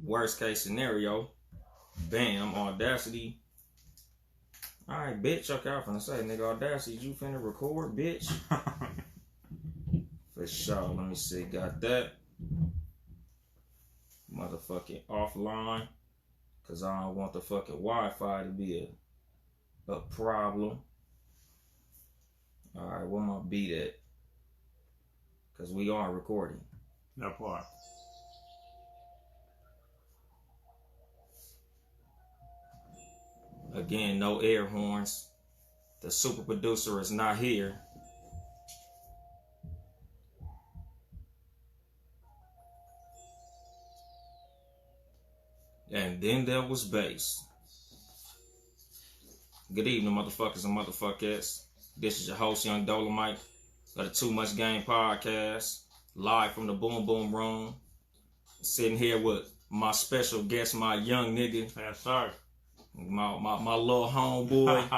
Worst case scenario, bam, Audacity. Alright, bitch, okay, I'm finna say, nigga, Audacity, you finna record, bitch? For sure, let me see, got that. Motherfucking offline, cause I don't want the fucking Wi-Fi to be a problem. Alright, where my beat at? Cause we are recording. That part. Again, no air horns. The super producer is not here. And then there was bass. Good evening, motherfuckers and motherfuckers. This is your host, Yung Dolemite, of the Too Much Game podcast, live from the Boom Boom Room. Sitting here with my special guest, my young nigga. Yes, sir. My little homeboy,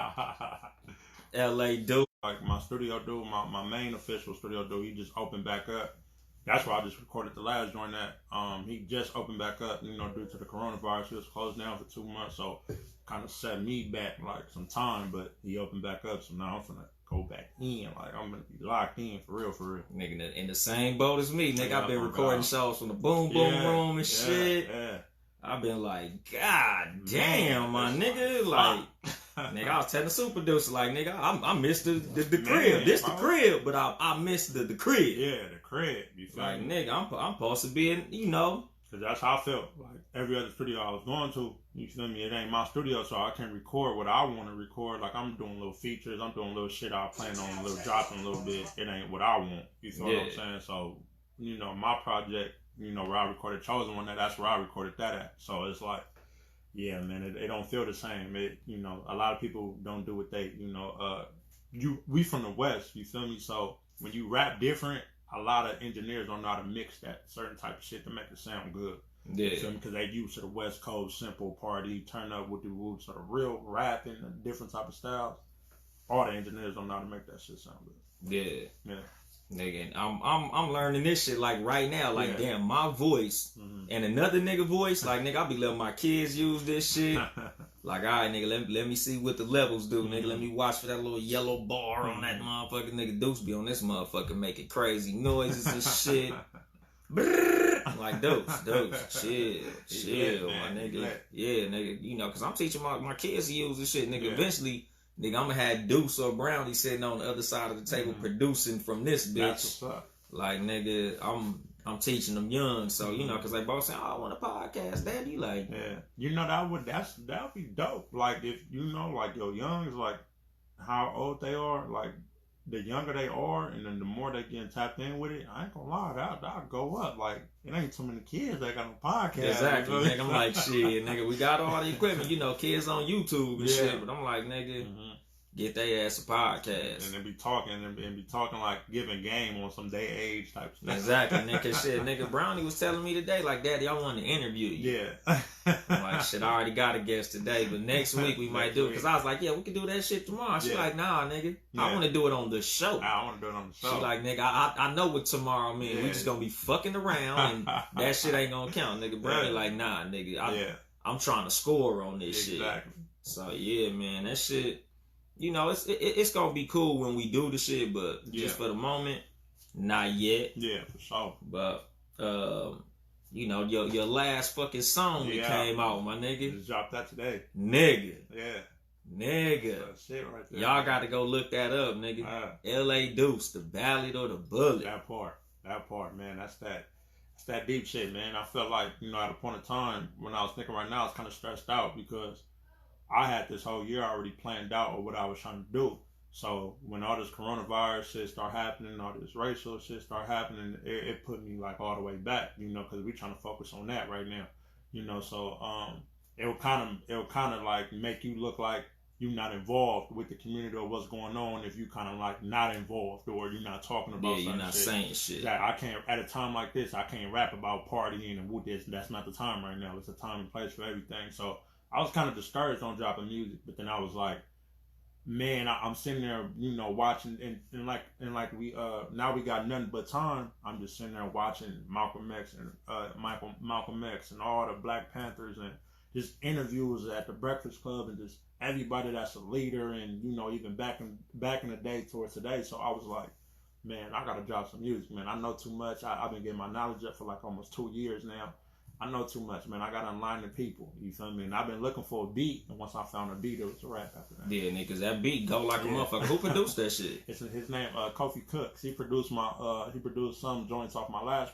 LA Duce. Like my studio dude, my main official studio dude, he just opened back up. That's why I just recorded the last joint that he just opened back up, you know, due to the coronavirus. He was closed down for 2 months, so kind of set me back like some time, but he opened back up, so now I'm finna go back in. Like I'm gonna be locked in for real. Nigga in the same boat as me, nigga. I've been recording shows from the Boom Boom Room and shit. Yeah. I've been like, God damn, my nigga. Like, nigga, I was telling the super producer, like, nigga, I missed the crib. This the crib, but I missed the crib. Yeah, the crib. You feel like, me? nigga, I'm supposed to be in, you know. Cause that's how I felt. Like every other studio I was going to, you feel me? It ain't my studio, so I can't record what I want to record. Like I'm doing little features, I'm doing little shit I plan on, a little dropping a little bit. It ain't what I want. You feel what I'm saying? So, you know, my project, you know, where I recorded Chosen One, that's where I recorded that at. So it's like, yeah, man, it don't feel the same. It, you know, a lot of people don't do what they, you know, we from the West, you feel me? So when you rap different, a lot of engineers don't know how to mix that certain type of shit to make it sound good. Yeah. Because they used to the West Coast simple party, turn up with the roots, sort of real rapping and different type of styles. All the engineers don't know how to make that shit sound good. Yeah. Nigga, I'm learning this shit like right now. Like damn, my voice and another nigga voice. Like nigga, I be letting my kids use this shit. Like alright, nigga, let me see what the levels do, nigga. Let me watch for that little yellow bar on that motherfucking nigga. Duce be on this motherfucker making crazy noises and shit. Like Duce, chill, my nigga. Yeah, nigga, you know, cause I'm teaching my kids to use this shit, nigga. Eventually. Nigga, I'm gonna have Duce or Brownie sitting on the other side of the table producing from this bitch. That's what's up. Like, nigga, I'm teaching them young, so you know, cause they both saying, "Oh, I want a podcast, Daddy." Like, yeah, you know that would be dope. Like if you know, like your youngs, like how old they are, like the younger they are, and then the more they get tapped in with it, I ain't gonna lie, that'll go up. Like it ain't too many kids that got a podcast. Exactly, nigga. I'm like, shit, nigga, we got all the equipment, you know, kids on YouTube and shit, but I'm like, nigga, get their ass a podcast. And they be talking like giving game on some day age type stuff. Exactly, nigga. Shit, nigga, Brownie was telling me today, like, Daddy, I want to interview you. Yeah. I'm like, shit, I already got a guest today, but next week we might do it. Because I was like, yeah, we can do that shit tomorrow. She like, nah, nigga, I want to do it on the show. I want to do it on the show. She like, nigga, I know what tomorrow means. We just going to be fucking around and that shit ain't going to count, nigga. Brownie like, nah, nigga, I'm trying to score on this shit. So, yeah, man, that shit... You know, it's gonna be cool when we do the shit, but just for the moment, not yet. Yeah, for sure. But you know, your last fucking song that came out, my nigga. Just dropped that today. Nigga. Yeah. Nigga. That's shit right there. Y'all got to go look that up, nigga. LA Duce, the Ballot or the Bullet. That part, man. That's that deep shit, man. I felt like, you know, at a point in time when I was thinking right now, I was kind of stressed out because I had this whole year already planned out of what I was trying to do. So when all this coronavirus shit start happening, all this racial shit start happening, it put me like all the way back, you know, because we're trying to focus on that right now, you know. So it'll kind of like make you look like you're not involved with the community or what's going on if you kind of like not involved or you're not talking about you're not shit. Saying shit. That I can't, at a time like this, I can't rap about partying and what this. That's not the time right now. It's a time and place for everything. So I was kind of discouraged on dropping music, but then I was like, man, I'm sitting there, you know, watching, and like we now we got nothing but time. I'm just sitting there watching Malcolm X and Malcolm X and all the Black Panthers and just interviews at the Breakfast Club and just everybody that's a leader, and you know, even back in the day towards today. So I was like, man, I gotta drop some music, man. I know too much. I've been getting my knowledge up for like almost 2 years now. I know too much, man. I gotta unline the people. You feel me? And I've been looking for a beat, and once I found a beat, it was a rap after that. Yeah, niggas, that beat go like a motherfucker. Who produced that shit? It's his name, Kofi Cooks. He produced some joints off my last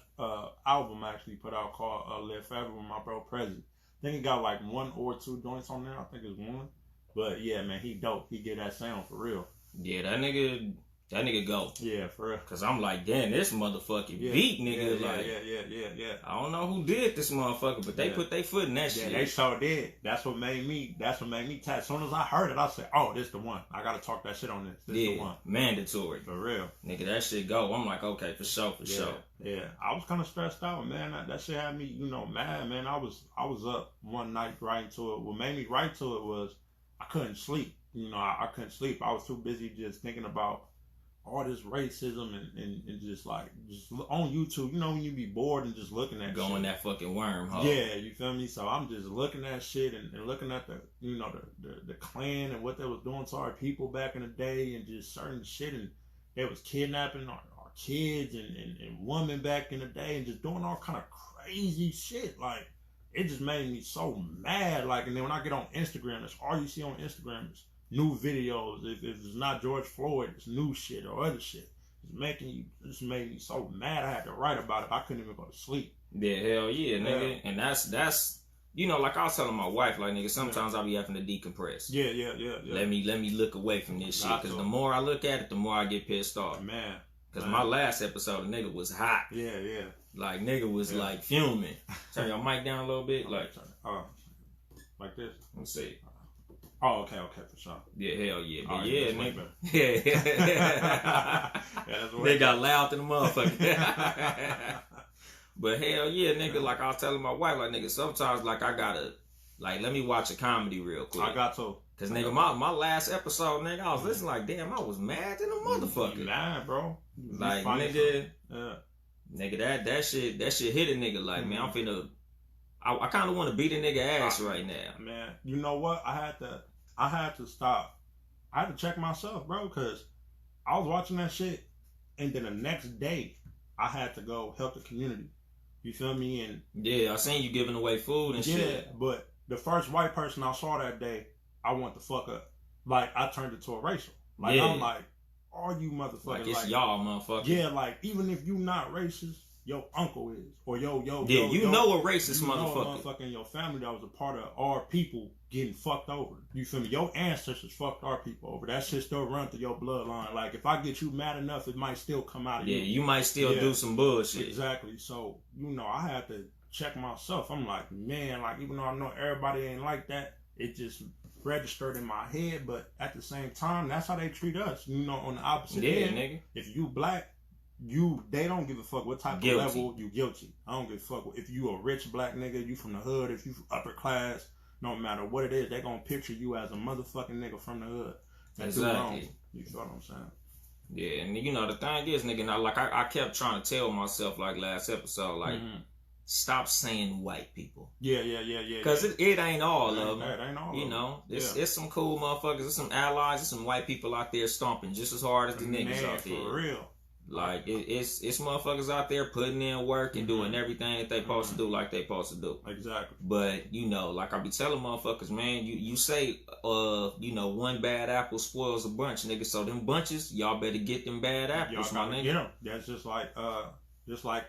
album I actually put out called Live Forever with my bro Prezi. I think he got like 1 or 2 joints on there. I think it's 1. But yeah, man, he dope. He get that sound for real. Yeah, that nigga go. Yeah, for real. Cause I'm like, damn, this motherfucking beat, nigga. Yeah. I don't know who did this motherfucker, but they put their foot in that shit. Yeah, they sure did. That's what made me tap. As soon as I heard it, I said, oh, this the one. I gotta talk that shit on this. This the one. Mandatory. For real. Nigga, that shit go. I'm like, okay, for sure. Yeah. I was kind of stressed out, man. That shit had me, you know, mad, man. I was up one night writing to it. What made me write to it was I couldn't sleep. You know, I couldn't sleep. I was too busy just thinking about all this racism and just on YouTube, you know, when you be bored and just looking at going shit. That fucking wormhole. Yeah, you feel me? So I'm just looking at shit and looking at the, you know, the Klan and what they was doing to our people back in the day and just certain shit, and they was kidnapping our kids and women back in the day and just doing all kind of crazy shit. Like, it just made me so mad. Like, and then when I get on Instagram, that's all you see on Instagram is new videos. If it's not George Floyd, it's new shit or other shit. It's made me so mad. I had to write about it. I couldn't even go to sleep. Yeah, hell yeah, nigga. And that's you know, like I was telling my wife, like, nigga, sometimes I be having to decompress. Yeah. Let me look away from this shit, because the more I look at it, the more I get pissed off. Man. Because my last episode, the nigga was hot. Yeah. Like, nigga was like fuming. Turn your mic down a little bit, like this. Let's see. Oh, okay, for sure. Yeah, hell yeah. But right, yeah, nigga. Yeah. They got loud to the motherfucker. But hell yeah, nigga, like I was telling my wife, like, nigga, sometimes, like, I gotta, like, let me watch a comedy real quick. I got to. Cause, nigga, my last episode, nigga, I was listening like, damn, I was mad than a motherfucker. You mad, bro. Like, nigga, nigga, that shit hit a nigga. Like, man, I'm finna, I kind of want to beat a nigga ass right now. Man, you know what? I had to stop. I had to check myself, bro, because I was watching that shit, and then the next day, I had to go help the community. You feel me? And yeah, I seen you giving away food and shit. Yeah, but the first white person I saw that day, I want to fuck up. Like, I turned it to a racial. Like, I'm like, all you motherfuckers. Like, it's y'all motherfuckers. Yeah, like, even if you not racist, your uncle is. Or you know a racist motherfucker in your family that was a part of our people getting fucked over. You feel me? Your ancestors fucked our people over. That shit still run through your bloodline. Like, if I get you mad enough, it might still come out of you. Yeah, you might still do some bullshit. Exactly. So, you know, I had to check myself. I'm like, man, like, even though I know everybody ain't like that, it just registered in my head. But at the same time, that's how they treat us. You know, on the opposite end. Nigga. If you black, they don't give a fuck what type of level you guilty. I don't give a fuck if you a rich black nigga, you from the hood, if you upper class, no matter what it is, they gonna picture you as a motherfucking nigga from the hood. Exactly. You feel what I'm saying? Yeah, and you know the thing is, nigga, now, like I kept trying to tell myself, like last episode, like stop saying white people. Yeah. Because it ain't all of them. It ain't all of them. You know, it's some cool motherfuckers, there's some allies, there's some white people out there stomping just as hard as the niggas out there. For real. Like, it's motherfuckers out there putting in work and doing everything that they supposed to do like they supposed to do. Exactly. But, you know, like I be telling motherfuckers, man, you say, you know, one bad apple spoils a bunch, nigga. So them bunches, y'all better get them bad apples, my nigga. You know, that's just like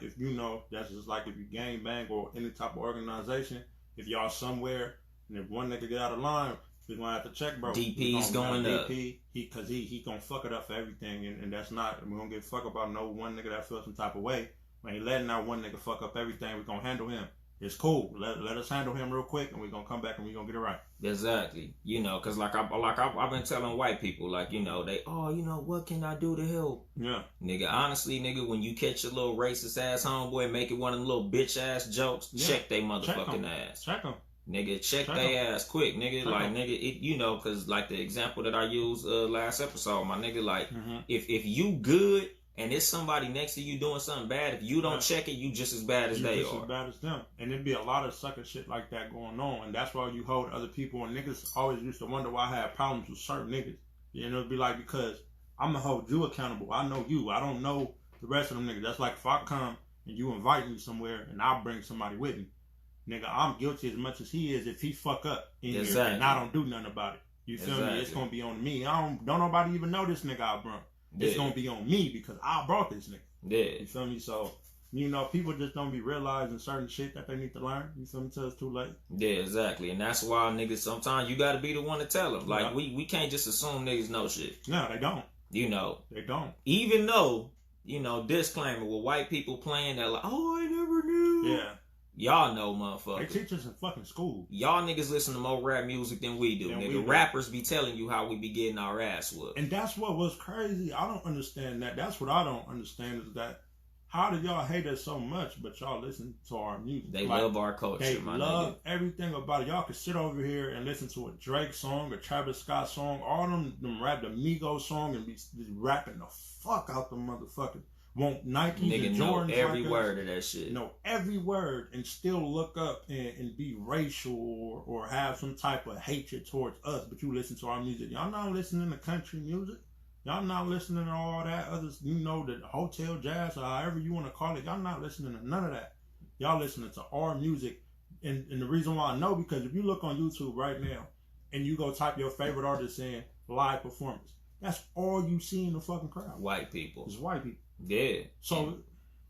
if you know, that's just like if you gang bang or any type of organization, if y'all somewhere and if one nigga get out of line, we gonna have to check, bro. DP's going up. Because he gonna fuck it up for everything, and that's not. We don't give a fuck about no one nigga that feels some type of way. When he letting out one nigga fuck up everything, we gonna handle him. It's cool. Let us handle him real quick, and we gonna come back and we gonna get it right. Exactly. You know, cause I've been telling white people, like, you know, you know, what can I do to help? Yeah. Nigga, honestly, nigga, when you catch your little racist ass homeboy and make it one of them little bitch ass jokes, check they motherfucking ass. Check them. Nigga, check their ass quick, nigga. Like, nigga, it, you know, cause like the example that I used last episode, my nigga, like, if you good and there's somebody next to you doing something bad, if you don't check it, you just as bad as they are. Just as bad as them. And there'd be a lot of sucker shit like that going on, and that's why you hold other people. And niggas always used to wonder why I had problems with certain niggas. You know, it'd be like, because I'm gonna hold you accountable. I know you. I don't know the rest of them niggas. That's like if I come and you invite me somewhere and I'll bring somebody with me. Nigga, I'm guilty as much as he is if he fuck up in here and I don't do nothing about it. You feel me? It's gonna be on me. Don't nobody even know this nigga I brought. It's gonna be on me because I brought this nigga. Yeah. You feel me? So, you know, people just don't be realizing certain shit that they need to learn. You feel me? Till it's too late. Yeah, exactly. And that's why niggas, sometimes you gotta be the one to tell them. Like, we can't just assume niggas know shit. No, they don't. You know. They don't. Even though, you know, disclaimer, with white people playing that like, oh, I never knew. Yeah. Y'all know, motherfucker. They teach us in fucking school. Y'all niggas listen to more rap music than we do, nigga. Rappers be telling you how we be getting our ass whooped. And that's what was crazy. I don't understand that. That's what I don't understand is that how do y'all hate us so much, but y'all listen to our music? They love our culture, they my love everything about it. Y'all can sit over here and listen to a Drake song, a Travis Scott song, all them rap the Migos song and be rapping the fuck out the motherfucker. Want Nike nigga and know Jordans every like word of that shit. Know every word and still look up and be racial or have some type of hatred towards us, but you listen to our music. Y'all not listening to country music. Y'all not listening to all that others, you know, the hotel jazz or however you want to call it. Y'all not listening to none of that. Y'all listening to our music. And the reason why I know, because if you look on YouTube right now and you go type your favorite artist in live performance, that's all you see in the fucking crowd. White people. It's white people. Yeah. So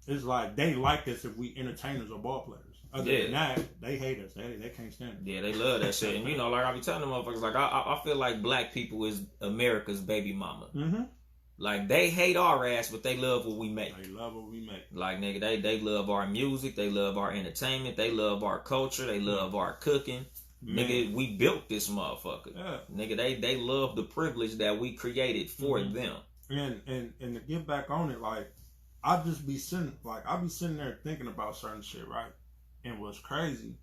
it's like they like us if we entertainers or ball players. Other than that, they hate us. They can't stand it. Yeah, they love that shit. And you know, like I be telling them motherfuckers, like I feel like black people is America's baby mama. Mm-hmm. Like they hate our ass, but they love what we make. They love what we make. Like nigga, they love our music, they love our entertainment, they love our culture, they love our cooking. Man. Nigga, we built this motherfucker. Yeah. Nigga, they love the privilege that we created for them. And to get back on it, like I be sitting there thinking about certain shit, right? And what's crazy,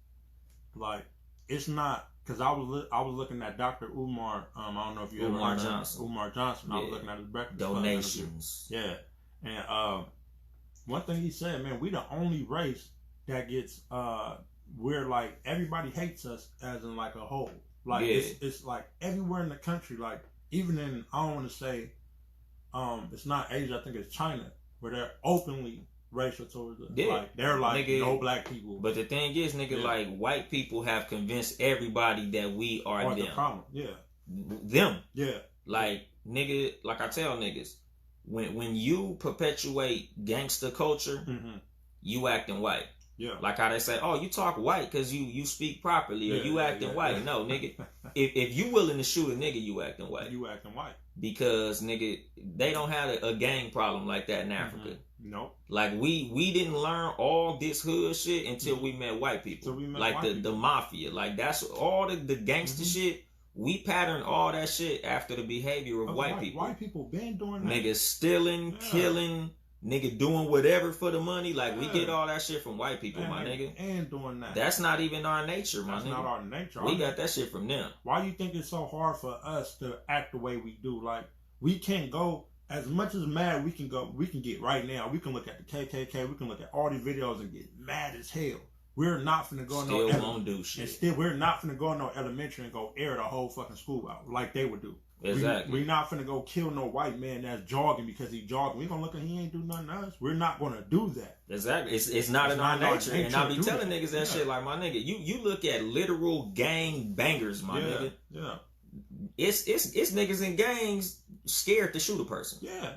like it's not because I was looking at Dr. Umar. I don't know if you ever heard of Umar Johnson. I was looking at his breakfast donations. Yeah, and one thing he said, man, we the only race that gets where like everybody hates us as in like a whole. Like it's like everywhere in the country, like even in I don't want to say. It's not Asia, I think it's China, where they're openly racial towards us. Yeah. Like, they're like, nigga, no black people. But the thing is, nigga, like, white people have convinced everybody that we are them. The problem. Yeah. Them. Yeah. Like, nigga, like I tell niggas, when you perpetuate gangster culture, you acting white. Yeah. Like how they say, oh, you talk white because you speak properly or you acting white. No, nigga. if you willing to shoot a nigga, you acting white. You acting white. Because, nigga, they don't have a gang problem like that in Africa. Nope. Like, we didn't learn all this hood shit until we met white people. Like, the mafia. Like, that's all the gangster shit. We patterned all that shit after the behavior of white people. White people been doing that. Niggas stealing, killing, nigga doing whatever for the money. Like, we get all that shit from white people, my nigga. And doing that. That's not even our nature, my nigga. That's not our nature. We got that shit from them. Why do you think it's so hard for us to act the way we do? Like, we can't go as much as mad we can get right now. We can look at the KKK. We can look at all these videos and get mad as hell. We're not finna go won't do shit. And still, we're not finna go in no elementary and go air the whole fucking school out like they would do. Exactly. We're not finna go kill no white man that's jogging because he jogging. We gonna look and he ain't do nothing to us. We're not gonna do that. Exactly. It's not in our nature. And I be telling niggas that shit like, my nigga, you look at literal gang bangers, my nigga. Yeah. It's niggas in gangs scared to shoot a person. Yeah.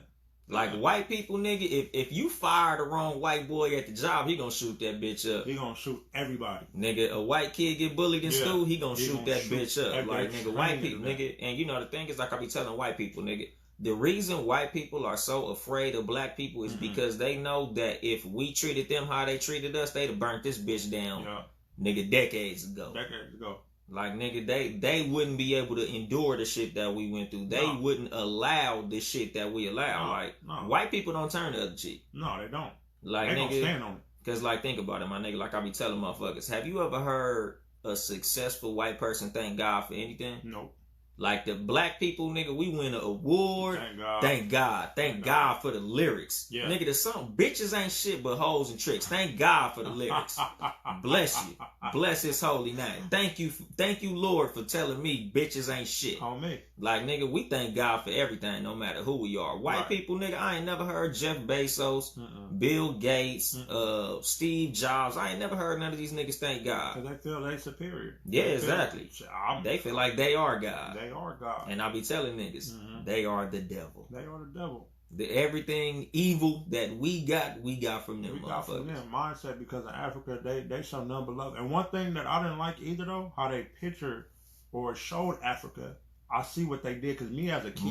Like white people, nigga, if you fire the wrong white boy at the job, he gonna shoot that bitch up. He gonna shoot everybody. Nigga, a white kid get bullied in school, he gonna shoot that bitch up. Like, nigga, white people, nigga. And you know, the thing is, like I be telling white people, nigga, the reason white people are so afraid of black people is because they know that if we treated them how they treated us, they'd have burnt this bitch down, nigga, decades ago. Like, nigga, they wouldn't be able to endure the shit that we went through. They wouldn't allow the shit that we allow. White people don't turn the other cheek. No, they don't. Like, they nigga, don't stand on it. Because, like, think about it, my nigga. Like I be telling motherfuckers, have you ever heard a successful white person thank God for anything? Nope. Like the black people, nigga, we win an award. Thank God. Thank God. Thank God for the lyrics. Yeah. Nigga, the song, bitches ain't shit but hoes and tricks. Thank God for the lyrics. Bless you. Bless his holy name. Thank you, Lord, for telling me bitches ain't shit. On me. Like, nigga, we thank God for everything, no matter who we are. White people, nigga, I ain't never heard Jeff Bezos, Bill Gates, Steve Jobs. I ain't never heard none of these niggas thank God. Because they feel they superior. Yeah, exactly. They feel like they are God. They are God. And I be telling niggas, they are the devil. They are the devil. Everything evil that we got from them. We got from them mindset, because in Africa they show none but love. And one thing that I didn't like either, though, how they pictured or showed Africa. I see what they did, because me as a kid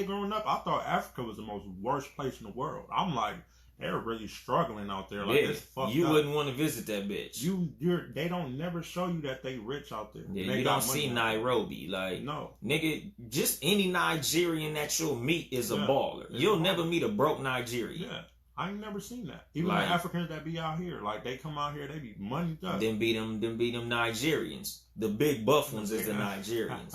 growing up, I thought Africa was the most worst place in the world. I'm like, they're really struggling out there. Like, it's fucked you up. wouldn't want to visit that bitch. They don't never show you that they rich out there. Yeah, you don't see Nairobi. Like, no. Nigga, just any Nigerian that you'll meet is a baller. You'll never meet a broke Nigerian. Yeah. I ain't never seen that. Even like, the Africans that be out here, like, they come out here, they be money up. Then be them Nigerians. The big buff ones is the Nigerians.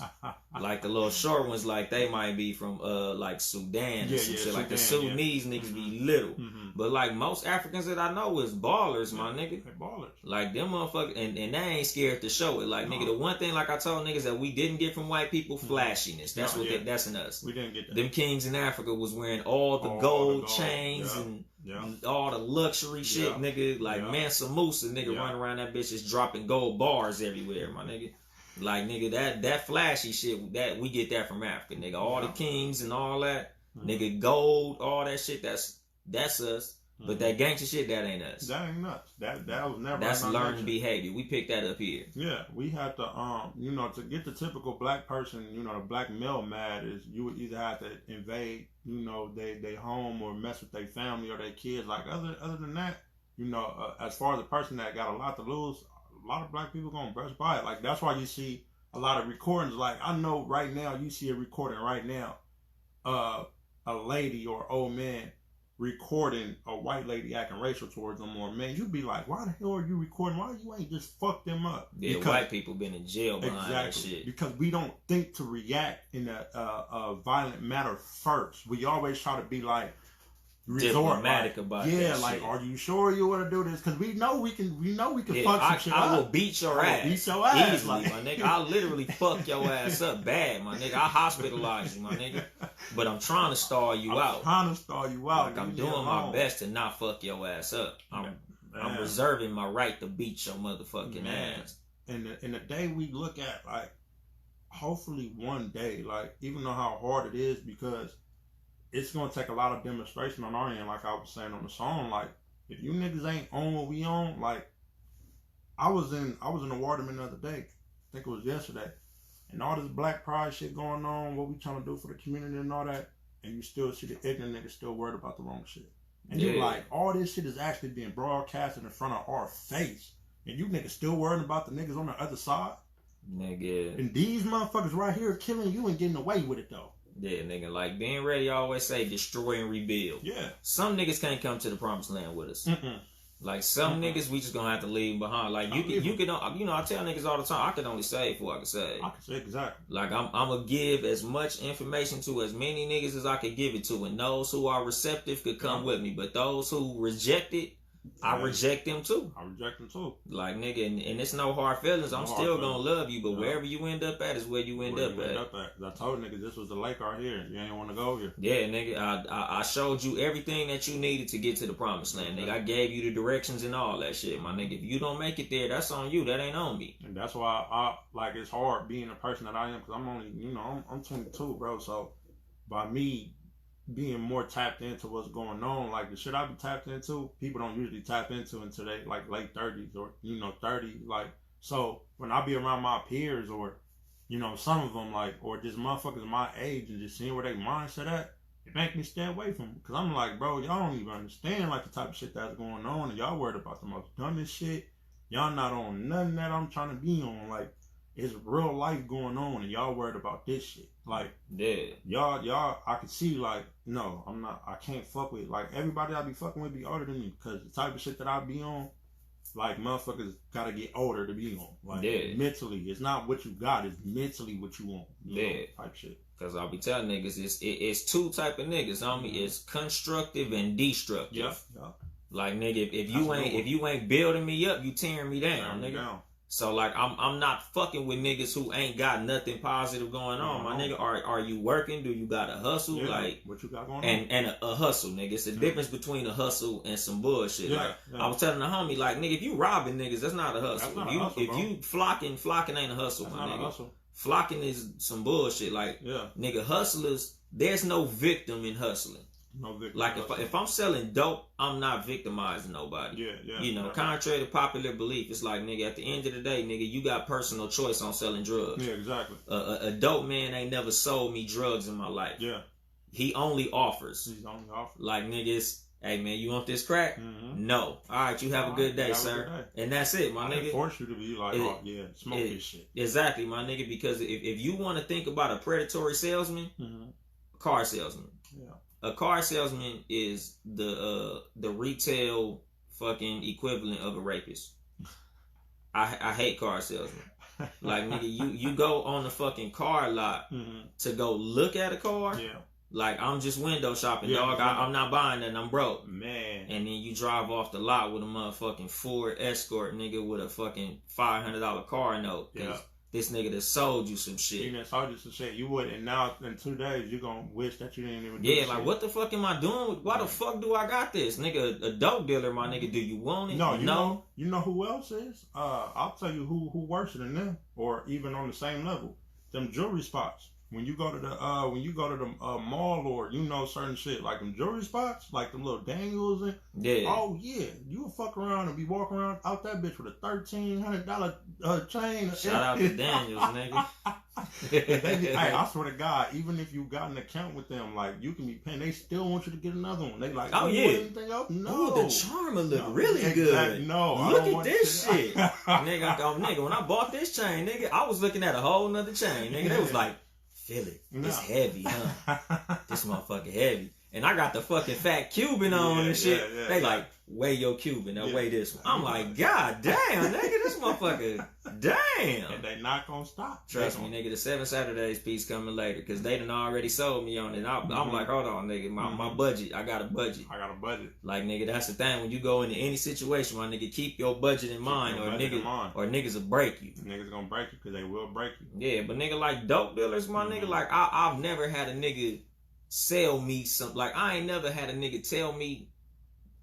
Like the little short ones, like they might be from like Sudan or some shit. Like the Sudanese niggas be little. But like most Africans that I know is ballers, my nigga. They ballers. Like them motherfuckers, and they ain't scared to show it. Like, nigga, the one thing, like I told niggas, that we didn't get from white people, flashiness. That's that's in us. We didn't get that. Them kings in Africa was wearing all the gold chains and all the luxury shit, nigga. Like Mansa Musa, nigga, running around that bitch just dropping gold bars everywhere, my nigga. Like, nigga, that flashy shit, that we get that from Africa, nigga. All the kings and all that, nigga, gold, all that shit, that's us. But that gangster shit, that ain't us. That ain't us. That was never. That's learned behavior. We picked that up here. Yeah, we had to, to get the typical black person, the black male mad, is you would either have to invade, they home, or mess with their family or their kids. Like, other than that, as far as a person that got a lot to lose, a lot of black people gonna brush by it. Like, that's why you see a lot of recordings. Like, I know right now, you see a recording right now, a lady or old man recording a white lady acting racial towards them, or man, you'd be like, why the hell are you recording? Why you ain't just fuck them up? Yeah, because white people been in jail behind that shit. Because we don't think to react in a violent manner first. We always try to be like diplomatic about that shit. Like, are you sure you want to do this? Because we know we can fuck some shit up. I will beat your ass. Beat your ass easily, my nigga. I'll literally fuck your ass up bad, my nigga. I'll hospitalize you, my nigga. But I'm trying to stall you out. Like, I'm doing my best to not fuck your ass up. I'm reserving my right to beat your motherfucking ass. And the day we look at, like, hopefully one day, like, even though how hard it is, because it's gonna take a lot of demonstration on our end, like I was saying on the song. Like, if you niggas ain't on what we on, like, I was in the Waterman the other day, I think it was yesterday, and all this black pride shit going on, what we trying to do for the community and all that, and you still see the ignorant niggas still worried about the wrong shit. And you're like, all this shit is actually being broadcasted in front of our face, and you niggas still worried about the niggas on the other side? Nigga. And these motherfuckers right here killing you and getting away with it, though. Yeah, nigga, like, being ready, I always say, destroy and rebuild. Yeah. Some niggas can't come to the promised land with us. Like, some niggas, we just gonna have to leave behind. Like, you can, I tell niggas all the time, I can only save who I can save. I can say exactly. Like, I'm gonna give as much information to as many niggas as I can give it to, and those who are receptive could come with me. But those who reject it, I reject them too. Like, nigga, and it's no hard feelings. I'm still gonna love you, but wherever you end up at is where you end up at. I told niggas this was the lake right here. You ain't want to go here. Yeah, nigga, I showed you everything that you needed to get to the promised land, nigga. I gave you the directions and all that shit, my nigga. If you don't make it there, that's on you. That ain't on me. And that's why it's hard being the person that I am, because I'm only, I'm 22, bro. So by me being more tapped into what's going on, like the shit I be tapped into, people don't usually tap into until they like late 30s or 30. Like, so when I be around my peers, or some of them, like, or just motherfuckers my age, and just seeing where they mindset at, it make me stay away from them. Because I'm like, bro, y'all don't even understand like the type of shit that's going on, and y'all worried about the most dumbest shit. Y'all not on nothing that I'm trying to be on. Like, it's real life going on, and y'all worried about this shit. Like, y'all, I can see, like, no, I can't fuck with, like, everybody I be fucking with be older than me, because the type of shit that I be on, like motherfuckers gotta get older to be on. Like mentally, it's not what you got, it's mentally what you want. You know, type shit. Cause I'll be telling niggas, it's two type of niggas on me. It's constructive and destructive. Yeah. Like nigga, if you ain't building me up, you tearing me down, nigga. So like I'm not fucking with niggas who ain't got nothing positive going on, my nigga. Are you working? Do you got a hustle? Yeah, like what you got going on? And a hustle, nigga. It's the difference between a hustle and some bullshit. Like I was telling the homie, like nigga, if you robbing niggas, that's not a hustle. If you flocking ain't a hustle, that's my not nigga. A hustle. Flocking is some bullshit. Like nigga, hustlers, there's no victim in hustling. No victim. Like if I'm selling dope, I'm not victimizing nobody. Yeah. You know, contrary to popular belief, it's like nigga, at the end of the day, nigga, you got personal choice on selling drugs. Yeah, exactly. A dope man ain't never sold me drugs in my life. Yeah. He only offers. He's only offers. Like niggas, hey man, you want this crack? Mm-hmm. No. All right, you have a good day, sir. And that's it, my nigga. Force you to be like, smoke this shit. Exactly, my nigga. Because if you want to think about a predatory salesman, car salesman. Yeah. A car salesman is the retail fucking equivalent of a rapist. I hate car salesmen. Like nigga, you go on the fucking car lot to go look at a car. Yeah. Like I'm just window shopping, dog. I'm not buying nothing. I'm broke, man. And then you drive off the lot with a motherfucking Ford Escort, nigga, with a fucking $500 car note. Yeah. This nigga that sold you some shit. He done sold you some shit. You would, and now in 2 days you gonna wish that you didn't even do like shit. What the fuck am I doing? Why the fuck do I got this, nigga? A dope dealer, my nigga. Do you want it? No, you know who else is? I'll tell you who worse than them, or even on the same level. Them jewelry spots. When you go to the mall, or you know certain shit like them jewelry spots, like them little Daniels and oh yeah, you'll fuck around and be walking around out that bitch with a $1,300 chain. Shout out to Daniels, nigga. Hey, I swear to God, even if you got an account with them, like you can be paying, they still want you to get another one. They like, oh yeah, anything else? No, ooh, the charmer look really good. No, look at this shit, nigga. When I bought this chain, nigga, I was looking at a whole nother chain, nigga. They was like, feel it. It's heavy, huh? This motherfucker heavy. And I got the fucking fat Cuban on and shit. They like, weigh your Cuban. Now weigh this one. I'm like, God damn, nigga, this motherfucker, damn. And they not gonna stop. Trust me, nigga, the 7 Saturdays piece coming later. Because they done already sold me on it. I'm like, hold on, nigga, my budget. I got a budget. Like, nigga, that's the thing. When you go into any situation, my nigga, keep your budget in mind, or niggas will break you. Niggas gonna break you because they will break you. Yeah, but nigga, like dope dealers, my nigga, like I've never had a nigga sell me some, like I ain't never had a nigga tell me,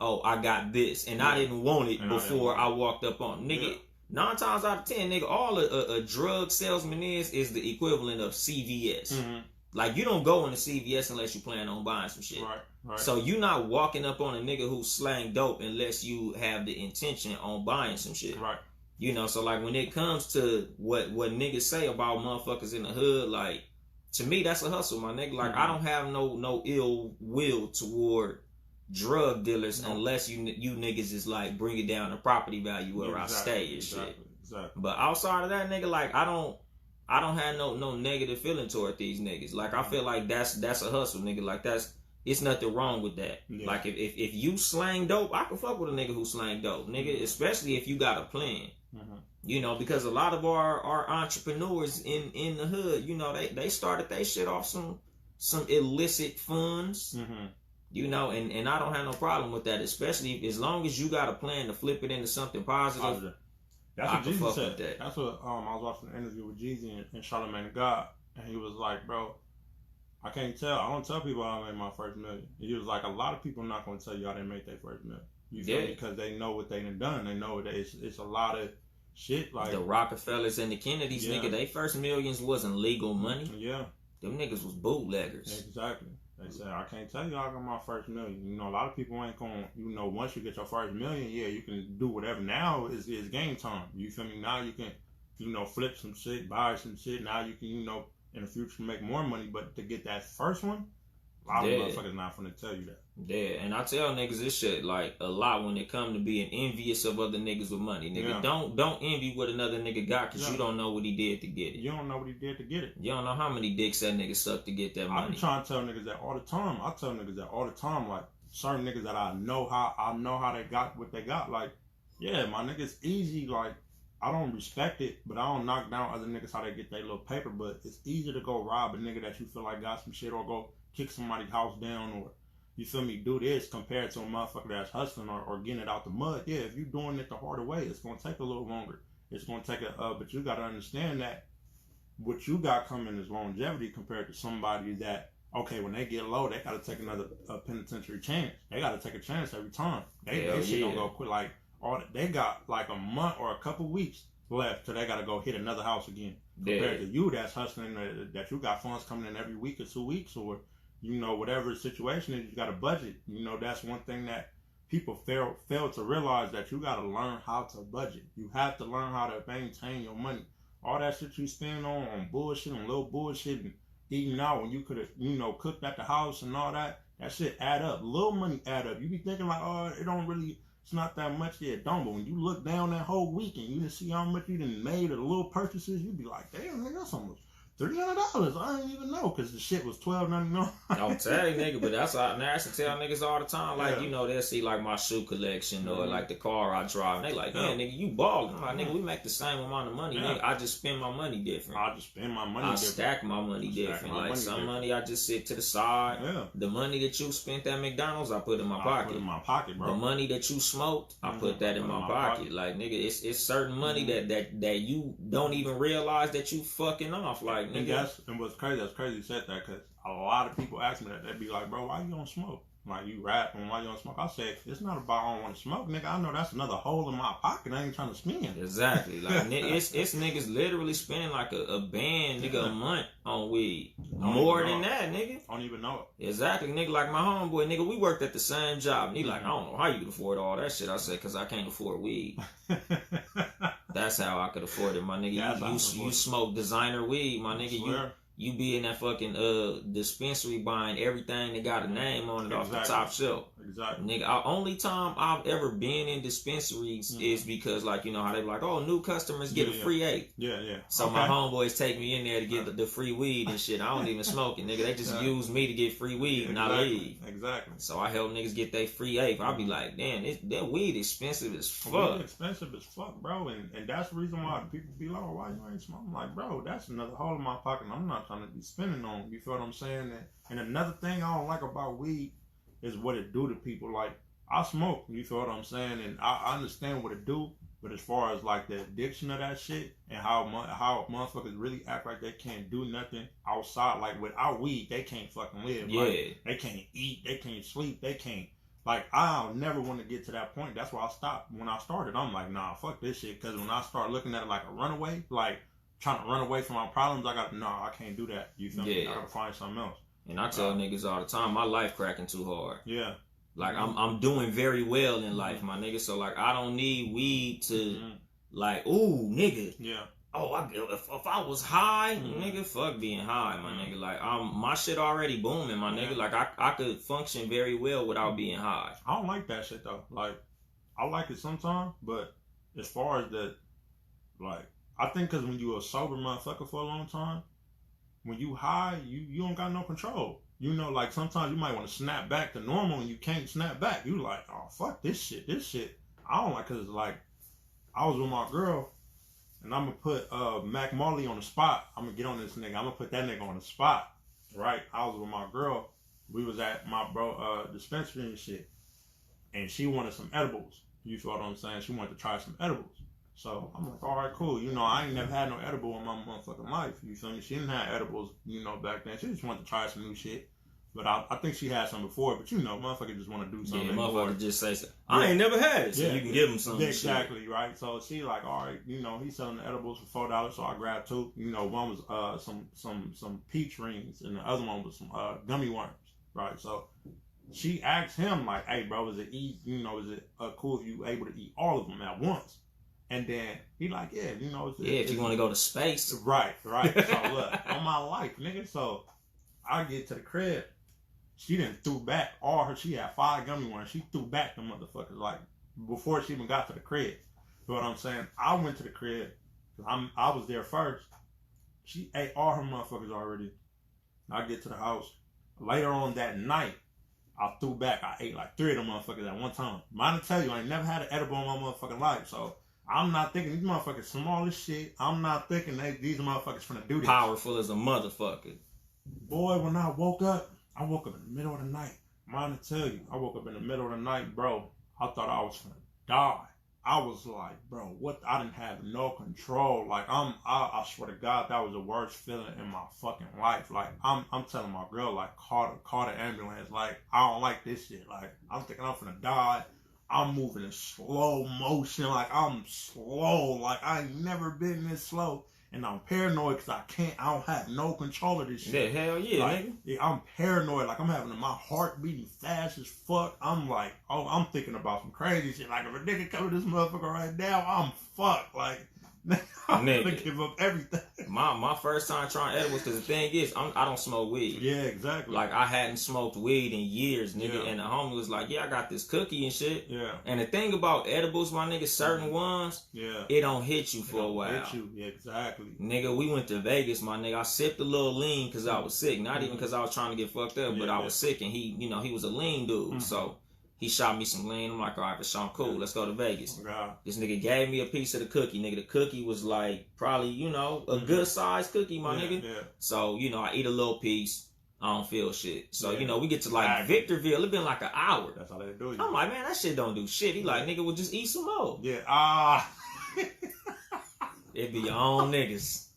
oh, I got this, and I didn't want it before I walked up on it. Nigga. 9 times out of 10, nigga, all a drug salesman is the equivalent of CVS. Like you don't go into CVS unless you plan on buying some shit. Right. So you not walking up on a nigga who's slang dope unless you have the intention on buying some shit. Right. You know, so like when it comes to what niggas say about motherfuckers in the hood, like to me that's a hustle, my nigga. Like I don't have no ill will toward drug dealers unless you niggas is like bringing down the property value where I stay and shit. Exactly. But outside of that, nigga, like I don't have no negative feeling toward these niggas. Like I feel like that's a hustle, nigga. Like it's nothing wrong with that. Yeah. Like if you slang dope, I can fuck with a nigga who slang dope, nigga. Especially if you got a plan. You know, because a lot of our entrepreneurs in the hood, you know, they started their shit off some illicit funds. You know, and I don't have no problem with that, especially as long as you got a plan to flip it into something positive. That's what Jesus said. That's what I was watching an interview with Jeezy and Charlamagne the God, and he was like, bro, I don't tell people how I made my first million. He was like, a lot of people are not going to tell you how they made their first million. You feel me? Because they know what they done. They know that it's a lot of shit. Like the Rockefellers and the Kennedys, nigga, they first millions wasn't legal money. Yeah. Them niggas was bootleggers. Exactly. They said, I can't tell you I got my first million. You know, a lot of people ain't going, you know, once you get your first million, you can do whatever. Now is game time. You feel me? Now you can, you know, flip some shit, buy some shit. Now you can, you know, in the future make more money. But to get that first one, a lot of motherfuckers not finna tell you that. Yeah, and I tell niggas this shit like a lot when it come to being envious of other niggas with money. Nigga, don't envy what another nigga got because you don't know what he did to get it. You don't know what he did to get it. You don't know how many dicks that nigga sucked to get that money. I'm trying to tell niggas that all the time. I tell niggas that all the time. Like certain niggas that I know how they got what they got. Like, Yeah, my nigga, it's easy. Like, I don't respect it, but I don't knock down other niggas how they get their little paper. But it's easy to go rob a nigga that you feel like got some shit, or go kick somebody's house down, or you feel me, do this compared to a motherfucker that's hustling or getting it out the mud. Yeah, if you're doing it the harder way, it's gonna take a little longer. It's gonna take but you gotta understand that what you got coming is longevity compared to somebody that, okay, when they get low, they gotta take another penitentiary chance. They gotta take a chance every time. They shit don't go quick. Like, they got like a month or a couple weeks left till they gotta go hit another house again. Compared to you that's hustling, that you got funds coming in every week or 2 weeks, or you know, whatever the situation is, you got a budget. You know, that's one thing that people fail to realize, that you got to learn how to budget. You have to learn how to maintain your money. All that shit you spend on bullshit, on little bullshit, and eating out when you could have, you know, cooked at the house and all that, that shit add up. Little money add up. You be thinking like, oh, it don't really, it's not that much. Yeah, it don't. But when you look down that whole week and you didn't see how much you done made of the little purchases, you be like, damn, nigga, that's almost $300. I didn't even know, because the shit was $12.99. Don't tell you, nigga, but that's how I used to tell niggas all the time. Like, you know, they'll see like my shoe collection or like the car I drive, and they like, man, nigga, you balling. I'm like, nigga, we make the same amount of money, nigga. I just spend my money different. I just spend my money I different. stack my money different. Like, some money I just sit to the side. Yeah. The money that you spent at McDonald's, I put in my pocket. Put in my pocket, bro. The money that you smoked, I put that in my pocket. Like, nigga, it's certain money that you don't even realize that you fucking off. Like, nigga. And what's crazy, that's crazy you said that, because a lot of people ask me that. They'd be like, bro, why you don't smoke? Like, you rap, and why you don't smoke? I say, it's not about I don't want to smoke, nigga. I know that's another hole in my pocket I ain't trying to spend. Exactly. Like, it's niggas literally spending like a band, nigga, a month on weed. More than that, nigga. I don't even know it. Exactly, nigga. Like my homeboy, nigga, we worked at the same job. And he like, I don't know how you can afford all that shit. I said, because I can't afford weed. That's how I could afford it, my nigga. You smoke designer weed, my nigga. You be in that fucking dispensary buying everything that got a name on it off the top shelf. Exactly. Nigga, only time I've ever been in dispensaries is because, like, you know how they be like, oh, new customers get a free eighth. Yeah, yeah. So my homeboys take me in there to get the free weed and shit. I don't even smoke it, nigga. They just use me to get free weed and I leave. Exactly. So I help niggas get their free eighth. I be like, damn, that weed expensive as fuck. Weed expensive as fuck, bro. And that's the reason why people be like, oh, why you ain't smoking? I'm like, bro, that's another hole in my pocket. I'm not trying to be spending on. You feel what I'm saying? And another thing I don't like about weed is what it do to people. Like, I smoke, you feel what I'm saying, and I understand what it do, but as far as like the addiction of that shit and how motherfuckers really act like they can't do nothing outside, like without weed they can't fucking live. Yeah. Like, they can't eat, they can't sleep, they can't. Like, I'll never want to get to that point. That's why I stopped when I started. I'm like, nah, fuck this shit, because when I start looking at it like a runaway, like trying to run away from my problems, I can't do that. You feel me? I gotta find something else. And I tell niggas all the time, my life cracking too hard. Yeah. Like, I'm doing very well in life, my nigga. So, like, I don't need weed to, like, ooh, nigga. Yeah. Oh, if I was high, nigga, fuck being high, my nigga. Like, my shit already booming, my nigga. Like, I could function very well without being high. I don't like that shit, though. Like, I like it sometimes, but as far as the, like, I think because when you a sober motherfucker for a long time, when you high, you don't got no control. You know, like, sometimes you might want to snap back to normal and you can't snap back. You like, oh, fuck this shit. I don't like, because, like, I was with my girl, and I'm going to put Mac Marley on the spot. I'm going to get on this nigga. I'm going to put that nigga on the spot, right? I was with my girl. We was at my dispensary and shit, and she wanted some edibles. You feel what I'm saying? She wanted to try some edibles. So I'm like, all right, cool. You know, I ain't never had no edible in my motherfucking life. You feel me? She didn't have edibles, you know, back then. She just wanted to try some new shit. But I think she had some before. But, you know, motherfucker just want to do something. Yeah, motherfucker just say something. I ain't never had it. So you can give them something. Exactly, right? So she like, all right, you know, he's selling the edibles for $4. So I grabbed two. You know, one was some peach rings, and the other one was some gummy worms, right? So she asked him, like, hey, bro, is it cool if you able to eat all of them at once? And then he like, yeah, you know. If you want to go to space. Right. So look, on my life, nigga. So I get to the crib. She done threw back she had 5 gummy worms. She threw back the motherfuckers, like, before she even got to the crib. You know what I'm saying? I went to the crib. I was there first. She ate all her motherfuckers already. I get to the house. Later on that night, I threw back. I ate like 3 of them motherfuckers at one time. Mine to tell you, I ain't never had an edible in my motherfucking life. So I'm not thinking these motherfuckers small as shit. I'm not thinking these motherfuckers finna do this. Powerful as a motherfucker. Boy, when I woke up in the middle of the night. Mine to tell you, I woke up in the middle of the night, bro. I thought I was finna die. I was like, bro, what? I didn't have no control. Like, I swear to God, that was the worst feeling in my fucking life. Like, I'm telling my girl, like, call the ambulance. Like, I don't like this shit. Like, I'm thinking I'm finna die. I'm moving in slow motion. Like, I'm slow. Like, I ain't never been this slow. And I'm paranoid because I don't have no control of this shit. Yeah, hell yeah, like, nigga. Yeah, I'm paranoid. Like, I'm having my heart beating fast as fuck. I'm like, oh, I'm thinking about some crazy shit. Like, if a nigga come to this motherfucker right now, I'm fucked. Like, I'm gonna give up everything. My first time trying edibles, because the thing is, I don't smoke weed. Yeah, exactly. Like, I hadn't smoked weed in years, nigga. Yeah. And the homie was like, yeah, I got this cookie and shit. Yeah. And the thing about edibles, my nigga, certain ones, it don't hit you for a while. Hit you, yeah, exactly. Nigga, we went to Vegas, my nigga. I sipped a little lean because I was sick. Not even because I was trying to get fucked up, but I was sick, and he was a lean dude. So he shot me some lean. I'm like, all right, for sure, I'm cool. Let's go to Vegas. This nigga gave me a piece of the cookie. Nigga, the cookie was like probably, a good sized cookie, my nigga. Yeah. So, I eat a little piece. I don't feel shit. So, we get to like Victorville. It been like an hour. That's how they do it. I'm like, man, that shit don't do shit. He like, nigga, well, just eat some more. Yeah. It be your own niggas.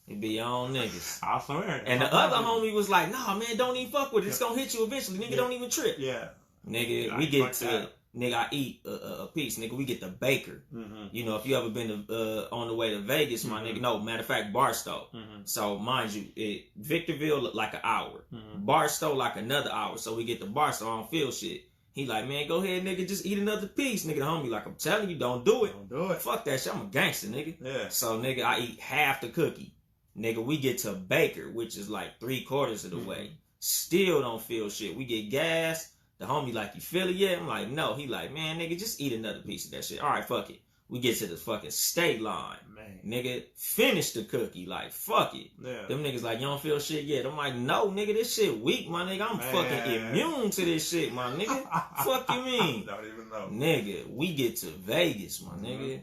It be your own niggas. I swear. And the other homie was like, nah, man, don't even fuck with it. It's gonna hit you eventually. Nigga, don't even trip. Yeah. Nigga, we get to, nigga, I eat a piece. Nigga, we get the Baker. If you ever been to, on the way to Vegas, my nigga, no, matter of fact, Barstow. So, mind you, Victorville looked like an hour. Barstow like another hour. So, we get to Barstow, I don't feel shit. He like, man, go ahead, nigga, just eat another piece. Nigga, the homie like, I'm telling you, don't do it. Don't do it. Fuck that shit, I'm a gangster, nigga. Yeah. So, nigga, I eat half the cookie. Nigga, we get to Baker, which is like 3/4 of the way. Still don't feel shit. We get gas. The homie like, you feel it yet? I'm like, no. He like, man, nigga, just eat another piece of that shit. All right, fuck it. We get to the fucking state line. Man. Nigga, finish the cookie. Like, fuck it. Yeah. Them niggas like, you don't feel shit yet. I'm like, no, nigga, this shit weak, my nigga. I'm fucking immune to this shit, my nigga. Fuck you mean? Don't even know. Nigga, we get to Vegas, my nigga.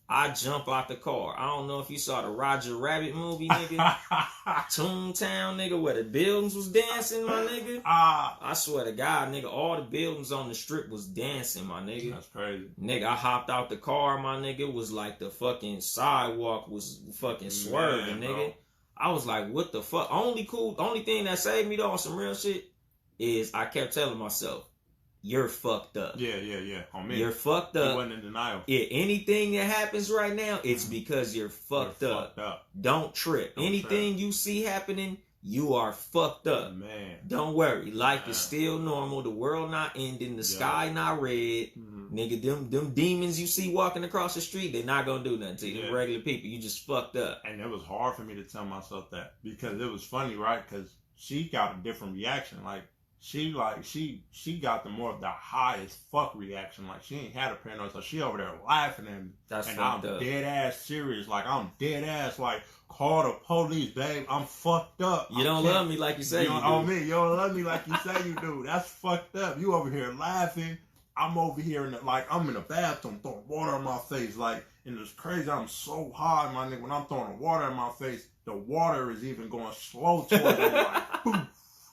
I jump out the car. I don't know if you saw the Roger Rabbit movie, nigga. Toontown, nigga, where the buildings was dancing, my nigga. I swear to God, nigga, all the buildings on the strip was dancing, my nigga. That's crazy. Nigga, I hopped out the car, my nigga. Was like the fucking sidewalk was fucking swerving, nigga. Bro. I was like, what the fuck? Only thing that saved me though on some real shit is I kept telling myself, you're fucked up. Yeah. On me. You're fucked up. You wasn't in denial. Yeah, anything that happens right now, it's because you're fucked up. Don't trip. Anything you see happening, you are fucked up. Man. Don't worry. Life is still normal. The world not ending. The sky not red. Nigga, them demons you see walking across the street, they not gonna do nothing to you. Them regular people, you just fucked up. And it was hard for me to tell myself that. Because it was funny, right? Because she got a different reaction. Like, she got the highest fuck reaction. Like, she ain't had a paranoid, so she over there laughing at me. And I'm dead ass serious. Like, I'm dead ass like, call the police, babe. I'm fucked up. You don't love me like you say you do. On me, you don't love me like you say you do. That's fucked up. You over here laughing. I'm over here I'm in the bathroom throwing water in my face. Like, and it's crazy. I'm so high, my nigga. When I'm throwing water in my face, the water is even going slow towards me. Like, boom.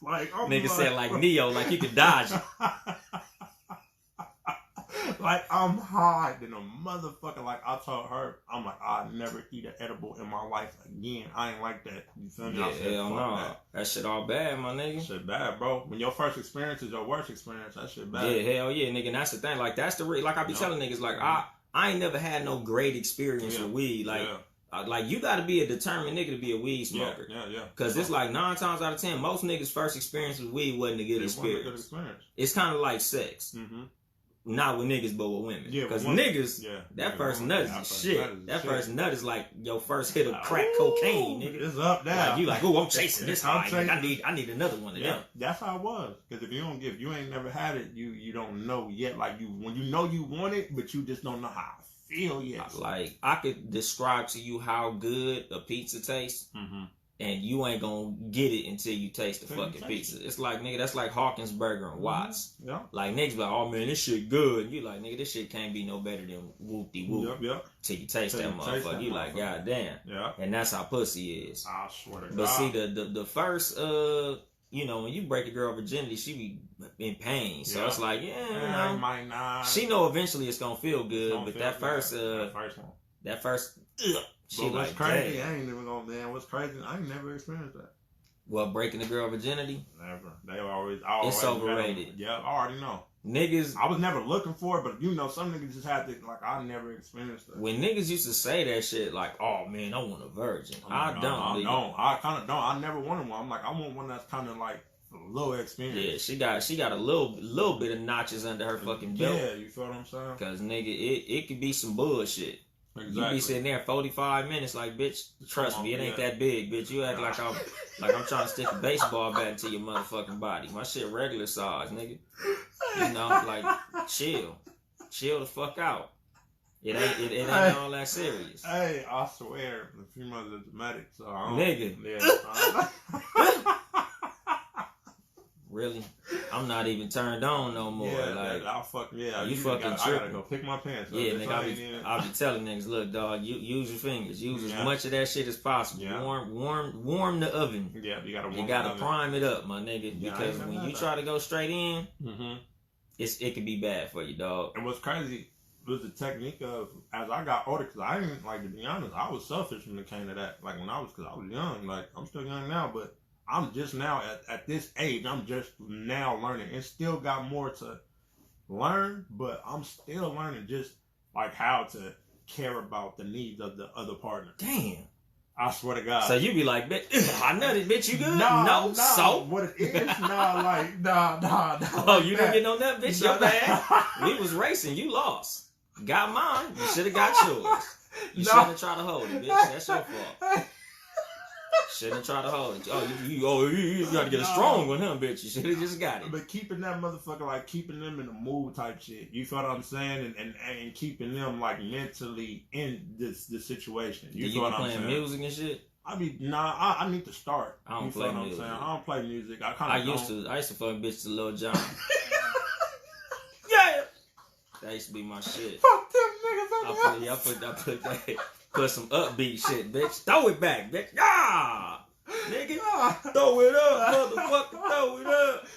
Like, nigga said like Neo, like you could dodge it. Like, I'm high than a motherfucker. Like, I told her, I'm like, I'll never eat an edible in my life again. I ain't like that. You feel me? Yeah, hell no. That shit all bad, my nigga. That shit bad, bro. When your first experience is your worst experience, that shit bad. Yeah, hell yeah, nigga. And that's the thing. Like, that's the like I be telling niggas, like, I ain't never had no great experience with weed. Like, like, you gotta be a determined nigga to be a weed smoker. Yeah. Cause it's like 9 times out of 10, most niggas' first experience with weed wasn't a good experience. It's kind of like sex. Not with niggas, but with women. Yeah, cause niggas, that first nut is shit. That first nut is like your first hit of crack cocaine, nigga. It's up there. Like, you like, oh, I'm chasing this high. I need another one of them. That's how it was. Cause if you ain't never had it, you don't know yet. Like, when you know you want it, but you just don't know how. Feel yes. Like, I could describe to you how good a pizza tastes, and you ain't gonna get it until you taste the fucking pizza. It's like, nigga, that's like Hawkins Burger and Watts. Yeah. Like, niggas be like, oh man, this shit good. And you like, nigga, this shit can't be no better than whoop-de-whoop. Yep. Till you taste that motherfucker. You like, god damn. Yeah. And that's how pussy is. I swear to God. But see, the first, you know, when you break a girl virginity, she be in pain. So it's like, yeah, you know, might not. she know eventually it's gonna feel good, but that first she but what's like, crazy, damn. I ain't even gonna, man, what's crazy, I ain't never experienced that. Well, breaking the girl virginity? Never. They always it's overrated. Yeah, I already know. Niggas, I was never looking for it, but you know, some niggas just had to, like, I never experienced that. When niggas used to say that shit, like, oh man, I want a virgin. I kind of don't. I never wanted one. I'm like, I want one that's kind of like a little experience. Yeah, she got a little bit of notches under her fucking belt. Yeah, you feel what I'm saying? Cause nigga, it could be some bullshit. Exactly. You be sitting there 45 minutes like, bitch, trust me, it ain't that big, bitch. You act like I'm trying to stick a baseball bat into your motherfucking body. My shit regular size, nigga. You know, like, chill the fuck out. It ain't all that serious. Hey, I swear, the females are dramatic, so I don't. Nigga. Yeah. Really? I'm not even turned on no more. Yeah, like, you fucking I gotta go pick my pants up. Yeah, nigga, I'll be telling niggas, look, dog, you use your fingers. Use as much of that shit as possible. Yeah. Warm the oven. Yeah, you gotta prime it up, my nigga. Because when you try to go straight in, it could be bad for you, dog. And what's crazy was the technique of, as I got older, because I didn't, like, to be honest, I was selfish when it came to that. Like, because I was young. Like, I'm still young now, but I'm just now at this age. I'm just now learning, and still got more to learn. But I'm still learning just like how to care about the needs of the other partner. Damn, I swear to God. So you be like, bitch, I nutted, bitch. You good? No. So what it is? Nah. Oh, you didn't get no nut, bitch. Your bad. We was racing. You lost. Got mine. You should have got yours. You shouldn't have tried to hold it, bitch. That's your fault. Shouldn't try to hold it. You got to get a strong one, huh, bitch? You should have just got it. But keeping that motherfucker, like, keeping them in the mood type shit. You feel what I'm saying? And keeping them, like, mentally in the situation. You feel what I'm saying? Playing music and shit? I need to start. I don't play music. I don't play music. I used to fuck bitches to Lil Jon. Yeah! That used to be my shit. Fuck them niggas. I put some upbeat shit, bitch. Throw it back, bitch. Ah! Nigga, throw it up, motherfucker, throw it up.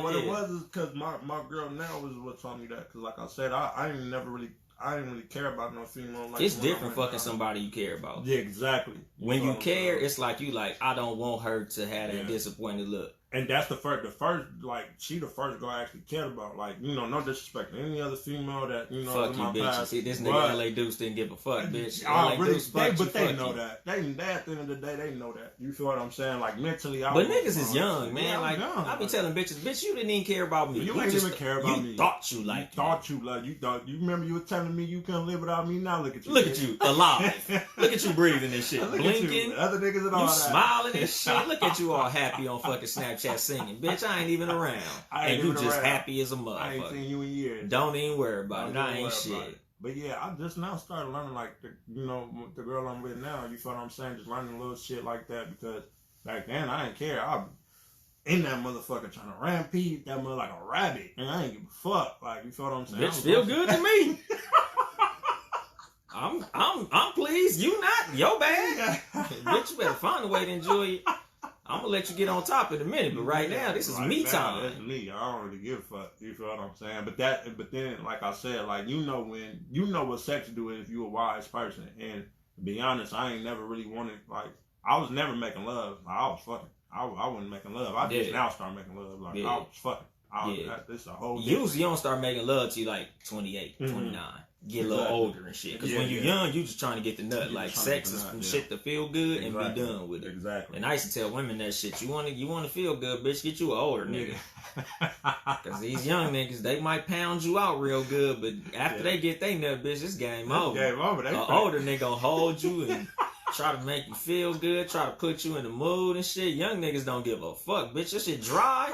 What it was is because my girl now was what taught me that. Because like I said, I didn't really care about no female. Like, it's different fucking somebody you care about. Yeah, exactly. When you care, it's like you like, I don't want her to have that disappointed look. And that's the first, like, she the first girl I actually cared about. Like, you know, no disrespect to any other female that, you know, fuck you, bitch. Past, see, this nigga LA Duce didn't give a fuck, bitch. They know that. They at the end of the day, they know that. You feel what I'm saying? Like, mentally, but niggas is young, man. Yeah, like, I be telling bitches, bitch, you didn't even care about me. You ain't even care about me. You thought you you remember you were telling me you couldn't live without me. Now look at you. Look at you, alive. Look at you breathing and shit. Blinking. Other niggas and all you that. Smiling and shit. Look at you all happy on fucking Snapchat singing. Bitch, I ain't even around. And you just happy as a motherfucker. I ain't seen you in years. Don't even worry about it. I ain't shit. But yeah, I just now started learning, like, the girl I'm with now, you feel what I'm saying? Just learning little shit like that, because back then I didn't care. I in that motherfucker trying to rampage that mother like a rabbit, and I ain't give a fuck. Like, you feel what I'm saying? Bitch, feel good to me. I'm pleased. You not. Your bad. Bitch, you better find a way to enjoy it. I'm gonna let you get on top in a minute, but right now this is me time. That's me. I don't really give a fuck. You feel what I'm saying? But then, like I said, like, you know what sex do if you a wise person. And to be honest, I ain't never really wanted, like, I was never making love. I was fucking. I wasn't making love. I just now start making love. Like, I was fucking. This a whole. Usually you don't start making love till you like 28, 29. Get a little older and shit. Because when you're young, you just trying to get the nut. Like, sex is some shit to feel good and be done with it. Exactly. And I used to tell women that shit. You want to feel good, bitch, get you an older nigga. Because these young niggas, they might pound you out real good, but after they get they nut, bitch, it's game over. Game over. An older nigga gonna hold you and try to make you feel good, try to put you in the mood and shit. Young niggas don't give a fuck, bitch. This shit dry.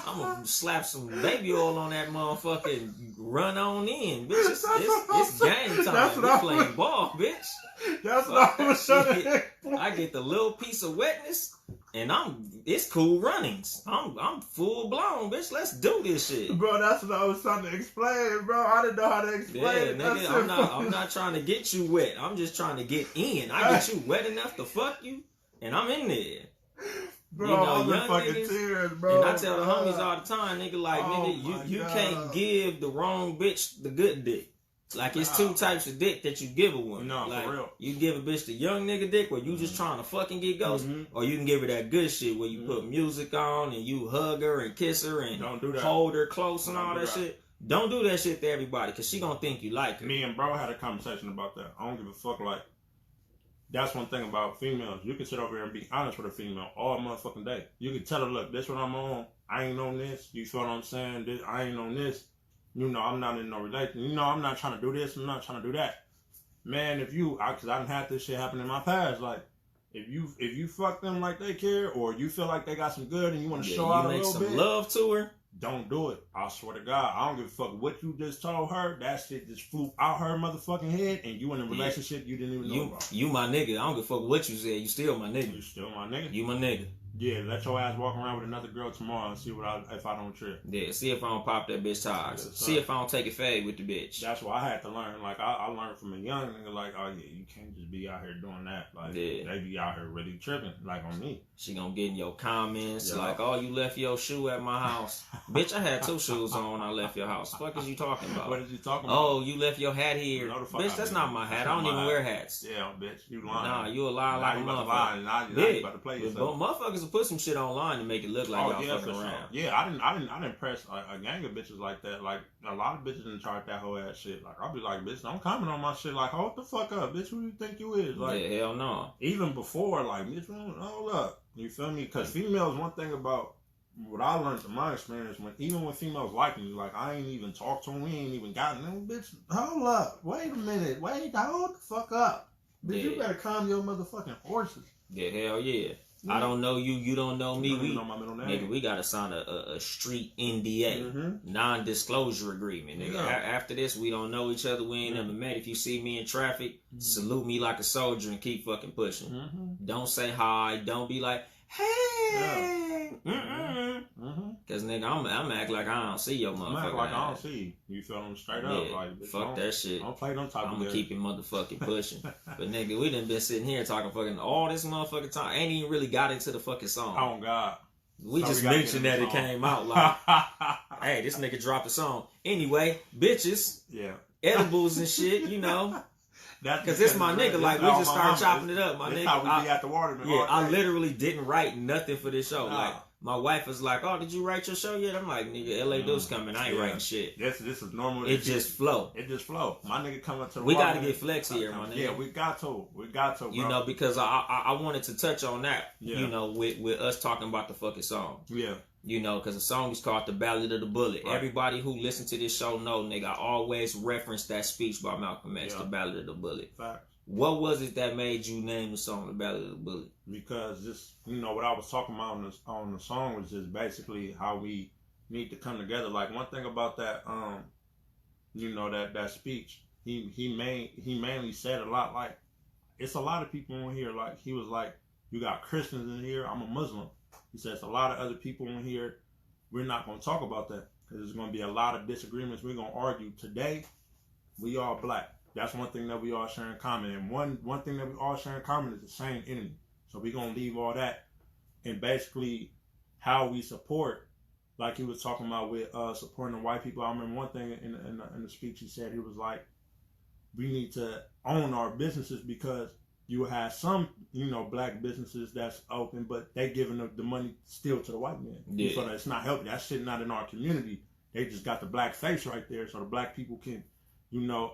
I'm gonna slap some baby oil on that motherfucker and run on in, bitch. It's game time. We playing ball, bitch. That's what I was trying to. I get the little piece of wetness, and it's cool runnings. I'm full blown, bitch. Let's do this shit, bro. That's what I was trying to explain, bro. I didn't know how to explain it. Nigga, I'm not trying to get you wet. I'm just trying to get in. I get you wet enough to fuck you, and I'm in there. Bro, you know, I'm in fucking niggas, tears, bro. And I tell the homies all the time, nigga, like, you can't give the wrong bitch the good dick. Like, it's two types of dick that you give a woman. No, like, for real. You give a bitch the young nigga dick where you just trying to fucking get ghosted. Or you can give her that good shit where you put music on and you hug her and kiss her and hold her close and all that shit. Don't do that shit to everybody because she gonna think you like her. Me and bro had a conversation about that. I don't give a fuck. Like, that's one thing about females. You can sit over here and be honest with a female all motherfucking day. You can tell her, look, this what I'm on. I ain't on this. You feel what I'm saying? I ain't on this. You know, I'm not in no relation. You know, I'm not trying to do this. I'm not trying to do that. Man, because I done had this shit happen in my past. Like, if you fuck them like they care, or you feel like they got some good and you want to show out a little bit, make some love to her. Don't do it. I swear to God, I don't give a fuck what you just told her. That shit just flew out her motherfucking head, and you in a relationship you didn't even know about. You my nigga. I don't give a fuck what you said. You still my nigga. You still my nigga. You my nigga. Yeah, let your ass walk around with another girl tomorrow and see if I don't trip. Yeah, see if I don't pop that bitch tires. Yeah, see if I don't take a fade with the bitch. That's what I had to learn. Like, I learned from a young nigga, like, oh yeah, you can't just be out here doing that. Like, they be out here really tripping, like on me. She gonna get in your comments, like, oh, you left your shoe at my house. Bitch, I had 2 shoes on when I left your house. What is you talking about? What is you talking about? Oh, you left your hat here. Bitch, that's not my hat. I don't even wear hats. Yeah, bitch, you lying. Nah, you a lie like a motherfucker. Now you about to play yourself. But motherfuckers will put some shit online to make it look like y'all fucking around. Yeah, I didn't press a gang of bitches like that. Like, a lot of bitches didn't try that whole ass shit. Like, I'll be like, bitch, don't comment on my shit. Like, hold the fuck up, bitch. Who you think you is? Like, yeah, hell no. Even before, like, bitch, hold up. You feel me? Because females, one thing about what I learned from my experience, even when females like me, like, I ain't even talked to them, we ain't even gotten them, bitch. Hold up. Wait a minute. Hold the fuck up. Bitch, you better calm your motherfucking horses. Yeah, hell yeah. I don't know you, you don't know me. We know my middle name. Nigga, we gotta sign a street NDA, non-disclosure agreement. Nigga, after this, we don't know each other. We ain't never met. If you see me in traffic, salute me like a soldier and keep fucking pushing. Don't say hi. Don't be like, hey. Cause nigga, I'm act like I don't see your motherfucker. I'm act like I don't see you. You feel them straight up. Like, fuck that shit. Don't play them type of I'm gonna keep it motherfucking pushing. But nigga, we done been sitting here talking fucking all this motherfucking time. Ain't even really got into the fucking song. Oh God. We just mentioned that it came out like, hey, this nigga dropped a song. Anyway, bitches. Yeah. Edibles and shit, you know. Because it's my nigga. Like, we just started chopping it up, my nigga. How we be at the water. Yeah, I literally didn't write nothing for this show. Like, my wife was like, oh, did you write your show yet? I'm like, nigga, LA Duce coming. I ain't writing shit. This is normal. It just flow. It just flow. My nigga coming to the We got to get flex here, my nigga. Yeah, we got to. Bro. You know, because I wanted to touch on that, you know, with us talking about the fucking song. Yeah. You know, because the song is called The Ballot of the Bullet. Right. Everybody who listens to this show know, nigga, I always reference that speech by Malcolm X, The Ballot of the Bullet. Facts. What was it that made you name the song The Ballot of the Bullet? Because just, you know, what I was talking about on the song was just basically how we need to come together. Like, one thing about that, you know, that speech, he mainly said a lot, like, it's a lot of people in here, like, he was like, you got Christians in here, I'm a Muslim. He says a lot of other people in here, we're not going to talk about that because there's going to be a lot of disagreements. We're going to argue. Today, we all black. That's one thing that we all share in common. And one thing that we all share in common is the same enemy. So we're going to leave all that. And basically, how we support, like he was talking about with supporting the white people. I remember one thing in the speech he said, he was like, we need to own our businesses because you have some, you know, black businesses that's open, but they giving the money still to the white man. Yeah. So it's not helping. That shit not in our community. They just got the black face right there, so the black people can, you know,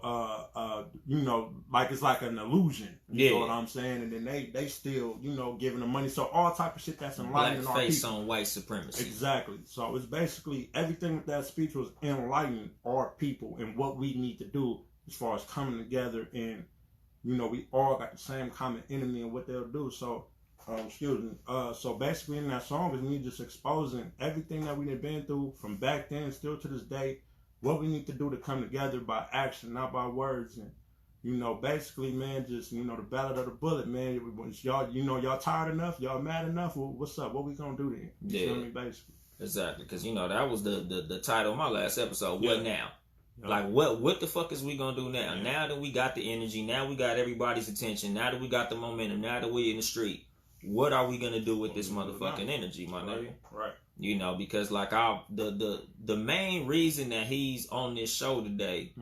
like it's like an illusion. You know what I'm saying? And then they still, you know, giving the money. So all type of shit that's enlightening black our face people. On white supremacy. Exactly. So it's basically everything with that speech was enlightening our people and what we need to do as far as coming together and, you know, we all got the same common enemy and what they'll do. So, so basically in that song is me just exposing everything that we've been through from back then still to this day, what we need to do to come together by action, not by words. And, basically, man, just, the Ballot of the Bullet, man. Y'all, y'all tired enough? Y'all mad enough? Well, what's up? What we gonna do then? You feel me, basically? Exactly, because, that was the title of my last episode. What now? Yep. Like, what the fuck is we gonna do now? Yeah. Now that we got the energy, now we got everybody's attention, now that we got the momentum, now that we in the street, what are we gonna do with this motherfucking energy, my nigga? Right. Because like the main reason that he's on this show today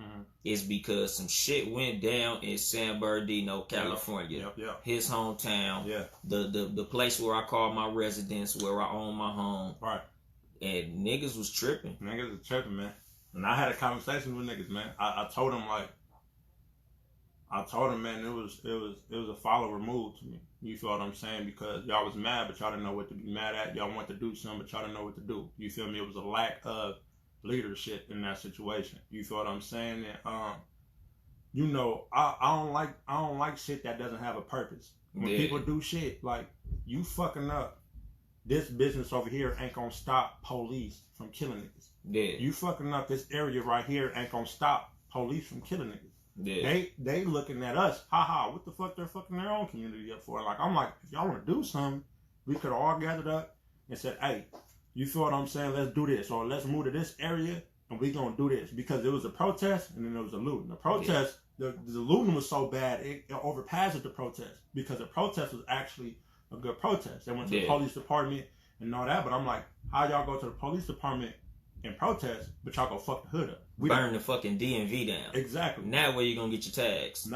is because some shit went down in San Bernardino, California. Yep. His hometown. Yeah. The place where I call my residence, where I own my home. Right. And niggas was tripping. Niggas was tripping, man. And I had a conversation with niggas, man. I told him, man, it was a follower move to me. You feel what I'm saying? Because y'all was mad, but y'all didn't know what to be mad at. Y'all wanted to do something, but y'all didn't know what to do. You feel me? It was a lack of leadership in that situation. You feel what I'm saying? And I don't like shit that doesn't have a purpose. When people do shit like you fucking up, this business over here ain't gonna stop police from killing niggas. Yeah. You fucking up this area right here ain't gonna stop police from killing niggas. Yeah. They looking at us, haha, what the fuck they're fucking their own community up for? Like, I'm like, if y'all want to do something, we could all gathered up and said, hey, you feel what I'm saying? Let's do this, or let's move to this area and we gonna do this. Because it was a protest and then there was a looting. The protest, the looting was so bad, it overpassed the protest because the protest was actually a good protest. They went to the police department and all that, but I'm like, how y'all go to the police department and protest, but y'all go fuck the hood up? Burn the fucking DMV down. Exactly. Now where you gonna get your tags? And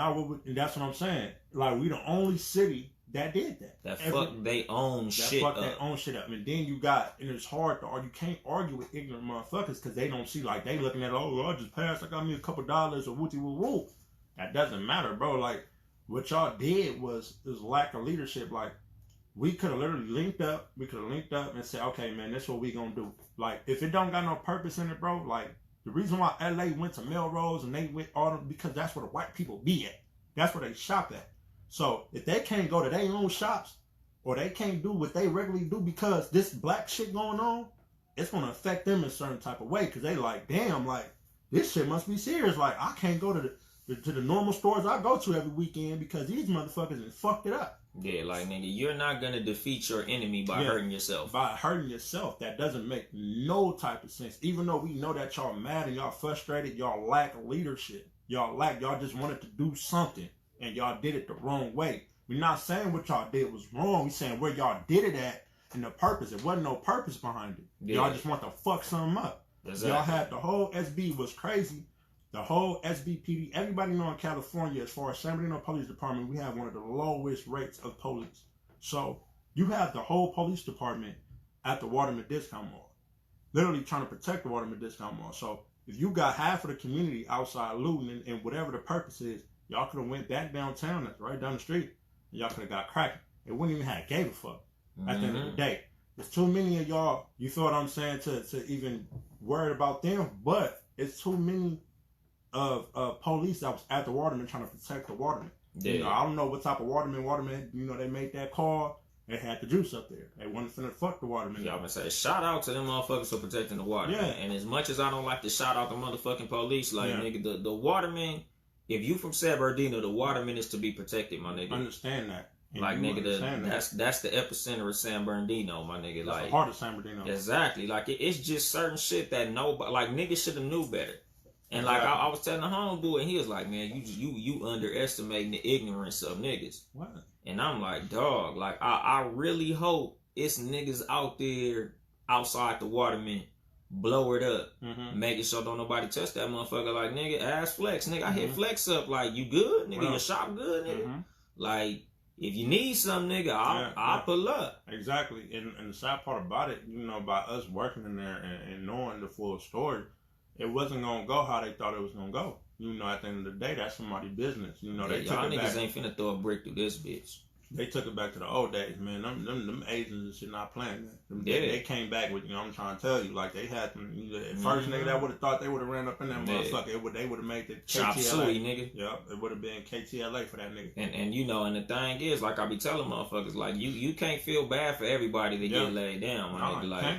that's what I'm saying. Like, we the only city that did that. Fuck they own shit up. Their own shit up. And then and it's hard to argue. You can't argue with ignorant motherfuckers because they don't see, like, they looking at, oh, I just passed, I got me a couple dollars or wooty woo woo. That doesn't matter, bro. Like, what y'all did was lack of leadership. Like, we could have literally linked up. We could have linked up and said, okay, man, that's what we gonna do. Like, if it don't got no purpose in it, bro, like, the reason why LA went to Melrose and they went all them, because that's where the white people be at. That's where they shop at. So if they can't go to their own shops or they can't do what they regularly do because this black shit going on, it's going to affect them in a certain type of way because they like, damn, like, this shit must be serious. Like, I can't go to the normal stores I go to every weekend because these motherfuckers have fucked it up. Yeah, like, nigga, you're not going to defeat your enemy by hurting yourself. By hurting yourself. That doesn't make no type of sense. Even though we know that y'all mad and y'all frustrated, y'all lack leadership. Y'all just wanted to do something and y'all did it the wrong way. We're not saying what y'all did was wrong. We're saying where y'all did it at and the purpose. There wasn't no purpose behind it. Yeah. Y'all just want to fuck something up. Exactly. Y'all had the whole SB was crazy. The whole SBPD, everybody know in California, as far as San Bernardino Police Department, we have one of the lowest rates of police. So you have the whole police department at the Waterman Discount Mall, literally trying to protect the Waterman Discount Mall. So if you got half of the community outside looting and whatever the purpose is, y'all could have went back downtown, that's right down the street, and y'all could have got cracking. It wouldn't even have gave a fuck at the end of the day. There's too many of y'all, you feel what I'm saying, to even worry about them, but it's too many of police that was at the Waterman trying to protect the Waterman. Yeah. I don't know what type of Waterman, they made that call. They had the Duce up there. They wasn't finna fuck the Waterman. Yeah, I'm gonna say, shout out to them motherfuckers for protecting the Waterman. Yeah. And as much as I don't like to shout out the motherfucking police, like, nigga, the Waterman, if you from San Bernardino, the Waterman is to be protected, my nigga. Understand that. And like, nigga, that's the epicenter of San Bernardino, my nigga. That's like, the heart of San Bernardino. Exactly. Like, it's just certain shit that nobody, like, niggas should have knew better. And like I was telling the homeboy, and he was like, "Man, you underestimating the ignorance of niggas." What? And I'm like, dog, like I really hope it's niggas out there outside the Waterman, blow it up, making sure don't nobody touch that motherfucker. Like, nigga, ass Flex, nigga, I hit Flex up, like, you good, nigga, your shop good, nigga. Like, if you need something, nigga, I'll pull up. Exactly. And the sad part about it, by us working in there and knowing the full story, it wasn't going to go how they thought it was going to go. At the end of the day, that's somebody's business. They took it y'all niggas back. Ain't finna throw a brick through this bitch. They took it back to the old days, man. Them agents and shit not playing that. They came back with, I'm trying to tell you, like, they had them. First nigga that would have thought they would have ran up in that motherfucker. They would have made the Chop KTLA. Suey, nigga. Yep, it would have been KTLA for that nigga. And and the thing is, like I be telling motherfuckers, like, you can't feel bad for everybody that get laid down, my nigga. Like,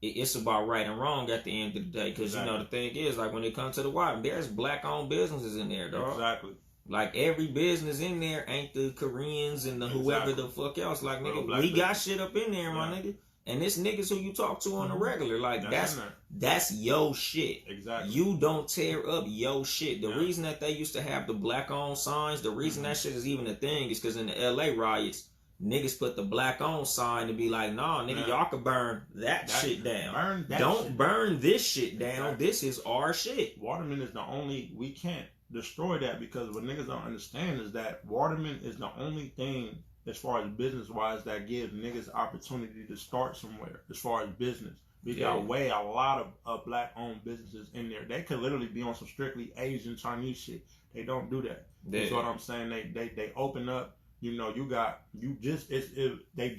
it's about right and wrong at the end of the day. Because, the thing is, like, when it comes to the Waterman, there's black-owned businesses in there, dog. Exactly. Like, every business in there ain't the Koreans and the whoever the fuck else. Like, nigga, we got shit up in there, my nigga. And it's niggas who you talk to on the regular. Like, that's yo shit. Exactly. You don't tear up yo shit. The reason that they used to have the black-owned signs, the reason that shit is even a thing is because in the LA riots, niggas put the black-owned sign to be like, nah, nigga, y'all can burn that shit down. Don't burn this shit down. Exactly. This is our shit. Waterman is the only, we can't destroy that, because what niggas don't understand is that Waterman is the only thing as far as business-wise that gives niggas opportunity to start somewhere as far as business. We got a lot of black-owned businesses in there. They could literally be on some strictly Asian, Chinese shit. They don't do that. That's what I'm saying. They open up. You know, they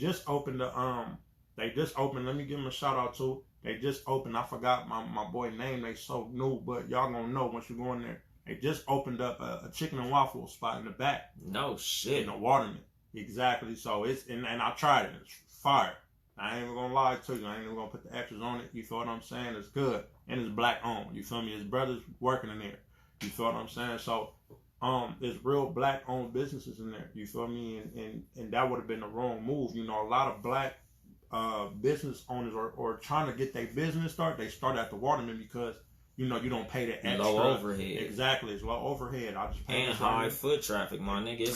just opened let me give them a shout out to. They just opened, I forgot my boy name, they so new, but y'all gonna know once you go in there. They just opened up a chicken and waffle spot in the back. No shit. In the Waterman. Exactly. So it's, and I tried it. It's fire. I ain't even gonna lie to you. I ain't even gonna put the extras on it. You feel what I'm saying? It's good. And it's black owned. You feel me? His brother's working in there. You feel what I'm saying? So there's real black owned businesses in there. You feel me? And that would have been the wrong move. You know, a lot of black business owners or trying to get their business started, they start at the Waterman because, you know, you don't pay the extra. Low overhead. Exactly. It's low overhead. I just pay and high foot traffic, my nigga.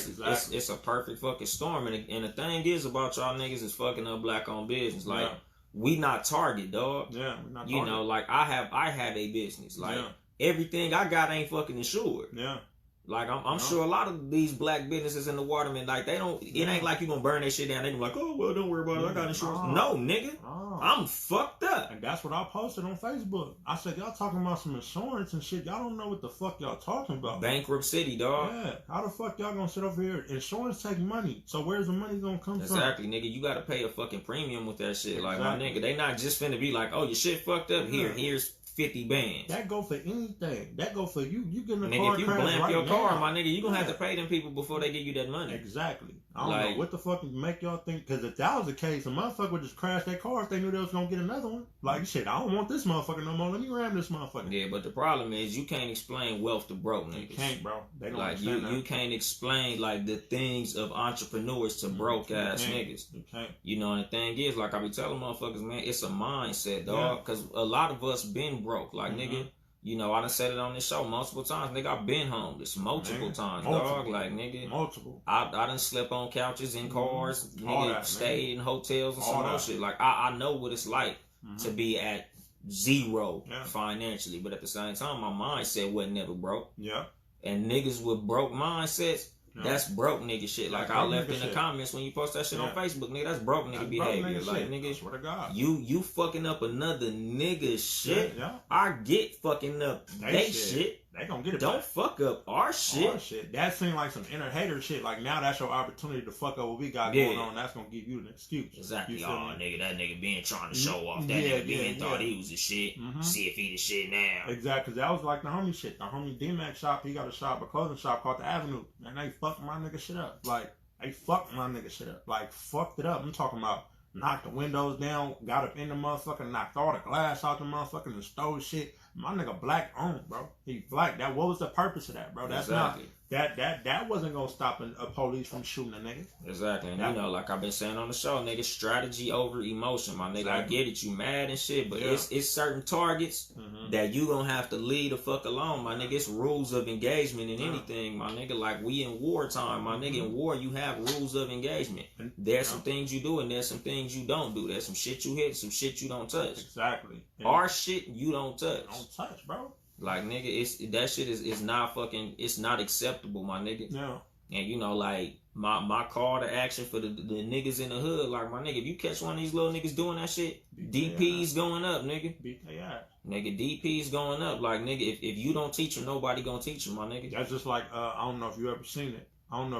It's a perfect fucking storm. And the thing is about y'all niggas is fucking up black owned business. Like, we not Target, dog. Yeah, we not Target. You know, like, I have a business. Like, everything I got ain't fucking insured. Yeah. Like, I'm sure a lot of these black businesses in the Waterman, like, they don't, it ain't like you gonna burn that shit down. They gonna be like, oh, well, don't worry about it. I got insurance. No, nigga. I'm fucked up. And that's what I posted on Facebook. I said, y'all talking about some insurance and shit. Y'all don't know what the fuck y'all talking about. Bankrupt city, dog. Yeah. How the fuck y'all gonna sit over here? Insurance take money. So where's the money gonna come from? Exactly, nigga. You gotta pay a fucking premium with that shit. Like, my nigga, they not just finna be like, oh, your shit fucked up. Here's 50 bands. That go for anything. That go for you. You get in the car. If you blamp your car, my nigga, you gonna have to pay them people before they give you that money. Exactly. I don't know what the fuck make y'all think. Because if that was the case, a motherfucker would just crash their car if they knew they was gonna get another one. Like, shit, I don't want this motherfucker no more. Let me ram this motherfucker. Yeah, but the problem is you can't explain wealth to broke niggas. You can't, bro. They don't like you can't explain like the things of entrepreneurs to broke ass niggas. You can't. You know, and the thing is, like I be telling motherfuckers, man, it's a mindset, dog. Because a lot of us been broke, like nigga. You know, I done said it on this show multiple times. Nigga, I've been homeless multiple times, dog. Like, nigga. Multiple. I done slept on couches in cars. Nigga, stayed in hotels and some more shit. Like, I know what it's like to be at zero financially. But at the same time, my mindset wasn't never broke. Yeah. And niggas with broke mindsets, that's broke nigga shit. Like, I left in the comments when you post that shit on Facebook, nigga, that's broke nigga behavior. Like, nigga, I swear to God. You fucking up another nigga shit. I get fucking up they shit. They gonna get it. Don't fuck up our shit. Our shit. That seemed like some inner hater shit. Like, now that's your opportunity to fuck up what we got going on. That's gonna give you an excuse. Exactly. Oh, nigga, that nigga being trying to show off. That nigga being thought he was the shit. See if he the shit now. Exactly. Cause that was like the homie shit. The homie D-Mac shop, he got a clothing shop called The Avenue. And they fucked my nigga shit up. Like, they fucked my nigga shit up. Like, fucked it up. I'm talking about knocked the windows down, got up in the motherfucker, knocked all the glass out the motherfucker and stole shit. My nigga black owned, bro. He black. What was the purpose of that, bro? That's not that wasn't gonna stop a police from shooting a nigga. Exactly. And you know, like I've been saying on the show, nigga, strategy over emotion, my nigga. Exactly. I get it, you mad and shit, but it's certain targets that you gonna have to leave the fuck alone, my nigga. It's rules of engagement in anything, my nigga. Like, we in wartime, my nigga. In war, you have rules of engagement. There's some things you do and there's some things you don't do. There's some shit you hit, some shit you don't touch. Exactly. Our shit you don't touch. Don't touch, bro. Like, nigga, that shit is not fucking, it's not acceptable, my nigga. Yeah. And, you know, like, my call to action for the niggas in the hood, like, my nigga, if you catch one of these little niggas doing that shit, DP's going up, nigga. Beat their ass. Nigga, DP's going up. Like, nigga, if you don't teach them, nobody gonna teach them, my nigga. That's just like, I don't know if you ever seen it. I'm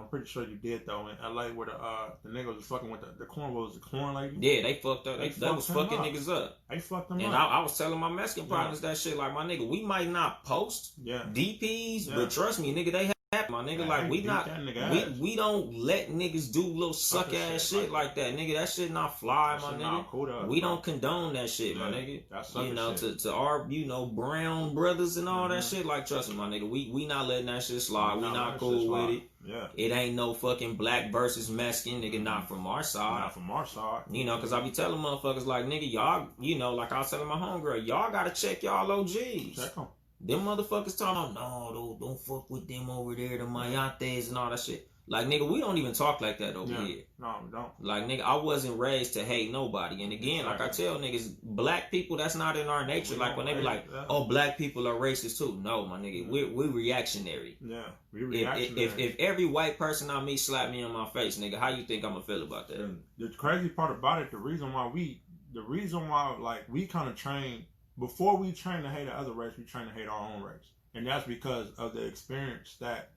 pretty sure you did, though, in LA, where the nigga was fucking with the corn, what was the corn lady? Yeah, they fucked up. They was fucking niggas up. They fucked them up. And I was telling my Mexican partners that shit, like, my nigga, we might not post DPs, but trust me, nigga, they have My nigga, like we don't let niggas do little suck ass shit like that, nigga. That shit not fly, my nigga. We don't condone that shit, my nigga. You know, to our brown brothers and all that shit. Like, trust me, my nigga, we not letting that shit slide. We not cool with it. Yeah. It ain't no fucking black versus Mexican, nigga. Not from our side. Not from our side. You know, cause I be telling motherfuckers like, nigga, y'all, you know, like I was telling my homegirl, y'all gotta check y'all OGs. Check them. Them motherfuckers talking about, no, don't fuck with them over there, the Mayates and all that shit. Like, nigga, we don't even talk like that over here. No, we don't. Like, nigga, I wasn't raised to hate nobody. And again, like I tell niggas, black people, that's not in our nature. Like, when they be like, oh, black people are racist too. No, my nigga, we're reactionary. Yeah, we reactionary. If every white person I meet slap me in my face, nigga, how you think I'm gonna feel about that? The crazy part about it, the reason why, like, we kind of train. Before we train to hate the other race, we train to hate our own race. And that's because of the experience that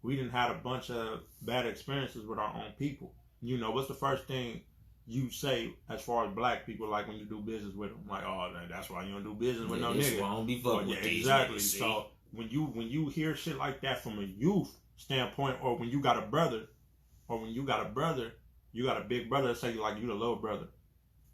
we didn't have a bunch of bad experiences with our own people. You know, what's the first thing you say as far as black people, like when you do business with them? Like, oh, that's why you don't do business with no nigga. I don't be fucking with these exactly. Niggas, so when you hear shit like that from a youth standpoint, or when you got a brother, you got a big brother that say like you the little brother.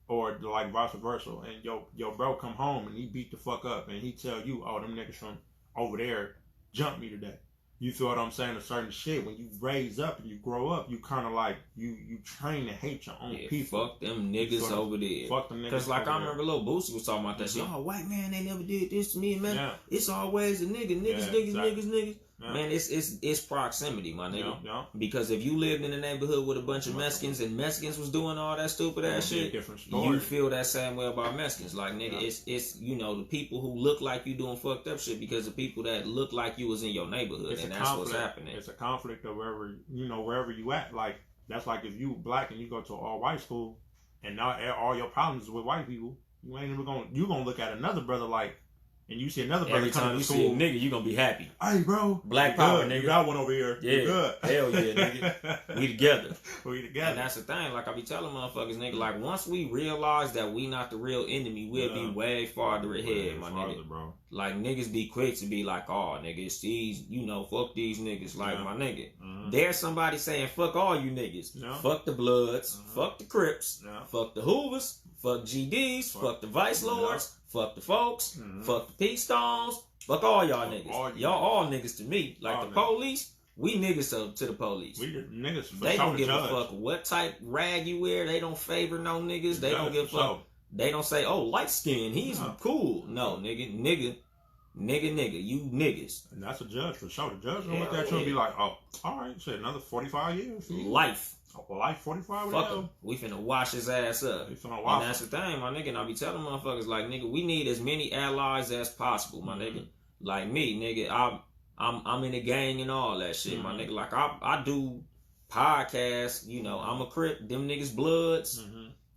Or like vice versa, and your bro come home and he beat the fuck up, and he tell you, oh, them niggas from over there jumped me today. You feel what I'm saying? A certain shit. When you raise up and you grow up, you kind of like you train to hate your own people. Fuck them niggas over there. Fuck them niggas. Cause like I remember Lil Boosie was talking about that shit. Oh, white man, they never did this to me, man. Yeah. It's always a nigga, niggas. Yeah. Man, it's proximity, my nigga. Yeah. Because if you lived in a neighborhood with a bunch of Mexicans and Mexicans was doing all that stupid ass shit, you feel that same way about Mexicans. Like, nigga, it's you know, the people who look like you doing fucked up shit because the people that look like you was in your neighborhood, and that's what's happening. It's a conflict of wherever you at. Like, that's like if you black and you go to an all white school and now all your problems is with white people, you ain't even gonna look at another brother like. And you see another brother every time you see a nigga, you gonna be happy. Hey, bro, black power, nigga. You got one over here. Yeah, good. Hell yeah, nigga. We together. And that's the thing. Like I be telling motherfuckers, nigga. Like once we realize that we not the real enemy, we'll be way farther ahead, my nigga. Bro. Like niggas be quick to be like, oh, nigga, it's these, you know, fuck these niggas. Like my nigga, there's somebody saying fuck all you niggas. Fuck the Bloods. Fuck the Crips. Fuck the Hoovers. Fuck GDs. Fuck the Vice Lords. Fuck the folks, fuck the P Stones, fuck all y'all niggas. Y'all all niggas to me. Like all the police, we niggas to the police. We the niggas for they don't give a fuck what type rag you wear. They don't favor no niggas. They don't give a fuck. They don't say, oh, light skin, he's cool. No, nigga, you niggas. And that's a judge for sure. The judge will look at you and be like, oh, all right, shit, another 45 years. Life. Life 45 fuck him. We finna wash his ass up. And that's the thing, my nigga. And I be telling motherfuckers like, nigga, we need as many allies as possible, my nigga. Like me, nigga, I'm in the gang and all that shit, my nigga. Like I do podcasts, you know, I'm a Crip, them niggas Bloods.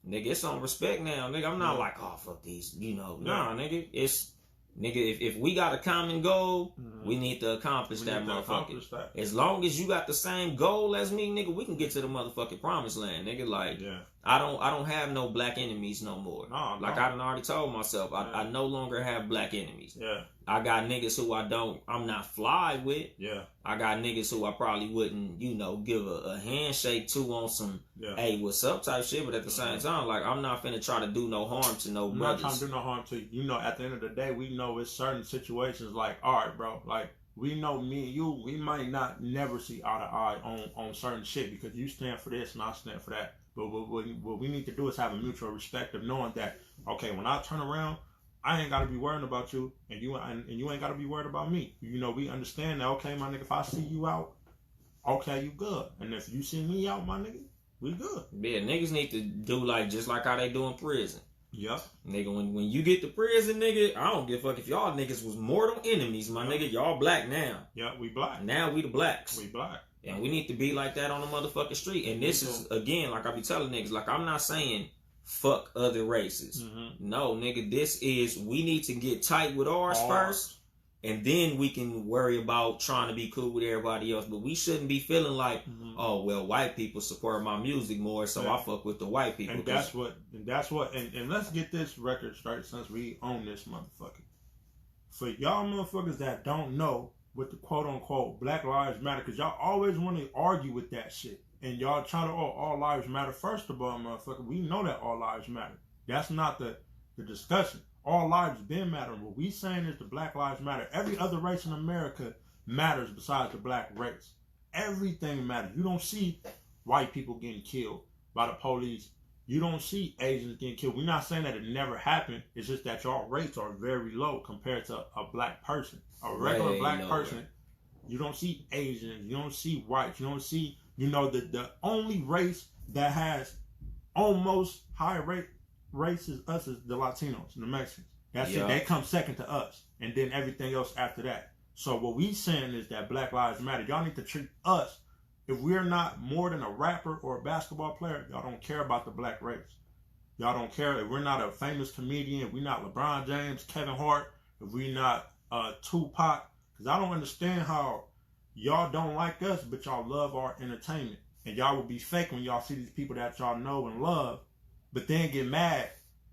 Nigga, it's on respect now, nigga. I'm not like, oh fuck these, you know. Nah, nigga, it's nigga, if we got a common goal, we need to accomplish that motherfucker. As long as you got the same goal as me, nigga, we can get to the motherfucking promised land, nigga. Like, I don't have no black enemies no more. Like I done already told myself, I no longer have black enemies. I got niggas who I'm not fly with. I got niggas who I probably wouldn't, you know, give a handshake to on some, hey, what's up type shit. But at the same time, like, I'm not finna try to do no harm to no brothers. I'm not trying to do no harm to you. You know, at the end of the day, we know it's certain situations like, all right, bro, like, we know me and you, we might not never see eye to eye on certain shit because you stand for this and I stand for that. But what we need to do is have a mutual respect of knowing that, okay, when I turn around, I ain't gotta be worrying about you, and you ain't gotta be worried about me. You know, we understand that. Okay, my nigga, if I see you out, okay, you good. And if you see me out, my nigga, we good. Yeah, niggas need to do like just like how they do in prison. Yep. Nigga, when you get to prison, nigga, I don't give a fuck if y'all niggas was mortal enemies, my nigga. Y'all black now. Yeah, we black. Now we the blacks. We black. And we need to be like that on the motherfucking street. And this is, again, like I be telling niggas, like I'm not saying fuck other races. No, nigga, this is, we need to get tight with ours first, and then we can worry about trying to be cool with everybody else. But we shouldn't be feeling like, oh, well, white people support my music more, so I fuck with the white people. And that's what, and let's get this record straight since we own this motherfucker. For y'all motherfuckers that don't know, with the quote unquote Black Lives Matter, because y'all always want to argue with that shit. And y'all try to, all lives matter. First of all, motherfucker, we know that all lives matter. That's not the discussion. All lives been mattering. What we saying is the Black Lives Matter. Every other race in America matters besides the black race. Everything matters. You don't see white people getting killed by the police. You don't see Asians getting killed. We're not saying that it never happened. It's just that y'all rates are very low compared to a black person. A regular black person, you don't see Asians. You don't see whites. You don't see, the only race that has almost higher race as us is the Latinos and the Mexicans. That's it. They come second to us. And then everything else after that. So what we saying is that Black Lives Matter. Y'all need to treat us. If we're not more than a rapper or a basketball player, y'all don't care about the black race. Y'all don't care if we're not a famous comedian, if we're not LeBron James, Kevin Hart, if we're not Tupac. Because I don't understand how y'all don't like us, but y'all love our entertainment. And y'all will be fake when y'all see these people that y'all know and love, but then get mad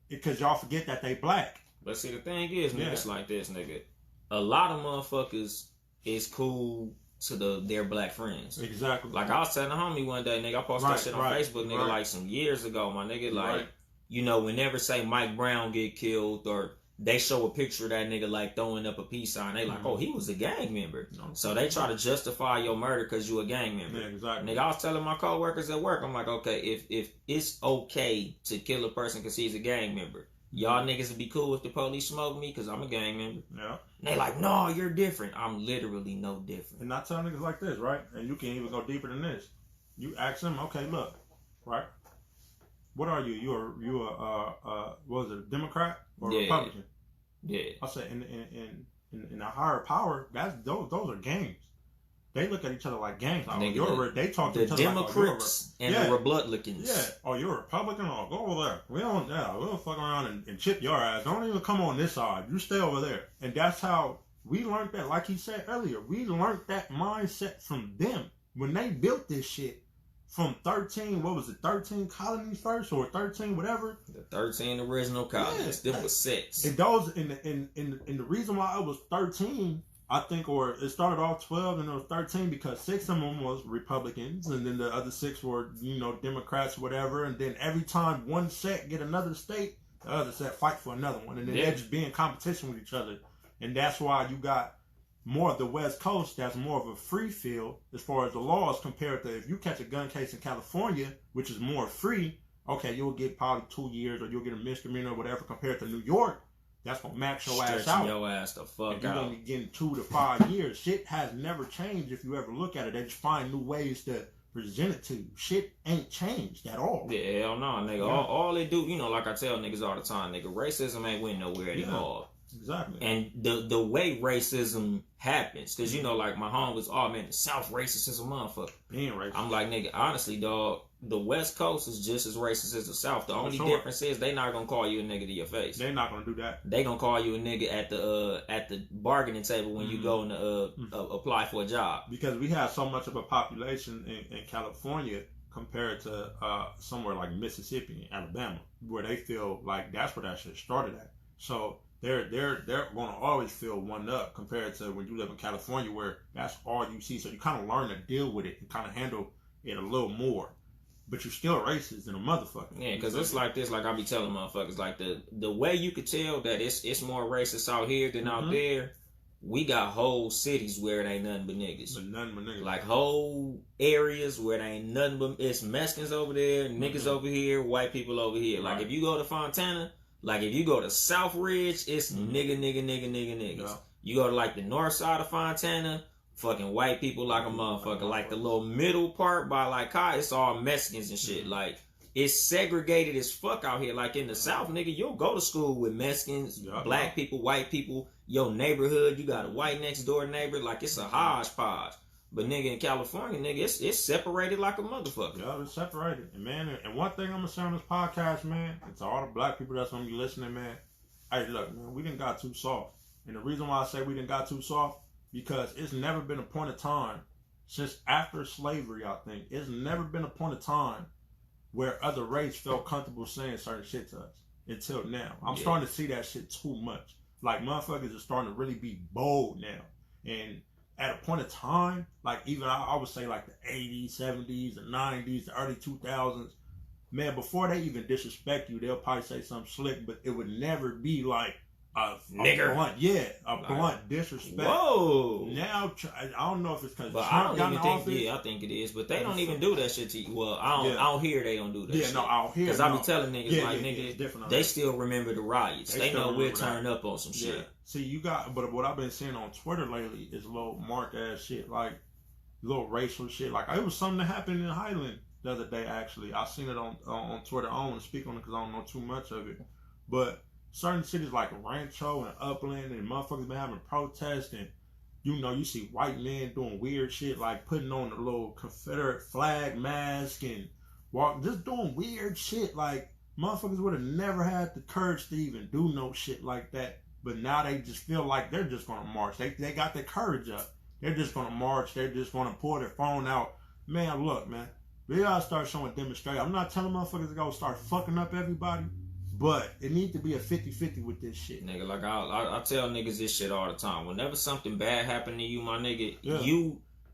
because y'all forget that they black. But see, the thing is, nigga, it's like this, nigga. A lot of motherfuckers is cool to their black friends. Exactly. Like I was telling a homie one day, nigga, I posted that shit on Facebook, nigga, like some years ago, my nigga, like, whenever say Mike Brown get killed or they show a picture of that nigga like throwing up a peace sign, they like, oh, he was a gang member. So they try to justify your murder because you a gang member. Yeah, exactly. Nigga, I was telling my coworkers at work, I'm like, okay, if it's okay to kill a person because he's a gang member, y'all niggas would be cool if the police smoke me because I'm a gang member. Yeah. And they like, no, you're different. I'm literally no different. And I tell niggas like this, right? And you can even go deeper than this. You ask them, okay, look, right? What are you? You a what was it, a Democrat or a Republican? Yeah. I say in a higher power, those are gangs. They look at each other like gangs. Like, they talk to each other like, Democrats and the Republicans. Yeah. Oh, you're a Republican? Oh, go over there. We'll fuck around and chip your ass. Don't even come on this side. You stay over there. And that's how we learned that. Like he said earlier, we learned that mindset from them when they built this shit. From 13 colonies first, or 13 whatever. The 13 original colonies. Them was 6. And those in the reason why it was 13, I think, or it started off 12 and it was 13 because 6 of them was Republicans, and then the other 6 were Democrats, whatever. And then every time one set get another state, the other set fight for another one, and then they just be in competition with each other. And that's why you got more of the West Coast, that's more of a free field as far as the laws compared to if you catch a gun case in California, which is more free, okay, you'll get probably 2 years or you'll get a misdemeanor or whatever compared to New York. That's going to max your ass out. Your ass the fuck out. You're going to be getting 2 to 5 years. Shit has never changed if you ever look at it. They just find new ways to present it to you. Shit ain't changed at all. Yeah, hell no, nigga. Yeah. All they do, like I tell niggas all the time, nigga, racism ain't went nowhere anymore. Exactly. And the way racism happens, because like my home was, oh man, the South racist as a motherfucker. Being racist. I'm like, nigga, honestly, dog, the West Coast is just as racist as the South. The only difference is they not gonna call you a nigga to your face. They're not gonna do that. They gonna call you a nigga at the bargaining table when you go and apply for a job. Because we have so much of a population in California compared to somewhere like Mississippi and Alabama, where they feel like that's where that shit started at. So they're gonna always feel one up compared to when you live in California, where that's all you see. So you kind of learn to deal with it and kind of handle it a little more. But you're still racist in a motherfucker. Yeah, because it's like this, like I be telling motherfuckers, like the way you could tell that it's more racist out here than out there. We got whole cities where it ain't nothing but niggas. Like whole areas where it ain't nothing but it's Mexicans over there, niggas over here, white people over here. Like if you go to Fontana, like if you go to South Ridge, it's niggas. Yeah. You go to like the north side of Fontana, fucking white people like a motherfucker. Like the little middle part by like Kai, it's all Mexicans and shit. Like it's segregated as fuck out here. Like in the South, nigga, you'll go to school with Mexicans, black people, white people. Your neighborhood, you got a white next door neighbor. Like it's a hodgepodge. But nigga, in California, nigga, it's separated like a motherfucker. Yeah, it's separated. And man, and one thing I'm gonna say on this podcast, man, and to all the black people that's gonna be listening, man. Hey, look, man, we done got too soft. And the reason why I say we done got too soft, because it's never been a point of time since after slavery, I think, it's never been a point of time where other race felt comfortable saying certain shit to us until now. I'm starting to see that shit too much. Like motherfuckers are starting to really be bold now. And at a point of time, like even I would say like the 80s, 70s, the 90s, the early 2000s, man, before they even disrespect you, they'll probably say something slick, but it would never be like a blunt, blunt disrespect. Whoa! Now I don't know if it's because I don't even think. Yeah, I think it is, but they don't even do that shit to you. Well, I don't hear they don't do that. Yeah, shit. No, out here because I be telling niggas nigga, they still remember the riots. They know we'll turn up on some shit. See, you got, but what I've been seeing on Twitter lately is little mark ass shit, like little racial shit. Like it was something that happened in Highland the other day. Actually, I seen it on Twitter. I don't want to speak on it because I don't know too much of it, but certain cities like Rancho and Upland and motherfuckers been having protests, and you see white men doing weird shit like putting on a little Confederate flag mask and just doing weird shit. Like motherfuckers would have never had the courage to even do no shit like that, but now they just feel like they're just gonna march. They got their courage up. They're just gonna march. They're just gonna pull their phone out. Man, look, man, we gotta start showing demonstration. I'm not telling motherfuckers to go start fucking up everybody. But it needs to be a 50-50 with this shit. Nigga, like I tell niggas this shit all the time. Whenever something bad happened to you, my nigga,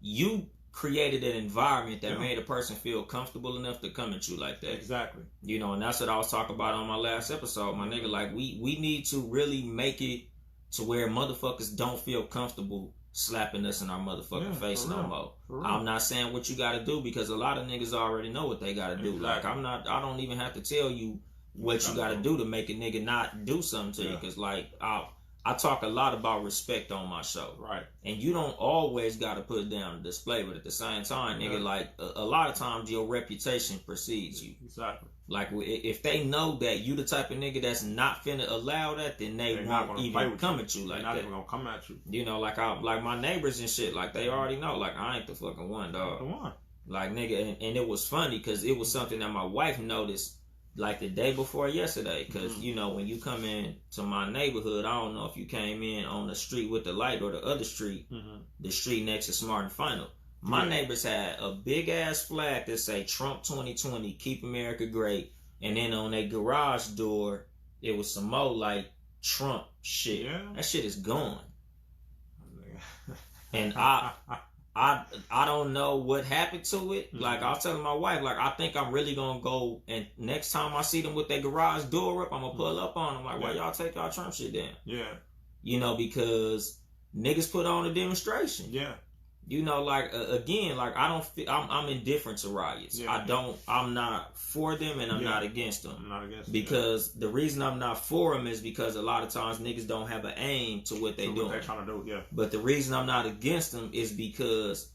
you created an environment that made a person feel comfortable enough to come at you like that. Exactly. And that's what I was talking about on my last episode, my nigga. Like we need to really make it to where motherfuckers don't feel comfortable slapping us in our motherfucking face no more. I'm not saying what you gotta do because a lot of niggas already know what they gotta do. Like I don't even have to tell you what you gotta do to make a nigga not do something to you, because like I talk a lot about respect on my show, right? And you don't always gotta put it down on display, but at the same time, nigga, like a lot of times your reputation precedes you. Exactly. Like if they know that you the type of nigga that's not finna allow that, then they won't even come at you like that. They're not even gonna come at you. Like my neighbors and shit, like they already know, like I ain't the fucking one, dog. The one. Like nigga, and it was funny because it was something that my wife noticed. Like the day before yesterday, because when you come in to my neighborhood, I don't know if you came in on the street with the light or the other street, the street next to Smart and Final. My neighbors had a big ass flag that say Trump 2020, keep America great, and then on their garage door, it was some more like Trump shit. Yeah. That shit is gone. And I don't know what happened to it. Like I was telling my wife, like I think I'm really gonna go, and next time I see them with their garage door up, I'm gonna pull up on them. Like, why y'all take y'all Trump shit down? Yeah. Because niggas put on a demonstration. Yeah. Like again, like I don't feel I'm indifferent to riots. Yeah. I'm not for them and I'm not against them. I'm not against them. Because the reason I'm not for them is because a lot of times niggas don't have an aim to what they do. What they're trying to do, yeah. But the reason I'm not against them is because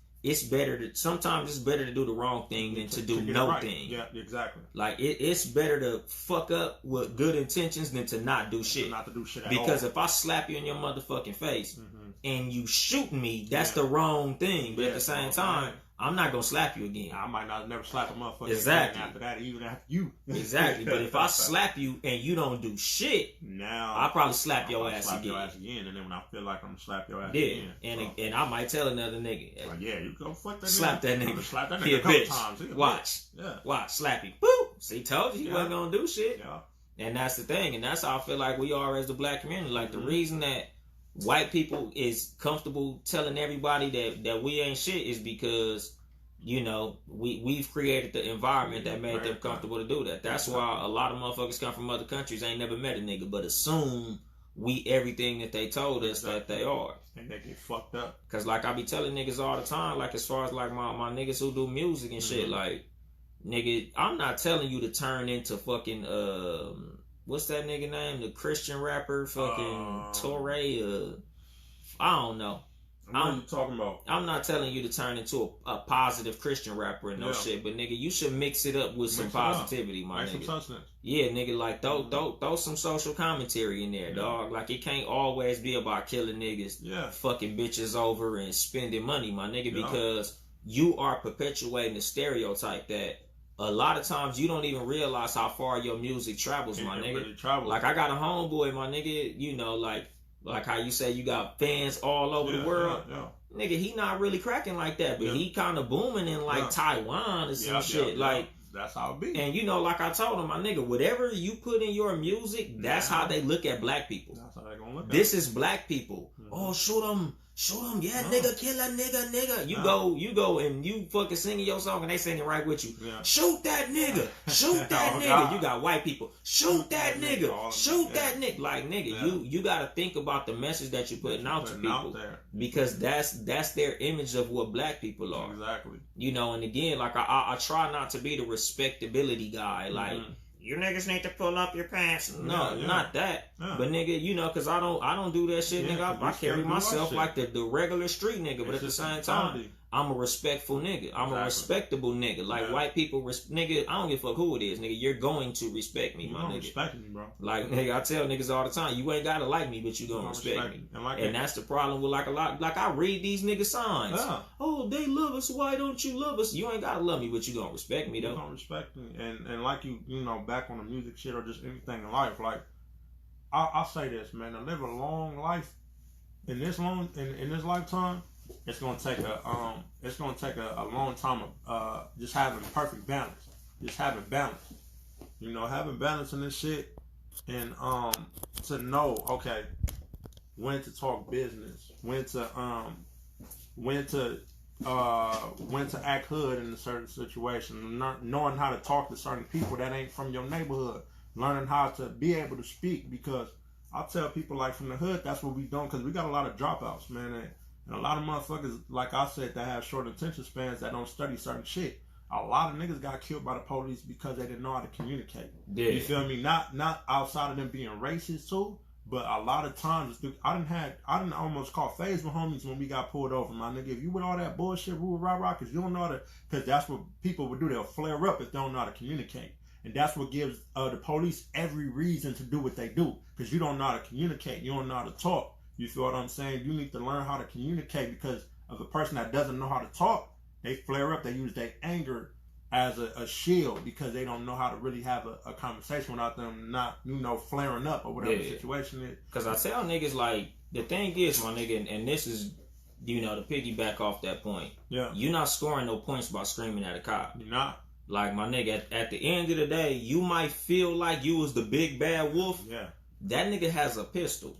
sometimes it's better to do the wrong thing than to do no thing. Yeah, exactly. Like it's better to fuck up with good intentions than to not do shit. Not to do shit at all. Because if I slap you in your motherfucking face and you shoot me, that's the wrong thing. But at the same time, I'm not gonna slap you again. I might not never slap a motherfucker again after that, even after you. Exactly. But if I slap you and you don't do shit, now I'll probably slap your ass again. Your ass again, and then when I feel like I'm gonna slap your ass again. And I might tell another nigga, like, you go fuck that nigga. Slap that nigga. Slap that nigga a couple times. Watch. Yeah. Watch. Slap him. Boop. See, told you he wasn't gonna do shit. Yeah. And that's the thing, and that's how I feel like we are as the black community. Like the reason that white people is comfortable telling everybody that we ain't shit is because we've created the environment that made them comfortable to do that. That's why a lot of motherfuckers come from other countries ain't never met a nigga, but assume we everything that they told us that they are. And they get fucked up. Cause like I be telling niggas all the time, like as far as like my niggas who do music and shit, like nigga, I'm not telling you to turn into fucking what's that nigga name? The Christian rapper, fucking Torre. I don't know. What you talking about? I'm not telling you to turn into a positive Christian rapper and no shit, but nigga, you should mix it up with some positivity, my nigga. Some substance. Yeah, nigga, like throw some social commentary in there, dog. Like it can't always be about killing niggas, fucking bitches over and spending money, my nigga, because you are perpetuating the stereotype that a lot of times you don't even realize how far your music travels, my nigga. Really like I got a homeboy, my nigga, like how you say you got fans all over the world. Nigga, he not really cracking like that, but he kind of booming in like Taiwan or some shit. Like that's how it be. And like I told him, my nigga, whatever you put in your music, that's how they look at black people. That's how they gonna look at This is black people. Oh, shoot him, yeah, nigga, kill a nigga. You go and you fucking singing your song and they singing right with you. Yeah. Shoot that nigga, shoot that nigga. God. You got white people, shoot that nigga, shoot that nigga. Like nigga, you gotta think about the message that you're putting out to people because that's their image of what black people are. Exactly. You know, and again, like I try not to be the respectability guy, like. You niggas need to pull up your pants. No, not that. Yeah. But nigga, you know, cause I don't do that shit, nigga. I carry myself like the regular street nigga, but at the same time, I'm a respectful nigga. I'm a respectable nigga. Like white people, nigga, I don't give a fuck who it is, nigga. You're going to respect me, my nigga. Respect me, bro. Like nigga, I tell niggas all the time, you ain't gotta like me, but you gonna respect me. And that's the problem with like a lot. Like I read these nigga signs. Yeah. Oh, they love us. Why don't you love us? You ain't gotta love me, but you gonna respect me though. You gonna respect me, and like you know, back on the music shit or just anything in life, like I'll say this, man. To live a long life in this lifetime. It's gonna take a long time of just having perfect balance. Just having balance. You know, having balance in this shit and to know, okay, when to talk business, when to act hood in a certain situation, knowing how to talk to certain people that ain't from your neighborhood, learning how to be able to speak, because I tell people like from the hood, that's what we don't, because we got a lot of dropouts, man. And a lot of motherfuckers, like I said, that have short attention spans that don't study certain shit. A lot of niggas got killed by the police because they didn't know how to communicate. Yeah. You feel me? Not outside of them being racist too, but a lot of times, I didn't almost call phase with homies when we got pulled over, my nigga. If you with all that bullshit, rule, rah, because you don't know how to, because that's what people would do. They'll flare up if they don't know how to communicate. And that's what gives the police every reason to do what they do, because you don't know how to communicate. You don't know how to talk. You feel what I'm saying? You need to learn how to communicate, because of the person that doesn't know how to talk, they flare up. They use their anger as a shield because they don't know how to really have a conversation without them not, you know, flaring up or whatever the situation is. Because I tell niggas, like, the thing is, my nigga, and this is, you know, to piggyback off that point. Yeah. You're not scoring no points by screaming at a cop. You're not. Like, my nigga, at the end of the day, you might feel like you was the big bad wolf. Yeah. That nigga has a pistol.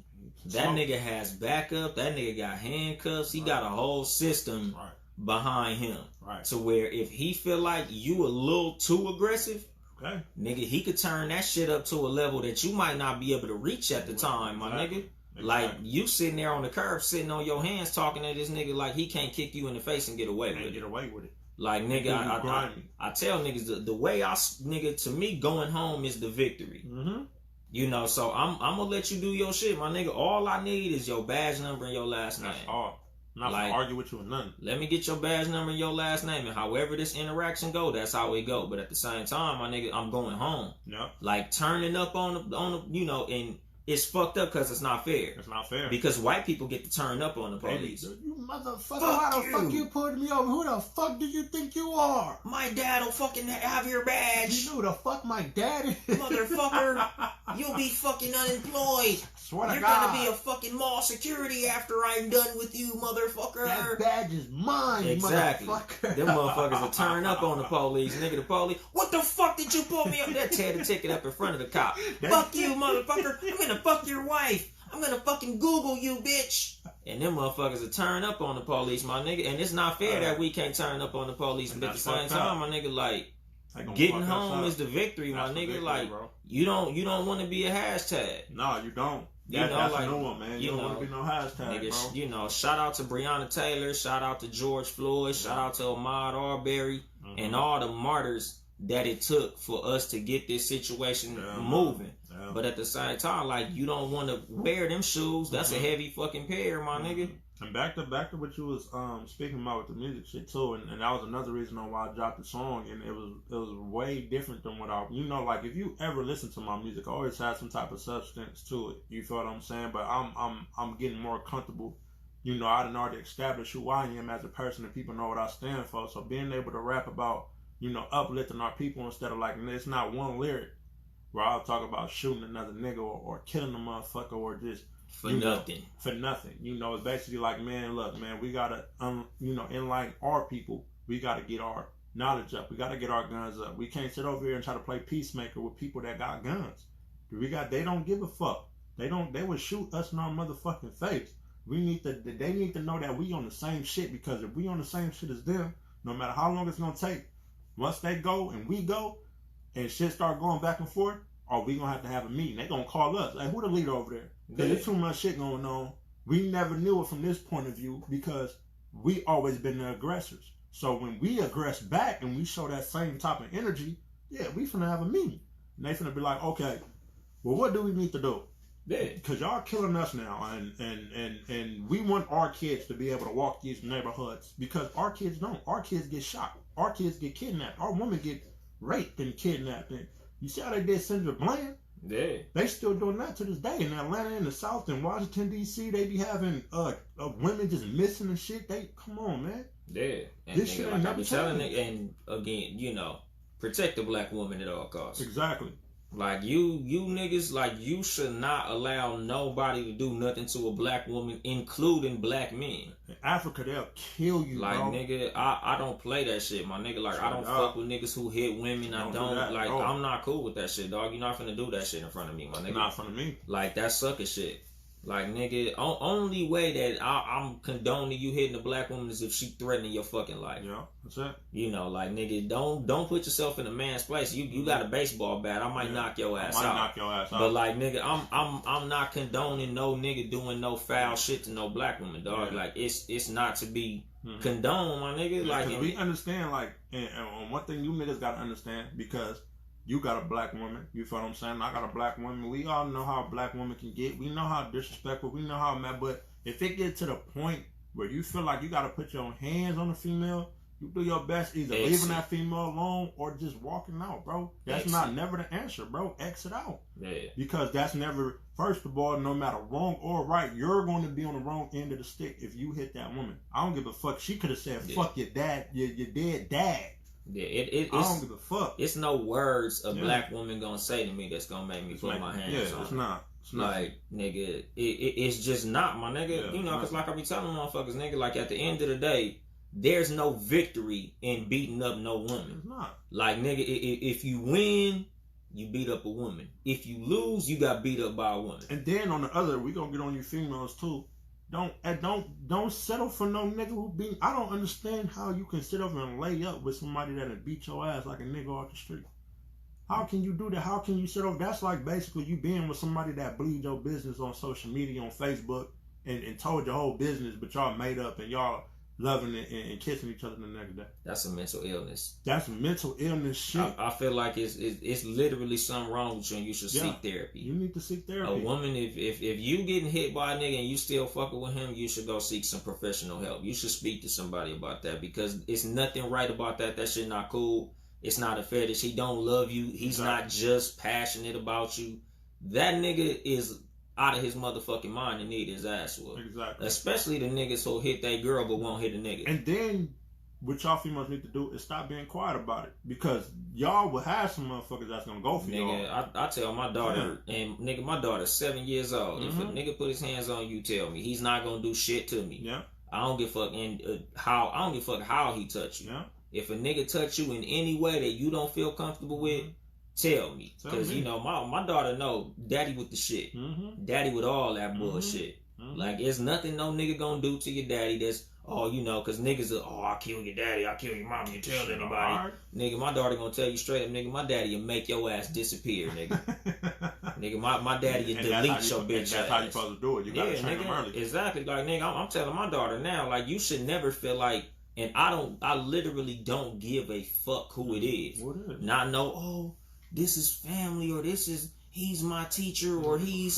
That nigga has backup. That nigga got handcuffs. He got a whole system behind him. Right. To where if he feel like you a little too aggressive, nigga, he could turn that shit up to a level that you might not be able to reach at the time, my nigga. Exactly. Like, you sitting there on the curb, sitting on your hands, talking to this nigga like he can't kick you in the face and get away with it. Like, nigga, I tell niggas, the way nigga, to me, going home is the victory. Mm-hmm. You know, so I'm gonna let you do your shit, my nigga. All I need is your badge number and your last name. That's all. I'm not gonna argue with you or nothing. Let me get your badge number and your last name, and however this interaction go, that's how it go. But at the same time, my nigga, I'm going home. Yeah. Like, turning up on the you know, and it's fucked up because it's not fair. It's not fair. Because white people get to turn up on the police. You motherfucker, why the fuck you pulled me over? Who the fuck do you think you are? My dad'll fucking have your badge. You know who the fuck my dad is? Motherfucker, you'll be fucking unemployed. Swear to You're God. gonna be a fucking mall security after I'm done with you, motherfucker. That badge is mine, exactly. Motherfucker. Them motherfuckers will turn up on the police. Nigga, the police, what the fuck did you pull me up there? Tear the ticket up in front of the cop. Fuck you, motherfucker. I'm gonna fuck your wife. I'm gonna fucking Google you, bitch. And them motherfuckers will turn up on the police, my nigga. And it's not fair that we can't turn up on the police. But at the same time, my nigga, like, getting home is the victory, my nigga. Like, bro. you don't want to be a hashtag. No, you don't. That's like, a new one, man. You don't want to be no hashtag, nigga, bro. You know, shout out to Breonna Taylor, shout out to George Floyd, shout out to Ahmaud Arbery, and all the martyrs that it took for us to get this situation moving. Yeah. But at the same time, like, you don't want to wear them shoes. That's a heavy fucking pair, my nigga. And back to what you was speaking about with the music shit too, and that was another reason on why I dropped the song, and it was way different than what you know, like, if you ever listen to my music, I always had some type of substance to it. You feel what I'm saying? But I'm getting more comfortable. You know, I done already established who I am as a person, and people know what I stand for. So being able to rap about, you know, uplifting our people instead of, like, it's not one lyric where I'll talk about shooting another nigga or killing a motherfucker or just for nothing. For nothing. You know, it's basically like, man, look, man, we gotta, you know, in like our people, we gotta get our knowledge up. We gotta get our guns up. We can't sit over here and try to play peacemaker with people that got guns. They don't give a fuck. They would shoot us in our motherfucking face. they need to know that we on the same shit, because if we on the same shit as them, no matter how long it's gonna take, once they go and we go, and shit start going back and forth, or we gonna have a meeting. They gonna call us. Like, who the leader over there? Because there's too much shit going on. We never knew it from this point of view because we always been the aggressors. So when we aggress back and we show that same type of energy, yeah, we finna have a meeting. And they finna be like, okay, well, what do we need to do? Yeah. Because y'all killing us now, and we want our kids to be able to walk these neighborhoods, because our kids don't. Our kids get shot. Our kids get kidnapped. Our women get raped and kidnapped. And you see how they did Senator Bland? Yeah. They still doing that to this day in Atlanta, in the South, in Washington D.C. They be having women just missing and shit. They come on, man. Yeah. And this shit ain't never telling it, and again, you know, protect the black woman at all costs. Exactly. Like you niggas, like you should not allow nobody to do nothing to a black woman, including black men. In Africa, they'll kill you, like, bro. Nigga, I don't play that shit, my nigga. Like, I don't fuck with niggas who hit women. I don't like, bro. I'm not cool with that shit, dog. You're not finna do that shit in front of me, my nigga. Not in front of me. Like, that sucker shit. Like, nigga, only way that I'm condoning you hitting a black woman is if she threatening your fucking life. Yeah, that's it. You know, like, nigga, don't put yourself in a man's place. You got a baseball bat. I might knock your ass out. Knock your ass out. But like, nigga, I'm not condoning no nigga doing no foul shit to no black woman, dog. Yeah. Like, it's not to be condoned, my nigga. Yeah, like, we understand, like, and one thing you niggas gotta understand, because you got a black woman, you feel what I'm saying? I got a black woman. We all know how a black woman can get. We know how disrespectful. We know how mad. But if it gets to the point where you feel like you got to put your hands on a female, you do your best either leaving that female alone or just walking out, bro. That's not never the answer, bro. Exit out. Yeah. Because that's never, first of all, no matter wrong or right, you're going to be on the wrong end of the stick if you hit that woman. I don't give a fuck. She could have said, fuck your dad, your dead dad. Yeah, I don't give a fuck. It's no words a black woman gonna say to me that's gonna make me put my hands on. It's not. Like, nigga, it's just not, my nigga. You know, because like I be telling motherfuckers, nigga, like at the end of the day, there's no victory in beating up no woman. It's not. Like, nigga, if you win, you beat up a woman. If you lose, you got beat up by a woman. And then on the other, we gonna get on you females too. Don't settle for no nigga who beat. I don't understand how you can sit over and lay up with somebody that'll beat your ass like a nigga off the street. How can you do that? How can you sit over? That's like basically you being with somebody that bleed your business on social media, on Facebook, and told your whole business, but y'all made up and y'all loving it and kissing each other the next day. That's a mental illness. That's mental illness shit. I feel like it's literally something wrong with you, and you should seek therapy. You need to seek therapy. A woman, if you getting hit by a nigga and you still fucking with him, you should go seek some professional help. You should speak to somebody about that, because it's nothing right about that. That shit not cool. It's not a fetish. He don't love you. He's not just passionate about you. That nigga is out of his motherfucking mind and need his ass whooped. Exactly. Especially the niggas who hit that girl but won't hit a nigga. And then what y'all females need to do is stop being quiet about it, because y'all will have some motherfuckers that's gonna go for nigga, y'all. I tell my daughter, and nigga, my daughter's 7 years old. If a nigga put his hands on you, tell me he's not gonna do shit to me. Yeah. I don't give a fuck I don't give a fuck how he touch you. Yeah. If a nigga touch you in any way that you don't feel comfortable with, tell me. Because, you know, my daughter know daddy with the shit. Daddy with all that bullshit. Like, it's nothing no nigga gonna do to your daddy that's, oh, you know, because niggas are, oh, I'll kill your daddy, I'll kill your mom, you tell anybody. Right. Nigga, my daughter gonna tell you straight up, nigga, my daddy will make your ass disappear, nigga. Nigga, my daddy will delete your bitch ass. That's how you supposed to do it. You gotta train them early. Exactly. Like, nigga, I'm telling my daughter now, like, you should never feel like, and I literally don't give a fuck who it is. What is it? Not know, oh, this is family, or he's my teacher, or he's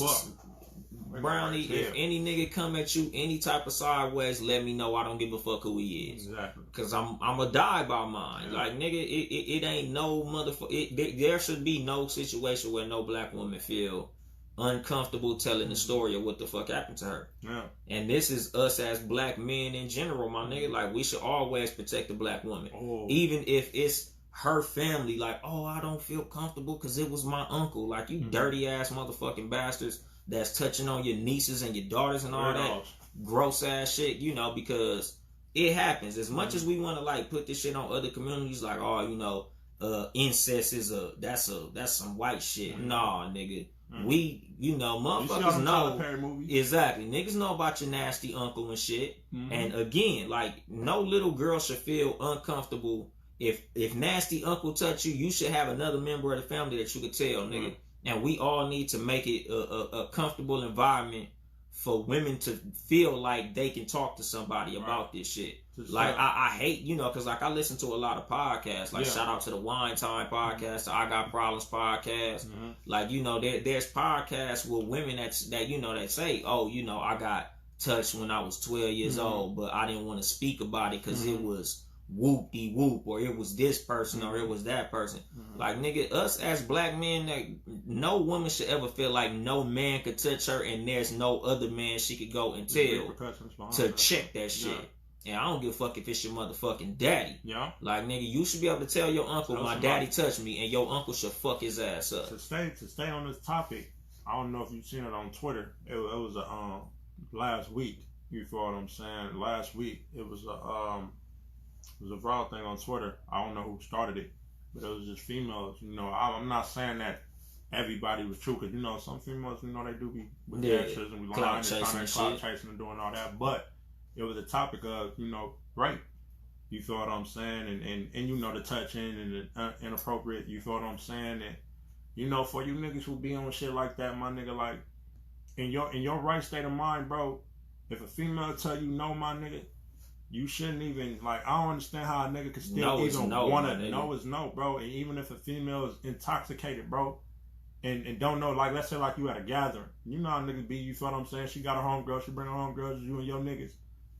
Brownie. If any nigga come at you any type of sideways, let me know. I don't give a fuck who he is. Exactly. Cause I'm a die by mine. Yeah. Like, nigga, it ain't no motherfucker. There should be no situation where no black woman feel uncomfortable telling the story of what the fuck happened to her. Yeah. And this is us as black men in general, my nigga. Like, we should always protect the black woman. Oh. Even if it's her family, like, oh, I don't feel comfortable because it was my uncle. Like, you dirty ass motherfucking bastards that's touching on your nieces and your daughters and all that gross ass shit, you know, because it happens. As much as we want to, like, put this shit on other communities, like, oh, you know, incest is that's some white shit. Nah, nigga. We, motherfuckers know. Exactly. Niggas know about your nasty uncle and shit. And again, like, no little girl should feel uncomfortable. If nasty uncle touch you, you should have another member of the family that you could tell, nigga. And we all need to make it a comfortable environment for women to feel like they can talk to somebody about this shit. Like, I hate, because like I listen to a lot of podcasts. Like, shout out to the Wine Time podcast, the I Got Problems podcast. Like, there's podcasts with women that say, oh, I got touched when I was 12 years old, but I didn't want to speak about it because it was whoop-de-whoop, or it was this person, or it was that person. Like, nigga, us as black men, like, no woman should ever feel like no man could touch her and there's no other man she could go and tell to check that shit. And I don't give a fuck if it's your motherfucking daddy. Like, nigga, you should be able to tell your uncle, my daddy touched me, and your uncle should fuck his ass up. To stay on this topic, I don't know if you've seen it on Twitter. It was last week. You feel what I'm saying? Last week, it was a viral thing on Twitter. I don't know who started it, but it was just females. I'm not saying that everybody was true, because some females, they do be with extras and we lying and trying to clout chasing and doing all that. But it was a topic of rape. You feel what I'm saying? And the touching and the inappropriate. You feel what I'm saying? And for you niggas who be on shit like that, my nigga, like in your right state of mind, bro. If a female tell you no, my nigga, you shouldn't even, like, I don't understand how a nigga could still want to know is no, bro. And even if a female is intoxicated, bro, and don't know, like, let's say, like, you at a gathering. You know how niggas be, you feel what I'm saying? She got her homegirl, she bring her homegirls, you and your niggas.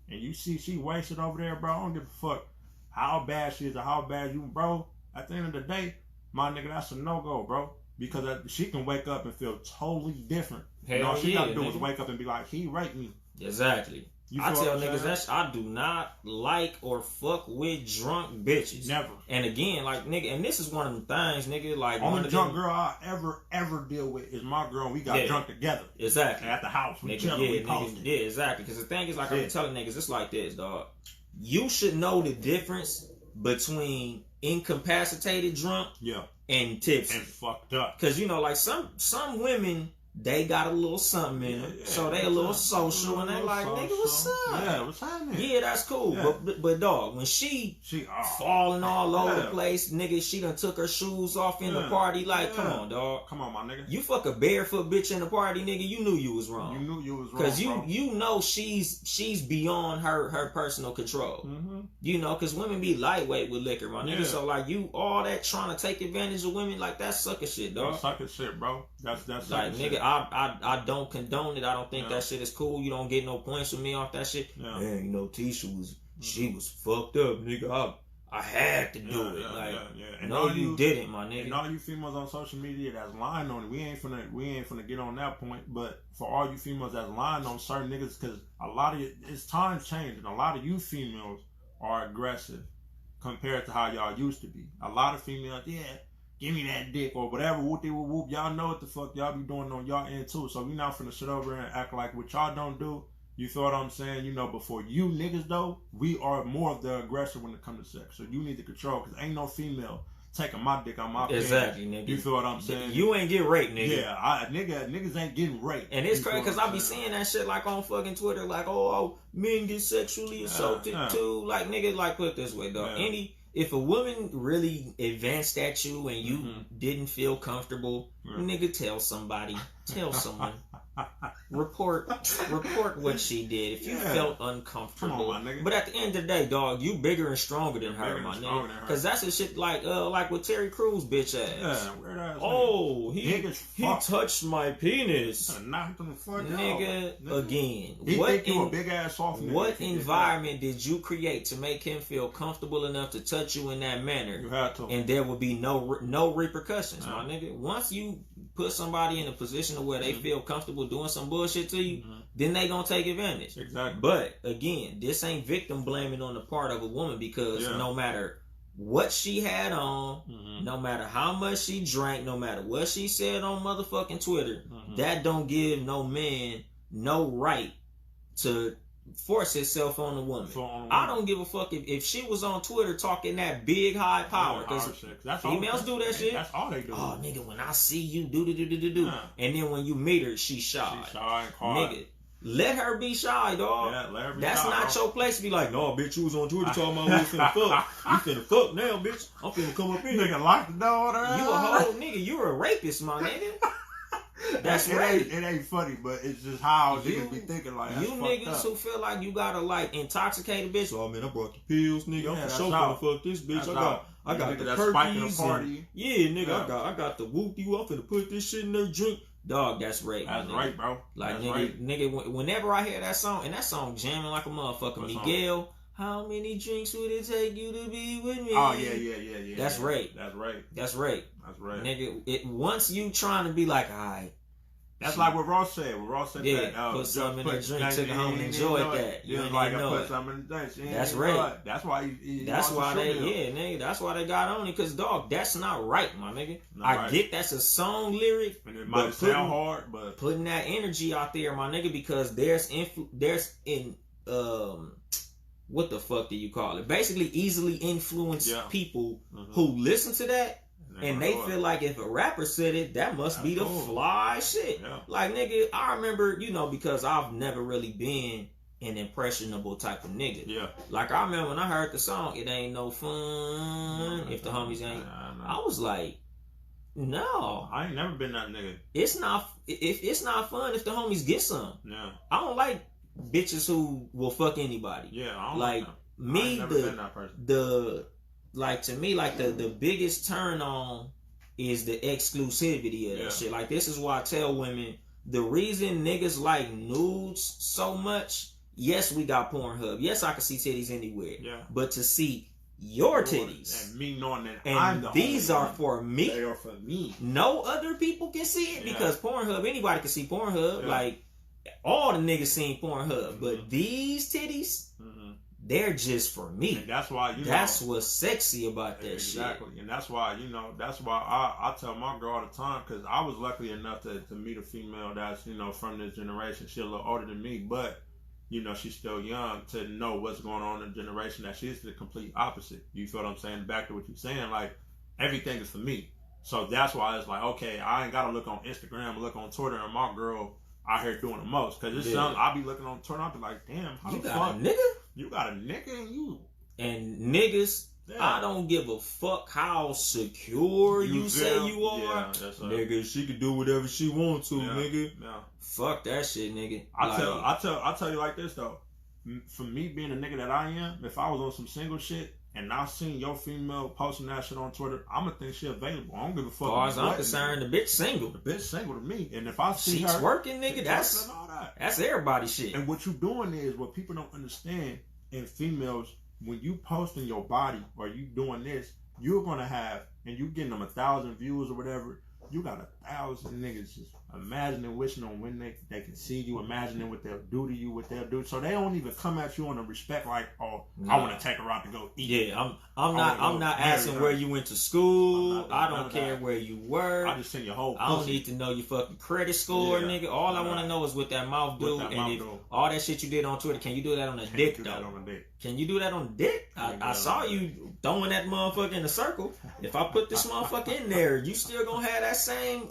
And you see she wasted over there, bro. I don't give a fuck how bad she is or how bad you, bro. At the end of the day, my nigga, that's a no-go, bro. Because she can wake up and feel totally different. All she got to do is wake up and be like, he raped me. Exactly. I tell niggas I do not like or fuck with drunk bitches. Never. And again, like, nigga, and this is one of them things, nigga, like, only drunk girl I ever deal with is my girl, and we got drunk together. Exactly. At the house. We exactly. Because the thing is, like, I'm telling niggas, it's like this, dog. You should know the difference between incapacitated drunk and tipsy. And fucked up. Because, like, some women, they got a little something in them, so they a little social, and they like, nigga, what's up? Yeah, what's happening? Yeah, that's cool. Yeah. But dog, when she falling all over the place, nigga, she done took her shoes off in the party. Like, come on, dog. Come on, my nigga. You fuck a barefoot bitch in the party, nigga. You knew you was wrong. You knew you was wrong, because you know she's beyond her personal control. Because women be lightweight with liquor, my nigga. So like, you all that trying to take advantage of women, like, that's sucker shit, dog. That's sucker shit, bro. That's like, nigga. Shit. I don't condone it. I don't think that shit is cool. You don't get no points with me off that shit. Man, Tisha she was fucked up, nigga. I had to do it. And no, you didn't, my nigga. And all you females on social media that's lying on it, we ain't finna get on that point. But for all you females that's lying on certain niggas, because a lot of it's times changed, and a lot of you females are aggressive compared to how y'all used to be. A lot of females, give me that dick or whatever, whoop-de-whoop-whoop. Y'all know what the fuck y'all be doing on y'all end too. So we not finna sit over and act like what y'all don't do. You feel what I'm saying? But for you niggas though, we are more of the aggressor when it comes to sex. So you need to control, because ain't no female taking my dick on my exactly, nigga. You feel what I'm saying? You ain't get raped, nigga. Yeah, niggas ain't getting raped. And it's crazy because I be seeing that shit like on fucking Twitter, like, oh, men get sexually assaulted too. Like, nigga, like, put it this way, dog. If a woman really advanced at you and you didn't feel comfortable, nigga, tell somebody. Tell someone. Report what she did if you felt uncomfortable. Come on, my nigga. But at the end of the day, dog, you bigger and stronger than her, my nigga. Because that's the shit like with Terry Crews bitch ass. Yeah, weird ass. Oh, he touched my penis. Knocked him the fuck out. Nigga, again. A big ass off. What environment did you create to make him feel comfortable enough to touch you in that manner? You had to. And there would be no repercussions, my nigga. Once you put somebody in a position where they feel comfortable doing some bullshit to you, then they gonna take advantage. Exactly. But again, this ain't victim blaming on the part of a woman, because no matter what she had on, no matter how much she drank, no matter what she said on motherfucking Twitter, that don't give no man no right to force itself on the woman. I don't give a fuck if she was on Twitter talking that big high power, because females do that shit. That's all they do. Oh, nigga, when I see you do, and then when you meet her, she shy. She's shy and quiet. Nigga, let her be shy, dog. Yeah, let her be That's shy, not your place to be like, no, bitch, you was on Twitter talking about who finna fuck. You finna fuck now, bitch. I'm finna come up in here. Nigga, lock the door. You a whole nigga. You a rapist, my nigga. That's right. It ain't funny, but it's just how niggas be thinking like that. You niggas who feel like you gotta like intoxicate a bitch. Oh man, I brought the pills, nigga. I'm for sure gonna fuck this bitch. I got the perkies. Yeah, nigga, I got the whoop you. I'm finna put this shit in their drink. Dog, that's rape. That's right, bro. Like that's nigga, whenever I hear that song, and that song jamming like a motherfucker, Miguel. How many drinks would it take you to be with me? Oh yeah. That's rape. That's rape. That's rape. That's right. Nigga, once you trying to be like, alright. That's like what Ross said. Yeah, put something in the drink, took it home and enjoyed that. You ain't like even know put it. something in the drink. That's right. That's why that's why that's why they got on it. Cause dog, that's not right, my nigga. I get that's a song lyric, and it might sound hard, but putting that energy out there, my nigga, because there's what the fuck do you call it? Basically, easily influence people who listen to that. And they feel like if a rapper said it, that must be the fly shit. Yeah. Like, nigga, I remember, because I've never really been an impressionable type of nigga. Yeah. Like, I remember when I heard the song, It Ain't No Fun If the Homies Ain't. I was like, no. I ain't never been that nigga. It's not fun if the homies get some. Yeah. I don't like bitches who will fuck anybody. Yeah, I don't like me, to me, the biggest turn on is the exclusivity of that shit. Like, this is why I tell women, the reason niggas like nudes so much, yes, we got Pornhub. Yes, I can see titties anywhere. Yeah. But to see your titties. And me knowing that and these are for me. They are for me. No other people can see it because Pornhub, anybody can see Pornhub. Yeah. Like, all the niggas seen Pornhub. But these titties, they're just for me. And that's why that's what's sexy about that shit. Exactly. And that's why I tell my girl all the time, because I was lucky enough to meet a female that's from this generation. She's a little older than me, but she's still young to know what's going on in the generation that she's the complete opposite. You feel what I'm saying? Back to what you're saying, like, everything is for me. So that's why it's like, okay, I ain't gotta look on Instagram or look on Twitter and my girl out here doing the most. Cause it's something I'll be looking on Twitter, I'll be like, damn, how the fuck? A nigga? You got a nigga in you. And niggas, I don't give a fuck how secure you say you are. Yeah, that's nigga, she can do whatever she wants to, nigga. Yeah. Fuck that shit, nigga. I tell you like this though. For me being a nigga that I am, if I was on some single shit and I seen your female posting that shit on Twitter, I'ma think she available. I don't give a fuck. As far as I'm concerned, the bitch single. The bitch single to me. And if I see she's her working, nigga, that's everybody shit. And what you doing is, what people don't understand in females, when you posting your body or you doing this, you're gonna have, and you getting them 1,000 views or whatever, you got 1,000 niggas just imagining, wishing on when they can see you, imagining what they'll do to you, what they'll do. So they don't even come at you on a respect like, oh, I want to take her out to go eat. Yeah, I'm not asking where you went to school. I don't care where you were. I just send your whole pussy. I don't need to know your fucking credit score, nigga. All I want to know is what that mouth do. And if all that shit you did on Twitter, can you do that on a dick, though? Can you do that on a dick? I saw you throwing that motherfucker in a circle. If I put this motherfucker in there, you still gonna have that same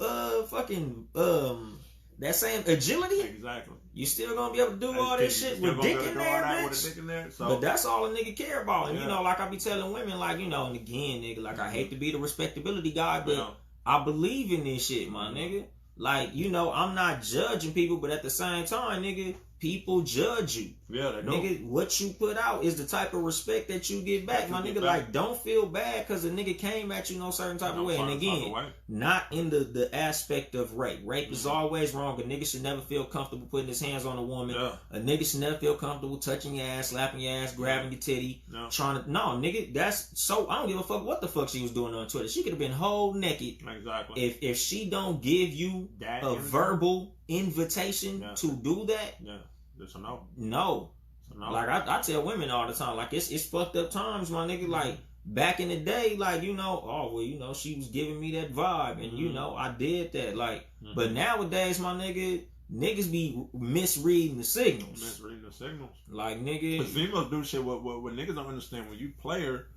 that same agility. Exactly. You still gonna be able to do all this shit with dick in there, bitch. But that's all a nigga care about. And like I be telling women, like, and again, nigga, like, I hate to be the respectability guy, but I believe in this shit, my nigga. Like, I'm not judging people, but at the same time, nigga, people judge you. Yeah, they do. Nigga, what you put out is the type of respect that you get back, my nigga. Like, don't feel bad because a nigga came at you no certain type of way. And again, not in the aspect of rape. Rape is always wrong. A nigga should never feel comfortable putting his hands on a woman. Yeah. A nigga should never feel comfortable touching your ass, slapping your ass, grabbing your titty, trying to... No, nigga, that's... So, I don't give a fuck what the fuck she was doing on Twitter. She could have been whole naked. Exactly. If she don't give you a verbal invitation to do that... Yeah. It's a no. No. Like, I tell women all the time, like, it's fucked up times, my nigga. Like, back in the day, like, she was giving me that vibe, and I did that. Like, but nowadays, my nigga, niggas be misreading the signals. Like, nigga. Because females do shit what niggas don't understand. When you play her,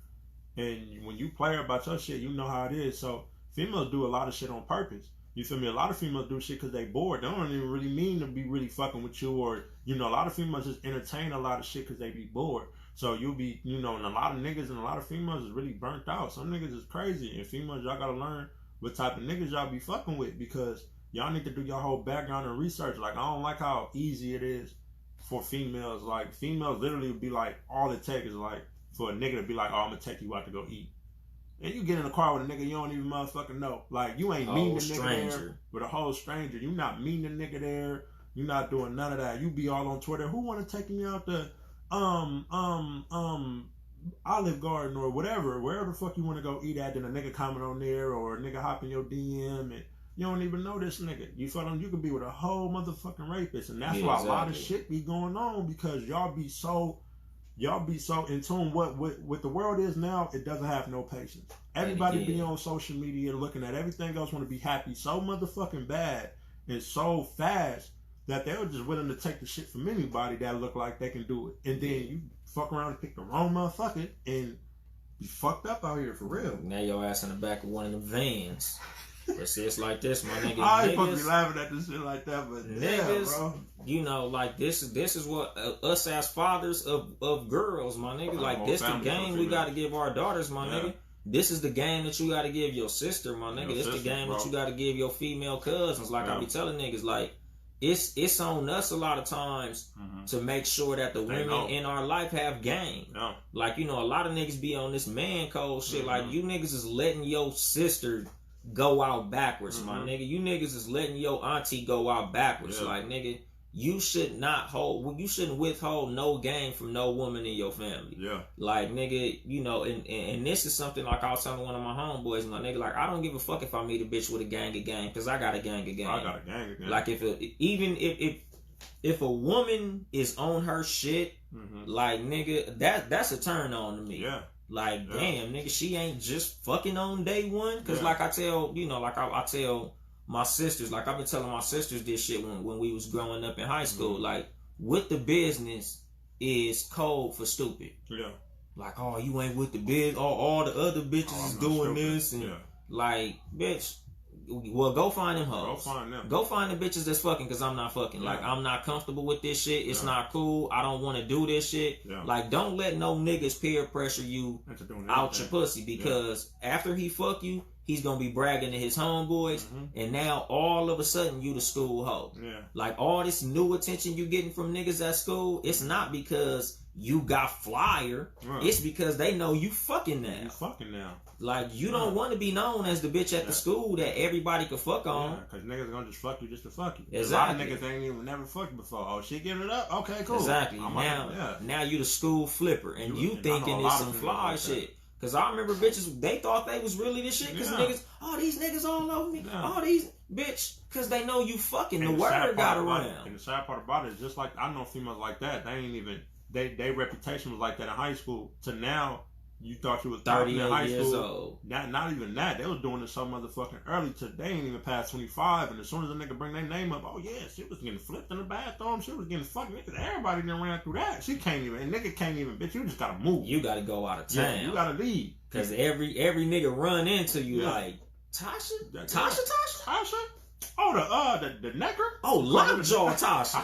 and when you play her about your shit, you know how it is. So females do a lot of shit on purpose. You feel me? A lot of females do shit because they bored. They don't even really mean to be really fucking with you. Or, you know, a lot of females just entertain a lot of shit because they be bored. So you'll be, you know, and a lot of niggas and a lot of females is really burnt out. Some niggas is crazy. And females, y'all gotta learn what type of niggas y'all be fucking with, because y'all need to do your whole background and research. Like, I don't like how easy it is for females. Like, females literally would be like, all it takes is like, for a nigga to be like, oh, I'm gonna take you out to go eat. And you get in a car with a nigga you don't even motherfucking know. Like, you ain't meeting the nigga there with a whole stranger. You not meeting the nigga there. You not doing none of that. You be all on Twitter. Who wanna take me out to Olive Garden or whatever, wherever the fuck you want to go eat at, then a nigga comment on there, or a nigga hop in your DM and you don't even know this nigga. You feel them? You could be with a whole motherfucking rapist, and that's why a lot of shit be going on, because y'all be so in tune what the world is now. It doesn't have no patience. Everybody be on social media looking at everything else, want to be happy so motherfucking bad and so fast that they're just willing to take the shit from anybody that look like they can do it. And then you fuck around and pick the wrong motherfucker and be fucked up out here for real. Now your ass in the back of one of them vans. But see, it's like this, my nigga. I ain't supposed to be laughing at this shit like that, but niggas, bro. You know, like this is what us as fathers of girls, my nigga. Like, this the game we got to give our daughters, my nigga. This is the game that you got to give your sister, my nigga. This the game that you got to give your female cousins. Like, I be telling niggas, like, it's on us a lot of times to make sure that the women in our life have game. Like, you know, a lot of niggas be on this man code shit. Like, you niggas is letting your sister go out backwards, my nigga. You niggas is letting your auntie go out backwards. Like, nigga, you shouldn't withhold no game from no woman in your family. Like, nigga, you know, and this is something like I was telling one of my homeboys, my nigga, like, I don't give a fuck if I meet a bitch with a gang of game, because I got a gang of game. Like, if a woman is on her shit, like, nigga, that's a turn on to me. Like, damn, nigga, she ain't just fucking on day one. Because, like, I tell, you know, like, I tell my sisters, like, I've been telling my sisters this shit when we was growing up in high school. Like, with the business is code for stupid. Like, oh, you ain't with the biz. All the other bitches is doing this. And, like, bitch, well, go find them hoes. Go find the bitches that's fucking, because I'm not fucking. Like, I'm not comfortable with this shit. It's not cool. I don't want to do this shit. Like, don't let no niggas peer pressure you out your pussy, because after he fuck you, he's gonna be bragging to his homeboys, and now all of a sudden you the school hoe. Like, all this new attention you getting from niggas at school, it's not because you got flyer. It's because they know you fucking now. Like, you don't want to be known as the bitch at the school that everybody can fuck on. Because niggas gonna just fuck you just to fuck you. Exactly. A lot of niggas ain't even never fucked before. Oh, she giving it up? Okay, cool. Exactly. Now you the school flipper, and you thinking it's some fly shit. Because I remember bitches, they thought they was really this shit. Because niggas, oh, these niggas all over me. Oh, these, bitch. Because they know you fucking. The word got around. And the sad part about it is, just like, I know females like that, they ain't even, their reputation was like that in high school. To now, you thought you was 30 in high years school. Old. Not even that. They was doing this so motherfucking early. They ain't even past 25. And as soon as a nigga bring their name up, oh yeah, she was getting flipped in the bathroom. She was getting fucked. Niggas, everybody done ran through that. She can't even. And nigga can't even. Bitch, you just gotta move. You gotta go out of town. Yeah, you gotta leave. Because every nigga run into you like, Tasha? Oh, the necker? Oh, Lockjaw Tasha.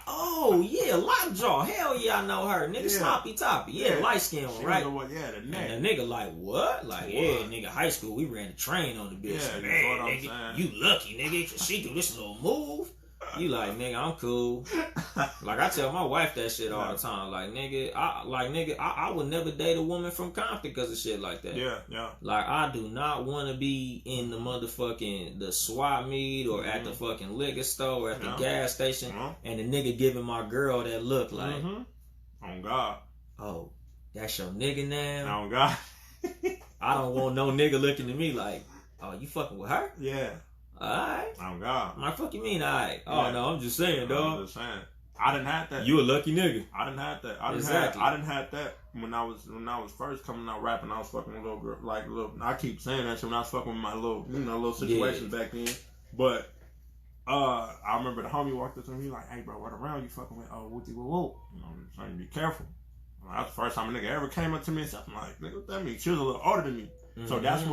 Oh, yeah, Lockjaw. Hell yeah, I know her. Nigga, Sloppy Toppy. Yeah, light skin one, right? The neck. And the nigga like, what? Like, yeah, nigga, high school, we ran the train on the bitch. Yeah, man, nigga, you lucky, nigga, because she do this little move. You like, nigga, I'm cool. Like, I tell my wife that shit all the time. Like, nigga, I would never date a woman from Compton because of shit like that. Yeah. Like, I do not want to be in the motherfucking, the swap meet or at the fucking liquor store or at the gas station and the nigga giving my girl that look like. On God. Oh, that's your nigga now? On God. I don't want no nigga looking at me like, oh, you fucking with her? Yeah. Alright. Oh God. My fuck you mean alright? Oh no, I'm just saying, dog. I'm just saying. I didn't have that. You a lucky nigga. I didn't have that. I didn't have that when I was first coming out rapping. I was fucking with a little girl, like little. I keep saying that shit when I was fucking with my little, little situations back then. But I remember the homie walked up to me, he like, hey, bro, what around you fucking with? Oh, whoopty whoop whoop. You know, I'm trying to be careful. That's the first time a nigga ever came up to me and said, I'm like, nigga, what that mean? She was a little older than me. Mm-hmm. So that's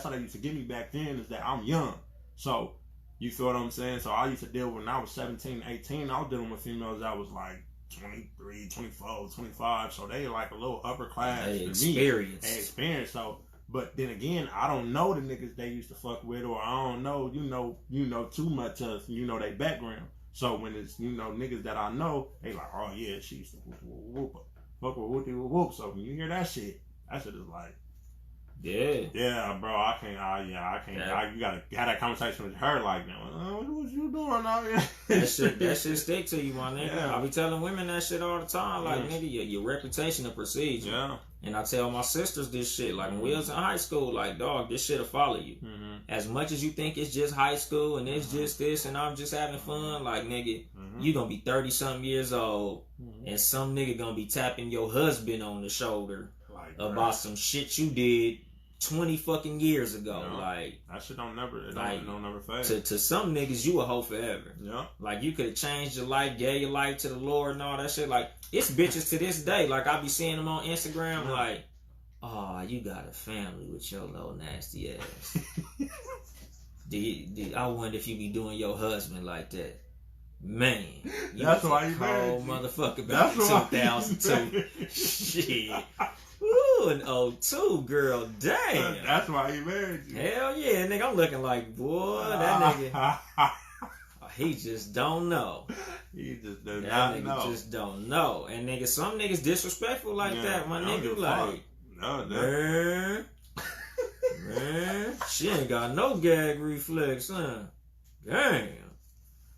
how they used to get me back then, is that I'm young. So, you feel what I'm saying? So I used to deal with, when I was 17, 18, I was dealing with females that was like 23, 24, 25. So they like a little upper class than me. They experienced. So, but then again, I don't know the niggas they used to fuck with, or I don't know, you know too much of, their background. So when it's, niggas that I know, they like, oh yeah, she used to whoop, fuck with whoopty whoop whoop. So when you hear that shit is like, yeah, bro, I can't. You gotta have that conversation with her, like, what you doing out here? That shit stick to you, my nigga. Yeah. I be telling women that shit all the time, like, nigga, your reputation will precede you. Yeah. And I tell my sisters this shit, like, when we was in high school, like, dog, this shit'll follow you. Mm-hmm. As much as you think it's just high school and it's just this and I'm just having fun, like, nigga, you gonna be 30-something years old and some nigga gonna be tapping your husband on the shoulder about some shit you did 20 fucking years ago. Like, that shit don't never fade. To some niggas, you a hoe forever. Yeah. Like, you could have changed your life, gave your life to the Lord and all that shit. Like, it's bitches to this day. Like, I be seeing them on Instagram, like, oh, you got a family with your little nasty ass. I wonder if you be doing your husband like that. Man, that's why you cold motherfucker back in 2002. Shit. Ooh, an 02, girl, damn. That's why he married you. Hell yeah, nigga, I'm looking like, boy, that nigga, he just don't know. He just does not know. That nigga just don't know. And nigga, some niggas disrespectful like that, my nigga, like, man, she ain't got no gag reflex, huh? Damn.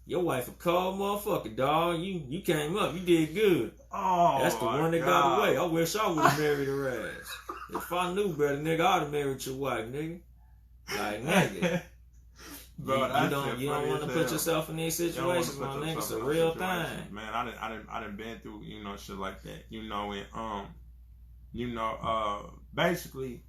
Your wife a cold motherfucker, dog. You came up. You did good. Oh, that's the one that got away. I wish I would have married her ass. If I knew better, nigga, I'd have married your wife, nigga. Like, nigga. Bro, you don't want to put yourself in these situations, my nigga. It's a real thing. Man, I done been through, shit like that. Basically,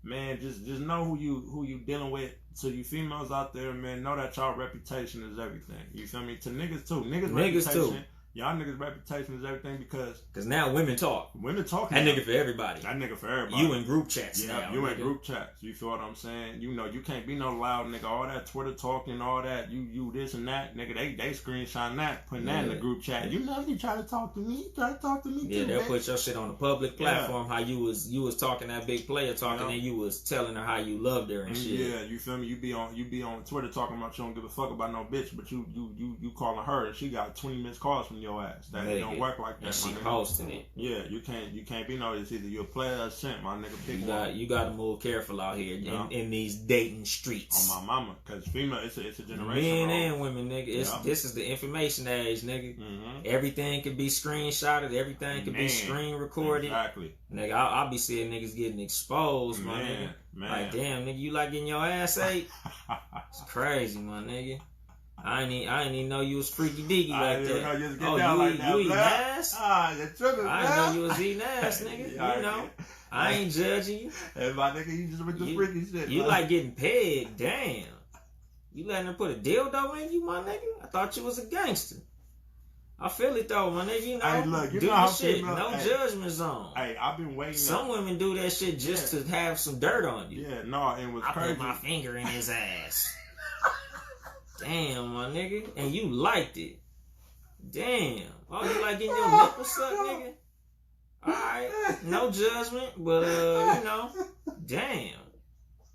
man, just know who you dealing with. So you females out there, man, know that y'all reputation is everything. You feel me? To niggas too. Niggas reputation. Too. Y'all niggas reputation is everything because now women talk. Women talk. That nigga for everybody. That nigga for everybody. You in group chats now. You in group chats. You feel what I'm saying? You can't be no loud nigga. All that Twitter talking, all that, you this and that, nigga, they screenshotting that, putting that in the group chat. You know, you try to talk to me. You try to talk to me too, they'll put your shit on the public platform, how you was talking that big player talking and you was telling her how you loved her and shit. Yeah, you feel me? You be on Twitter talking about you don't give a fuck about no bitch, but you calling her and she got 20 missed calls from your ass. That don't work like that. And she posting it. Yeah, you can't be no. It's either you're a player or a simp, my nigga. Pick one. You got to move careful out here in these dating streets. On my mama, because female, it's a generation. Men and women, nigga. This is the information age, nigga. Mm-hmm. Everything can be screenshotted. Everything can be screen recorded. Exactly. Nigga, I'll be seeing niggas getting exposed, my nigga. Like, damn, nigga, you like getting your ass ate? It's crazy, my nigga. I ain't even know you was freaky deaky like that. You eating ass? I didn't know you was eating ass, nigga. I ain't judging you. Hey, my nigga, you just with the freaky shit. You like getting pegged, damn. You letting her put a dildo in you, my nigga? I thought you was a gangster. I feel it though, my nigga. Hey, look, do the shit. No judgment zone. Hey, I've been waiting. Some women do that shit just to have some dirt on you. Yeah, no, and what's crazy. I put my finger in his ass. Damn, my nigga. And you liked it. Damn. Oh, you like getting your nipples sucked, nigga? Alright. No judgment, but, damn.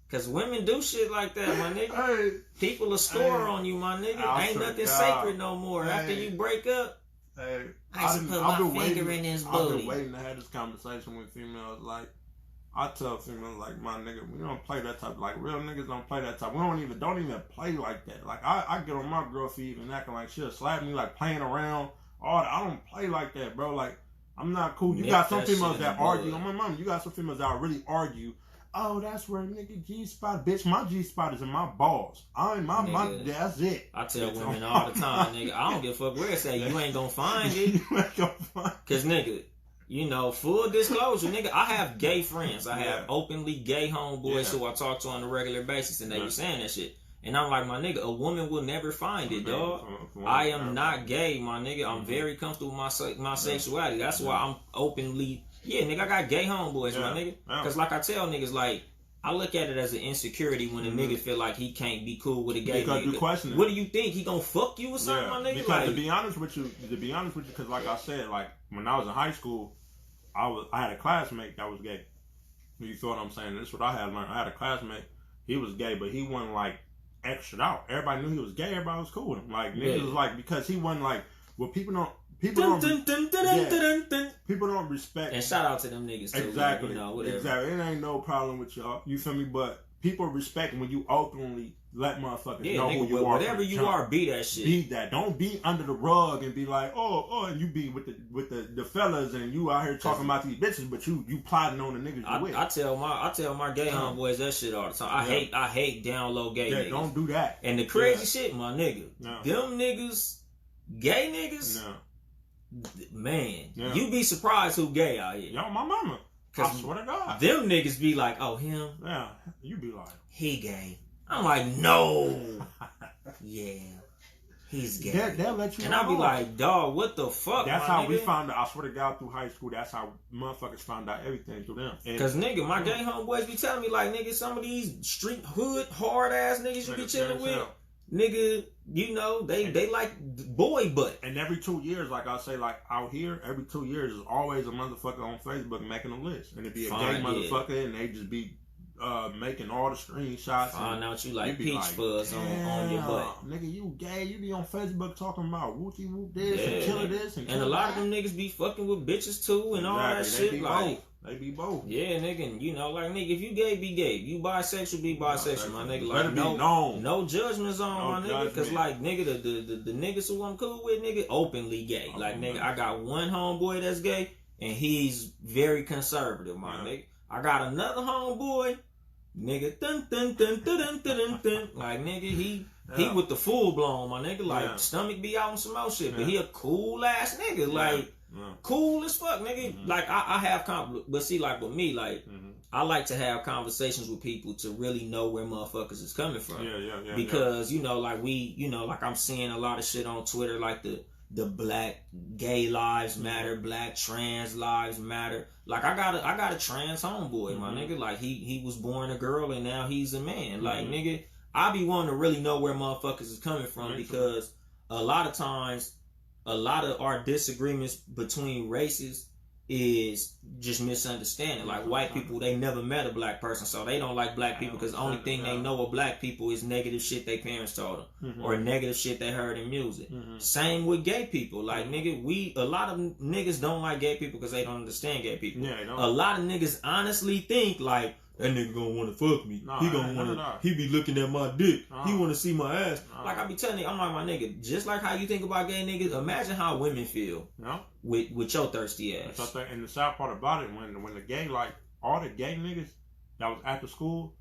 Because women do shit like that, my nigga. Hey, people will score on you, my nigga. Ain't nothing sacred no more. After you break up, I just put my finger in his booty. I've been waiting to have this conversation with females. Like, I tell females, like, my nigga, we don't play that type. Like, real niggas don't play that type. We don't even play like that. Like, I get on my girl feet and acting like she'll slap me, like, playing around. I don't play like that, bro. Like, I'm not cool. You got some females that argue. On my mom, you got some females that really argue. Oh, that's where nigga G-spot, bitch. My G-spot is in my balls. That's it. I tell women all the time, nigga, I don't give a fuck where it's at. You ain't gonna find it. You ain't gonna find it. Cause nigga, full disclosure, nigga, I have gay friends. I have openly gay homeboys who I talk to on a regular basis, and they be saying that shit. And I'm like, my nigga, a woman will never find it, dog. I am not gay, my nigga. I'm very comfortable with my sexuality. That's why I'm openly, nigga, I got gay homeboys, my nigga. Because like I tell niggas, like, I look at it as an insecurity when a nigga feel like he can't be cool with a gay nigga. You question it. What do you think? He gonna fuck you or something, my nigga? Because like, to be honest with you, because like I said, like when I was in high school, I had a classmate that was gay. You feel what I'm saying? This is what I had learned. I had a classmate, he was gay, but he wasn't like extra out. Everybody knew he was gay. Everybody was cool with him. Like niggas was like, because he wasn't like, well, people don't respect. And shout out to them niggas too. Exactly. Like, you know, whatever. Exactly. It ain't no problem with y'all. You feel me? But people respect when you openly let motherfuckers know who you are. Whatever you are, be that shit. Be that. Don't be under the rug and be like, and you be with the fellas and you out here talking about these bitches, but you plotting on the niggas you with. I tell my gay homeboys that shit all the time. I hate down low gay niggas. Don't do that. And the crazy shit, my nigga, them niggas, gay niggas, man, you be surprised who gay out here. Yo, my mama. I swear to God. Them niggas be like, oh, him? Yeah, you be like, he gay. I'm like, no. Yeah, he's gay. They'll let you know. And I'll be like, dog, what the fuck, that's how we found out. I swear to God, through high school, that's how motherfuckers found out everything through them. Because, nigga, my gay homeboys be telling me, like, nigga, some of these street hood, hard-ass niggas you be chilling with, nigga, you know, they like boy butt. And every 2 years, like I say, like out here, every 2 years is always a motherfucker on Facebook making a list. And it'd be a gay motherfucker and they just be making all the screenshots. Find out you like peach fuzz on your butt. Nigga, you gay. You be on Facebook talking about whoopty whoop this and killer this. And a lot of them niggas be fucking with bitches too and all that shit. They be both. Yeah, nigga, and you know, like, nigga, if you gay, be gay. If you bisexual, be bisexual, my nigga. Like, no judgment zone, my nigga. Because, like, nigga, the niggas who I'm cool with, nigga, openly gay. Like, nigga, I got one homeboy that's gay, and he's very conservative, my nigga. I got another homeboy, nigga, like, nigga, he with the full blown, my nigga. Like, stomach be out and some more shit, but he a cool ass nigga, like. Cool as fuck, nigga. Like, I have but see, like, with me, like, I like to have conversations with people to really know where motherfuckers is coming from. Because, you know, like, like, I'm seeing a lot of shit on Twitter, like, the black gay lives matter, black trans lives matter. Like, I got a trans homeboy, my nigga. Like, he was born a girl and now he's a man. Like, nigga, I be wanting to really know where motherfuckers is coming from because a lot of times, a lot of our disagreements between races is just misunderstanding. Like, white people, they never met a black person, so they don't like black people because the only thing they know of black people is negative shit their parents told them or negative shit they heard in music. Same with gay people. Like, nigga, a lot of niggas don't like gay people because they don't understand gay people. A lot of niggas honestly think, like, that nigga gonna wanna fuck me. He be looking at my dick. He wanna see my ass. Like, I be telling you, I'm like, my nigga, just like how you think about gay niggas, imagine how women feel with your thirsty ass. And the sad part about it, when the gay, like, all the gay niggas that was after school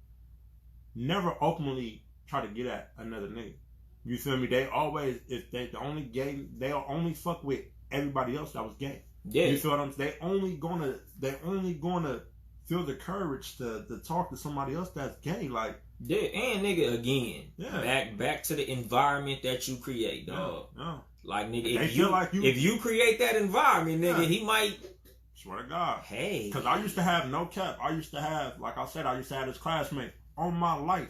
never openly try to get at another nigga. You feel me? They always, if they the only gay, they'll only fuck with everybody else that was gay. Yeah. You feel what I'm saying? They only gonna feel the courage to talk to somebody else that's gay, like. Yeah, and nigga, again, back to the environment that you create, dog. Like, nigga, if you create that environment, nigga, he might. Swear to God. Hey. Because I used to have no cap. I used to have, like I said, this classmate on my life.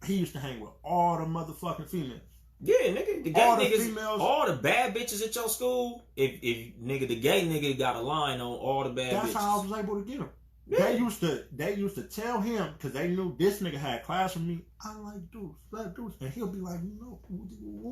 He used to hang with all the motherfucking females. Yeah, nigga, the gay niggas, females, all the bad bitches at your school. If nigga, the gay nigga got a line on all the bad bitches. That's how I was able to get them. Yeah. They used to tell him, because they knew this nigga had class with me, I like Duce, and he'll be like, no.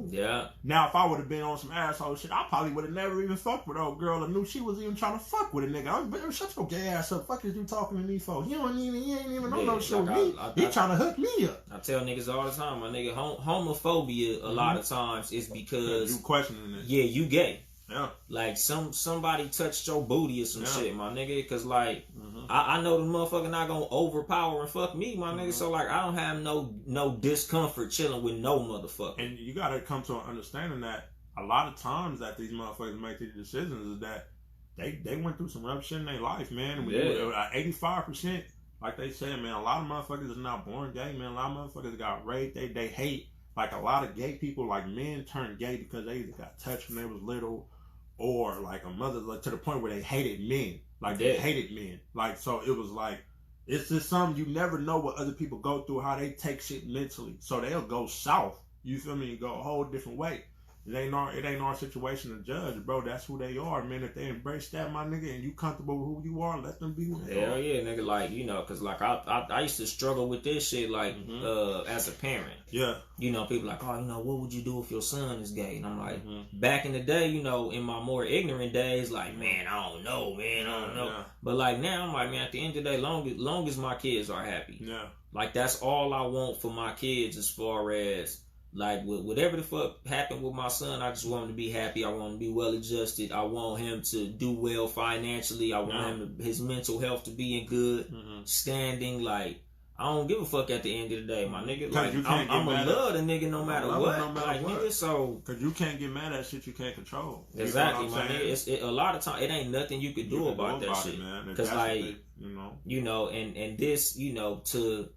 Yeah. Now, if I would have been on some asshole shit, I probably would have never even fucked with old girl or knew she was even trying to fuck with a nigga. Shut your gay ass up. Fuck is you talking to me for? He ain't even know no shit with me. He trying to hook me up. I tell niggas all the time, my nigga, homophobia a lot of times is because you questioning it. Yeah, you gay. Yeah. Like, somebody touched your booty or some shit, my nigga. Because, like, I know the motherfucker not going to overpower and fuck me, my nigga. So, like, I don't have no discomfort chilling with no motherfucker. And you got to come to an understanding that a lot of times that these motherfuckers make these decisions is that they went through some rough shit in their life, man. 85%, like they said, man, a lot of motherfuckers is not born gay, man. A lot of motherfuckers got raped. They hate, like a lot of gay people, like men turn gay because they either got touched when they was little, or like a mother, like, to the point where they hated men. Like they hated men. Like, so it was like, it's just something you never know what other people go through, how they take shit mentally. So they'll go south. You feel me? Go a whole different way. It ain't our situation to judge, bro. That's who they are, man. If they embrace that, my nigga, and you comfortable with who you are, let them be who they are. Hell yeah, nigga. Like, you know, cause like I used to struggle with this shit, like as a parent. Yeah. You know, people like, oh, you know, what would you do if your son is gay? And I'm like, back in the day, you know, in my more ignorant days, like, man, I don't know, man, I don't know. Yeah. But like now, I'm like, man, at the end of the day, long as my kids are happy. Yeah. Like that's all I want for my kids, as far as. Like, whatever the fuck happened with my son, I just want him to be happy. I want him to be well adjusted. I want him to do well financially. I want his mental health to be in good standing. Like, I don't give a fuck at the end of the day, my nigga. Like, I'm gonna love the nigga no matter what. No matter like, what. Nigga, so. Cause you can't get mad at shit you can't control. Exactly, my nigga. A lot of time, it ain't nothing you could do about that shit. Man. Cause like, you know, and this, you know, to,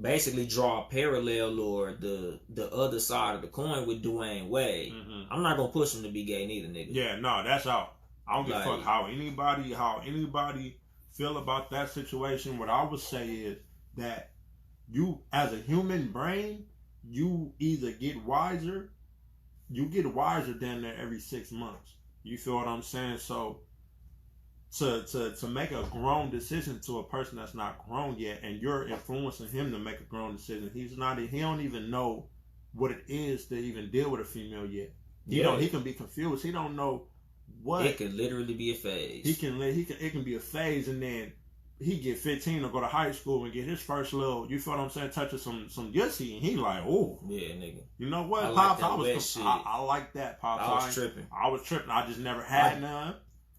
basically draw a parallel or the other side of the coin with Dwayne Wade. I'm not gonna push him to be gay neither, nigga. Yeah, no, that's out. I don't give a fuck how anybody feel about that situation. What I would say is that you, as a human brain, you either get wiser, down there every 6 months. You feel what I'm saying? So to make a grown decision to a person that's not grown yet, and you're influencing him to make a grown decision. He don't even know what it is to even deal with a female yet. He can be confused. He don't know what. It could literally be a phase. It can be a phase, and then he get 15 or go to high school and get his first little, you feel what I'm saying, touching some yussy, and he like, oh. Yeah, nigga. You know what, Pops? I like that, Pops. I was tripping. I just never had none.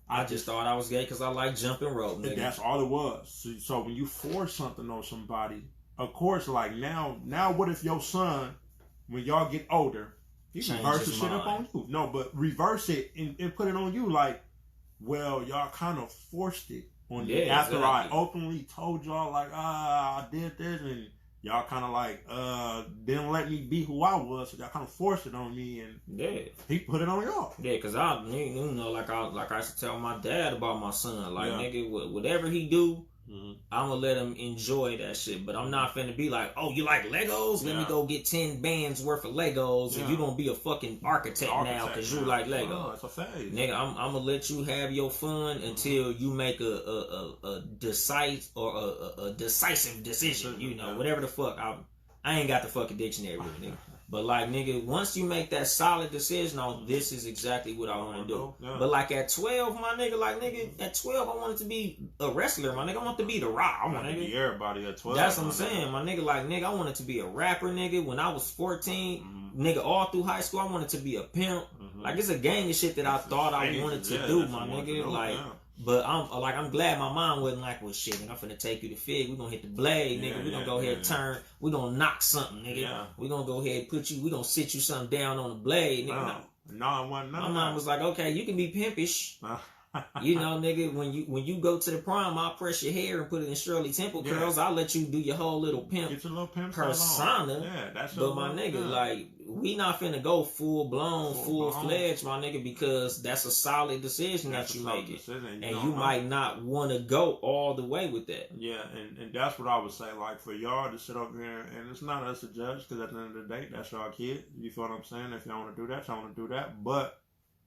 I just thought I was gay because I like jumping rope, nigga. That's all it was. So when you force something on somebody, of course, like now what if your son, when y'all get older, he reverse the shit up on you? No, but reverse it and put it on you like, well, y'all kind of forced it on you after I openly told y'all like, I did this, and y'all kind of like didn't let me be who I was, so y'all kind of forced it on me, and he put it on y'all. Yeah, cause I, you know, like I used to tell my dad about my son, like nigga, whatever he do, I'm gonna let him enjoy that shit. But I'm not finna be like, oh, you like Legos? Let me go get 10 bands worth of Legos, and you gonna be a fucking architect now because you like Legos. No, it's a phase. Nigga, I'm gonna let you have your fun until you make a decisive decision. You know, whatever the fuck. I ain't got the fucking dictionary with me, nigga. But like, nigga, once you make that solid decision on this is exactly what I want to do. Yeah. But like at 12, my nigga, like nigga, at 12 I wanted to be a wrestler, my nigga. I want to be the Rock. I want to be everybody at 12. That's what I'm saying, my nigga. Like, nigga, I wanted to be a rapper, nigga. When I was 14, nigga, all through high school, I wanted to be a pimp. Like, it's a gang of shit that I thought I wanted to do, my nigga. Like. But I'm glad my mom wasn't like, well, shit, nigga, I'm finna take you to Fig. We're gonna hit the blade, nigga. We're gonna go ahead and turn. We're gonna knock something, nigga. Yeah. We're gonna go ahead and we're gonna sit you something down on the blade, nigga. No, I wasn't. My mom was like, okay, you can be pimpish. You know, nigga, when you go to the prom, I'll press your hair and put it in Shirley Temple curls. I'll let you do your whole little pimp Get your little pimp persona. Yeah, that's but my nigga, like, we not finna go full fledged, my nigga, because that's a solid decision that you make it. And you might not want to go all the way with that. Yeah, and that's what I would say, like, for y'all to sit up here, and it's not us to judge, because at the end of the day, that's y'all kid. You feel what I'm saying? If y'all want to do that, y'all want to do that. But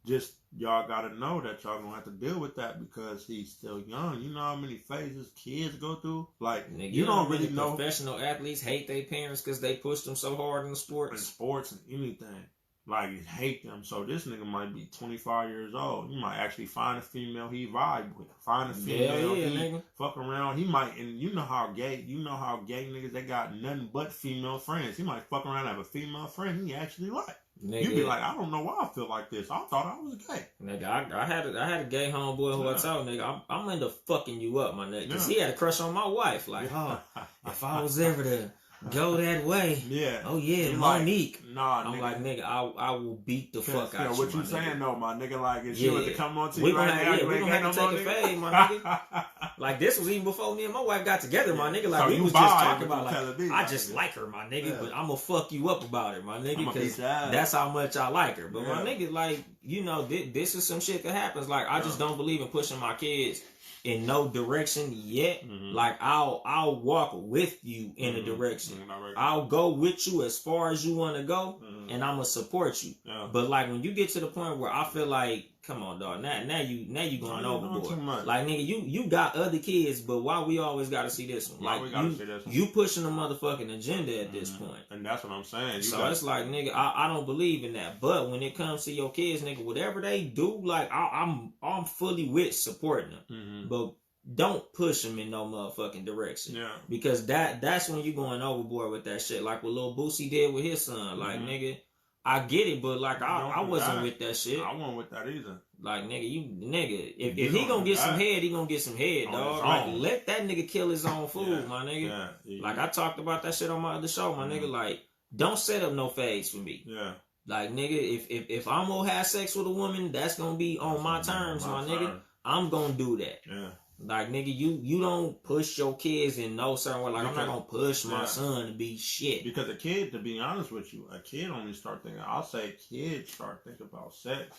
just y'all gotta know that y'all gonna have to deal with that because he's still young. You know how many phases kids go through? Like, nigga, you don't really know. Professional athletes hate their parents because they pushed them so hard in sports. In sports and anything. Like, you hate them. So this nigga might be 25 years old. He might actually find a female he vibe with. Find a female he fuck around. He might, and you know how gay niggas, they got nothing but female friends. He might fuck around and have a female friend he actually like. Nigga, you be like, I don't know why I feel like this. I thought I was gay. Nigga, I had a gay homeboy who I told, nigga, I'm into fucking you up, my nigga. Because he had a crush on my wife. Like, oh, if I was ever go that way. Yeah. Oh yeah, you Monique. Like, nah, I'm nigga. like, nigga, I will beat the fuck out what you, you saying nigga. though, my nigga? Like, if she was to come on to we you right now, we gonna have to take a fade, my nigga. Like, this was even before me and my wife got together, my nigga. Like, so we was just talking about, like, I just like her, my nigga, but I'm gonna fuck you up about it, my nigga, because that's how much I like her. But my nigga, like, you know, this is some shit that happens. Like, I just don't believe in pushing my kids in no direction yet. Like, I'll walk with you in a direction. I'll go with you as far as you want to go, and I'm gonna support you. But like, when you get to the point where I feel like, come on, dog, now you going overboard. Like, nigga, you got other kids, but why we always got to see this one? Like, you pushing a motherfucking agenda at this point, and that's what I'm saying. So it's like, nigga, I don't believe in that. But when it comes to your kids, nigga, whatever they do, like, I'm fully with supporting them, but don't push them in no motherfucking direction. Yeah. Because that's when you going overboard with that shit. Like what Lil Boosie did with his son. Like, nigga, I get it, but like I wasn't with that shit. I wasn't with that either. Like, nigga, if he gonna get some head, he gonna get some head, dog. Like, let that nigga kill his own food, my nigga. Yeah. Like, I talked about that shit on my other show, my nigga. Like, don't set up no fades for me. Yeah. Like, nigga, if I'm gonna have sex with a woman, that's gonna be on my terms, my nigga. I'm gonna do that. Yeah. Like, nigga, you don't push your kids in no certain way. Like, I'm not gonna push my son to be shit. Because a kid, to be honest with you, a kid only start thinking, I'll say kids start thinking about sex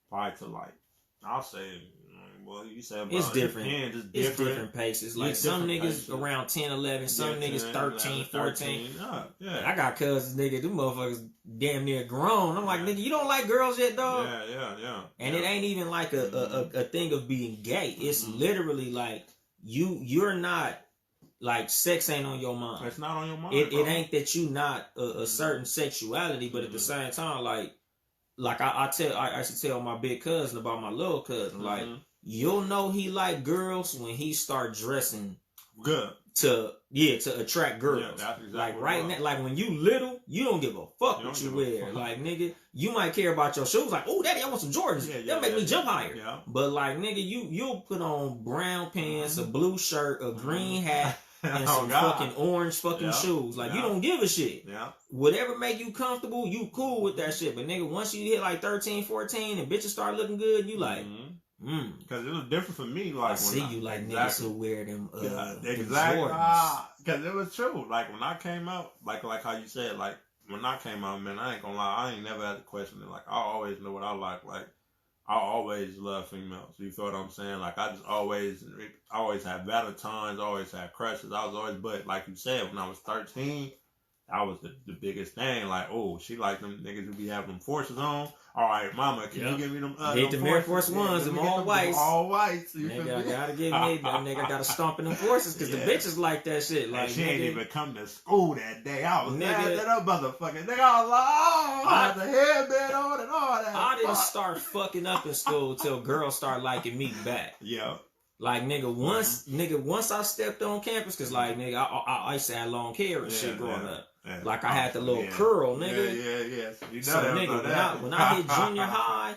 probably to like, I'll say, well, you say about it's different. It's different paces. Like, some niggas paces. Around 10, 11, some niggas 13, 14. Yeah. I got cousins, nigga, them motherfuckers damn near grown. I'm like, nigga, you don't like girls yet, dog? Yeah. And it ain't even like a thing of being gay. It's literally like, you're not, like, sex ain't on your mind. It's not on your mind. It ain't that you not a certain sexuality, but at the same time, like I should tell my big cousin about my little cousin, like, you'll know he like girls when he start dressing good to attract girls. Yeah, that's exactly like right now, like when you little, you don't give a fuck what you wear. Like, nigga, you might care about your shoes. Like, oh, daddy, I want some Jordans. They'll make me jump higher. Yeah. But like, nigga, you'll put on brown pants, a blue shirt, a green hat, and some fucking orange fucking shoes. Like, you don't give a shit. Yeah. Whatever make you comfortable, you cool with that shit. But nigga, once you hit like 13, 14 and bitches start looking good, you like, because it was different for me. Like, I see you like niggas who wear them. Exactly. Because it was true. Like, when I came out, like how you said, like when I came out, man, I ain't gonna lie, I ain't never had to question it. Like, I always know what I like. Like, I always love females. You feel what I'm saying? Like, I always had Valentine's, always had crushes. I was always, but like you said, when I was 13, that was the biggest thing. Like, oh, she like them niggas who be having them forces on. All right, mama, can you give me them? Get them Air Force Ones, them all whites. All whites. Nigga, I gotta give me that. Nigga, gotta stomp in them forces because the bitches like that shit. Like, she ain't even come to school that day. I was mad at that motherfucker. Nigga, I was like, oh, I had the headband on and all that. I didn't start fucking up in school till girls start liking me back. Yeah. Like, nigga, once I stepped on campus, cause like, nigga, I used to have long hair and shit growing up. Yeah. Like, I had the little curl, nigga. Yeah. You know so, nigga, when I hit junior high,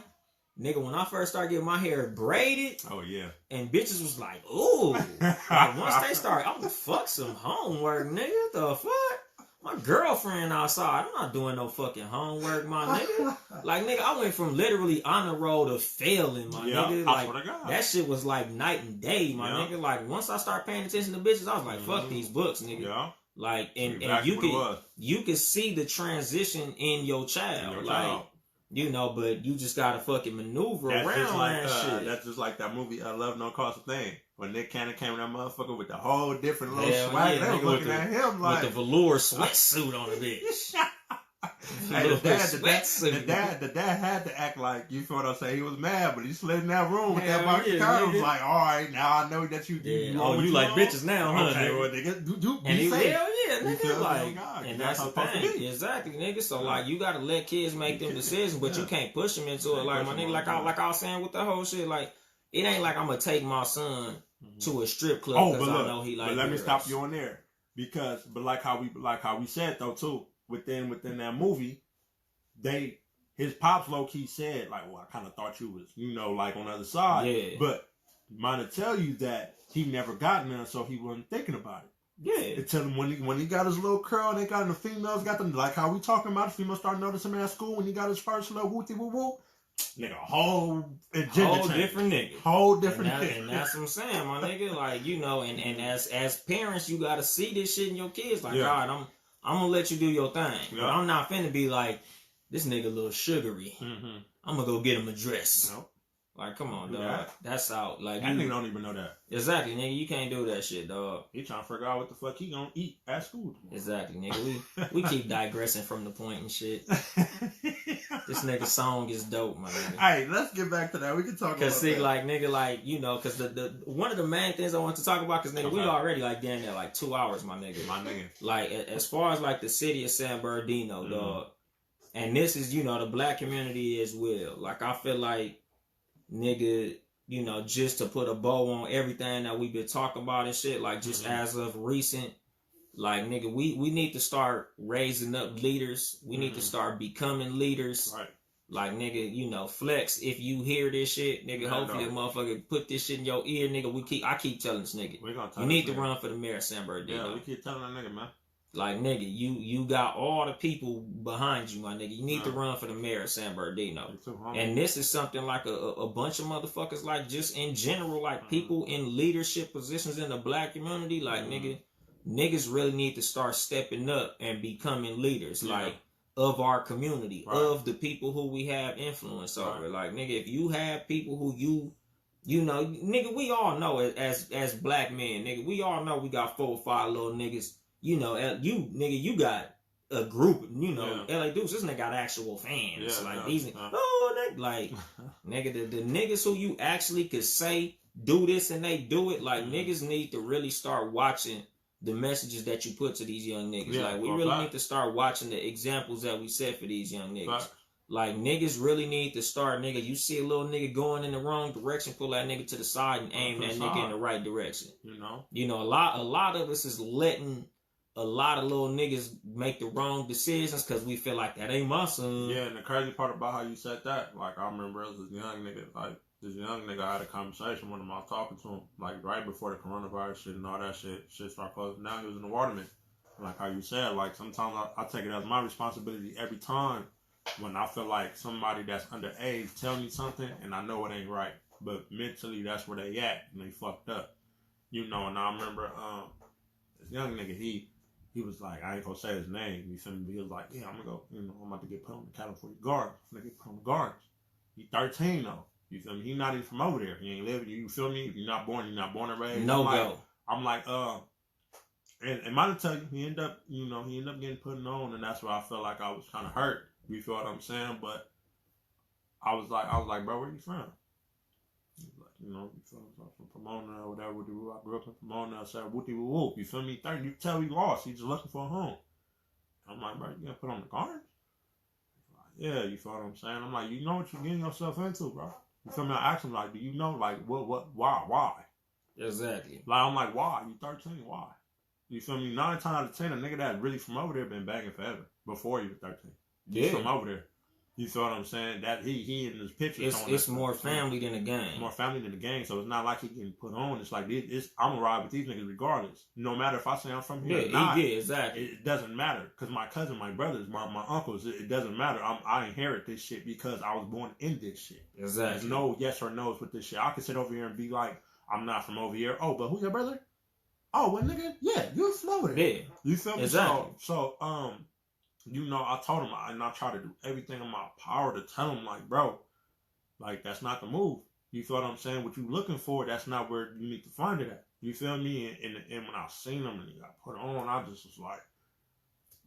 nigga, when I first started getting my hair braided, oh yeah, and bitches was like, ooh, like, once they start, I'm gonna fuck some homework, nigga. The fuck? My girlfriend outside. I'm not doing no fucking homework, my nigga. Like, nigga, I went from literally honor roll to failing, my nigga. Like, that shit was like night and day, my nigga. Like, once I started paying attention to bitches, I was like, fuck these books, nigga. Yeah. Like, and you can see the transition in your child. Like, you know, but you just gotta fucking maneuver around that shit. That's just like that movie, Love Don't Cost a Thing. When Nick Cannon came with that motherfucker with the whole different little swag, they were looking at him like... With the velour sweatsuit on the bitch. Hey, the dad had to act like, you feel what I'm saying? He was mad, but he slid in that room with that box of condoms. Was like, all right, now I know that you like bitches now, huh? Okay, well, nigga, nigga, like, and that's the thing, exactly, nigga. So like, you gotta let kids make them decisions, but you can't push them into it. Like, my nigga, like I was saying with the whole shit, like, it ain't like I'm gonna take my son to a strip club because I know he like. But let me stop you on there, but like how we said though too. Within that movie, his pops low key said like, well, I kind of thought you was, like on the other side. Yeah. But mine to tell you that he never got none, so he wasn't thinking about it. Yeah. Until when he got his little curl, they got the females got them like how we talking about. The females start noticing him at school when he got his first little wooty woo woo. Nigga, whole different nigga. Whole different nigga. And that's what I'm saying, my nigga. Like, you know, and as parents, you gotta see this shit in your kids. Like, God, I'm gonna let you do your thing. Yeah. But I'm not finna be like, this nigga a little sugary. Mm-hmm. I'm gonna go get him a dress. Nope. Like, come on, dog. That's out. Like, that nigga don't even know that. Exactly, nigga. You can't do that shit, dog. He trying to figure out what the fuck he gonna eat at school tomorrow. Exactly, nigga. We keep digressing from the point and shit. This nigga's song is dope, my nigga. Hey, let's get back to that. We can talk about that. Cause see, like, nigga, like, you know, cause the one of the main things I want to talk about, cause nigga, we already like damn near like 2 hours, my nigga. My nigga. Like, as far as like the city of San Bernardino, dog. And this is, you know, the black community as well. Like, I feel like, nigga, you know, just to put a bow on everything that we've been talking about and shit, like, just as of recent, like, nigga, we need to start raising up leaders. We need to start becoming leaders. Right. Like, nigga, you know, Flex, if you hear this shit, nigga, hopefully a motherfucker put this shit in your ear, nigga. I keep telling this nigga, you need to run for the mayor of San Bernardino. Yeah, we keep telling that nigga, man. Like, nigga, you got all the people behind you, my nigga. You need to run for the mayor of San Bernardino. And this is something like a bunch of motherfuckers, like, just in general, like, people in leadership positions in the black community, like, niggas really need to start stepping up and becoming leaders, like, of our community, of the people who we have influence over. Like, nigga, if you have people who you know, nigga, we all know as black men, nigga, we all know we got 4 or 5 little niggas. You know, you got a group, you know, LA Duce, this nigga got actual fans. These, like, nigga, the niggas who you actually could say, do this and they do it, like, niggas need to really start watching the messages that you put to these young niggas. Yeah, like, we really need to start watching the examples that we set for these young niggas. Like, niggas really need to start, nigga, you see a little nigga going in the wrong direction, pull that nigga to the side and aim that nigga in the right direction. You know, a lot of us is letting a lot of little niggas make the wrong decisions because we feel like that ain't my son. Yeah, and the crazy part about how you said that, like, I remember as a young nigga, like, this young nigga, I had a conversation with him. I was talking to him, like, right before the coronavirus shit and all that shit started closing down. He was in the waterman. Like how you said, like, sometimes I take it as my responsibility every time when I feel like somebody that's underage tell me something and I know it ain't right. But mentally, that's where they at and they fucked up. You know, and I remember this young nigga, he was like, I ain't gonna say his name, you feel me? But he was like, yeah, I'm gonna go, you know, I'm about to get put on the California guards. I'm gonna get put on the guards. He 13 though. You feel me? He not even from over there. He ain't living, you feel me? If you're not born and raised. No go. I'm like, and might tell you, he ended up getting put on, and that's why I felt like I was kind of hurt. You feel what I'm saying? But I was like, bro, where you from? You know, from Pomona or whatever. I grew up in Pomona. I said, whoopty whoop. You feel me? 30, you tell he lost. He's just looking for a home. I'm like, bro, you gonna put on the guards? Like, yeah, you feel what I'm saying? I'm like, you know what you're getting yourself into, bro. You feel me? I asked him, like, do you know, like, why? Exactly. Like, I'm like, why? You 13, why? You feel me? 9 times out of 10, a nigga that really from over there been banging forever before you were 13. He's from over there. You feel what I'm saying? That he in his pictures. It's more family than a gang. More family than a gang. So it's not like he getting put on. It's like I'm gonna ride with these niggas regardless. No matter if I say I'm from here or not. Yeah, exactly. It doesn't matter because my cousin, my brothers, my uncles. It doesn't matter. I inherit this shit because I was born in this shit. Exactly. There's no yes or no's with this shit. I can sit over here and be like, I'm not from over here. Oh, but who's your brother? Oh, well, nigga, yeah, you're from over there. Yeah. You feel me? Exactly. So you know, I told him, and I try to do everything in my power to tell him, like, bro, like, that's not the move. You feel what I'm saying? What you looking for, that's not where you need to find it at. You feel me? And when I seen him and he got put on, I just was like,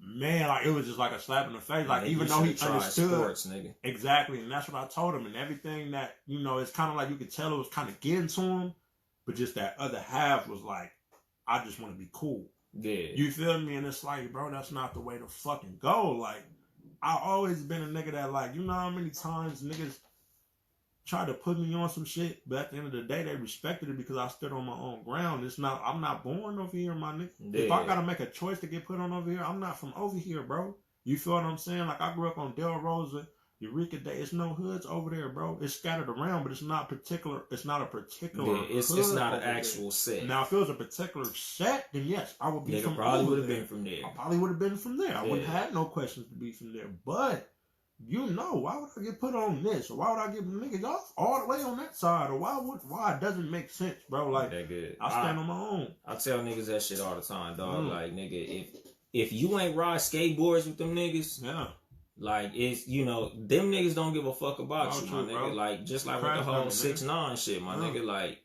man, like, it was just like a slap in the face. Like, even though he understood. Sports, nigga. Exactly. And that's what I told him. And everything that, you know, it's kind of like you could tell it was kind of getting to him. But just that other half was like, I just want to be cool. Yeah. You feel me? And it's like, bro, that's not the way to fucking go. Like, I always been a nigga that, like, you know how many times niggas try to put me on some shit, but at the end of the day, they respected it because I stood on my own ground. I'm not born over here, my nigga. Yeah. If I gotta make a choice to get put on over here, I'm not from over here, bro. You feel what I'm saying? Like, I grew up on Del Rosa, Eureka Day, it's no hoods over there, bro. It's scattered around, but it's not particular. It's not a particular. Yeah, it's not an actual set. Now, if it was a particular set, then yes, I would be. Nigga probably would have been from there. I probably would have been from there. I wouldn't have had no questions to be from there. But you know, why would I get put on this, or why would I get niggas off all the way on that side, or why it doesn't make sense, bro? Like that good. I stand on my own. I tell niggas that shit all the time, dog. Like nigga, if you ain't ride skateboards with them niggas, yeah. Like, it's, you know, them niggas don't give a fuck about you, my nigga. Bro. Like, just like with the whole 6ix9ine shit, my nigga. Like,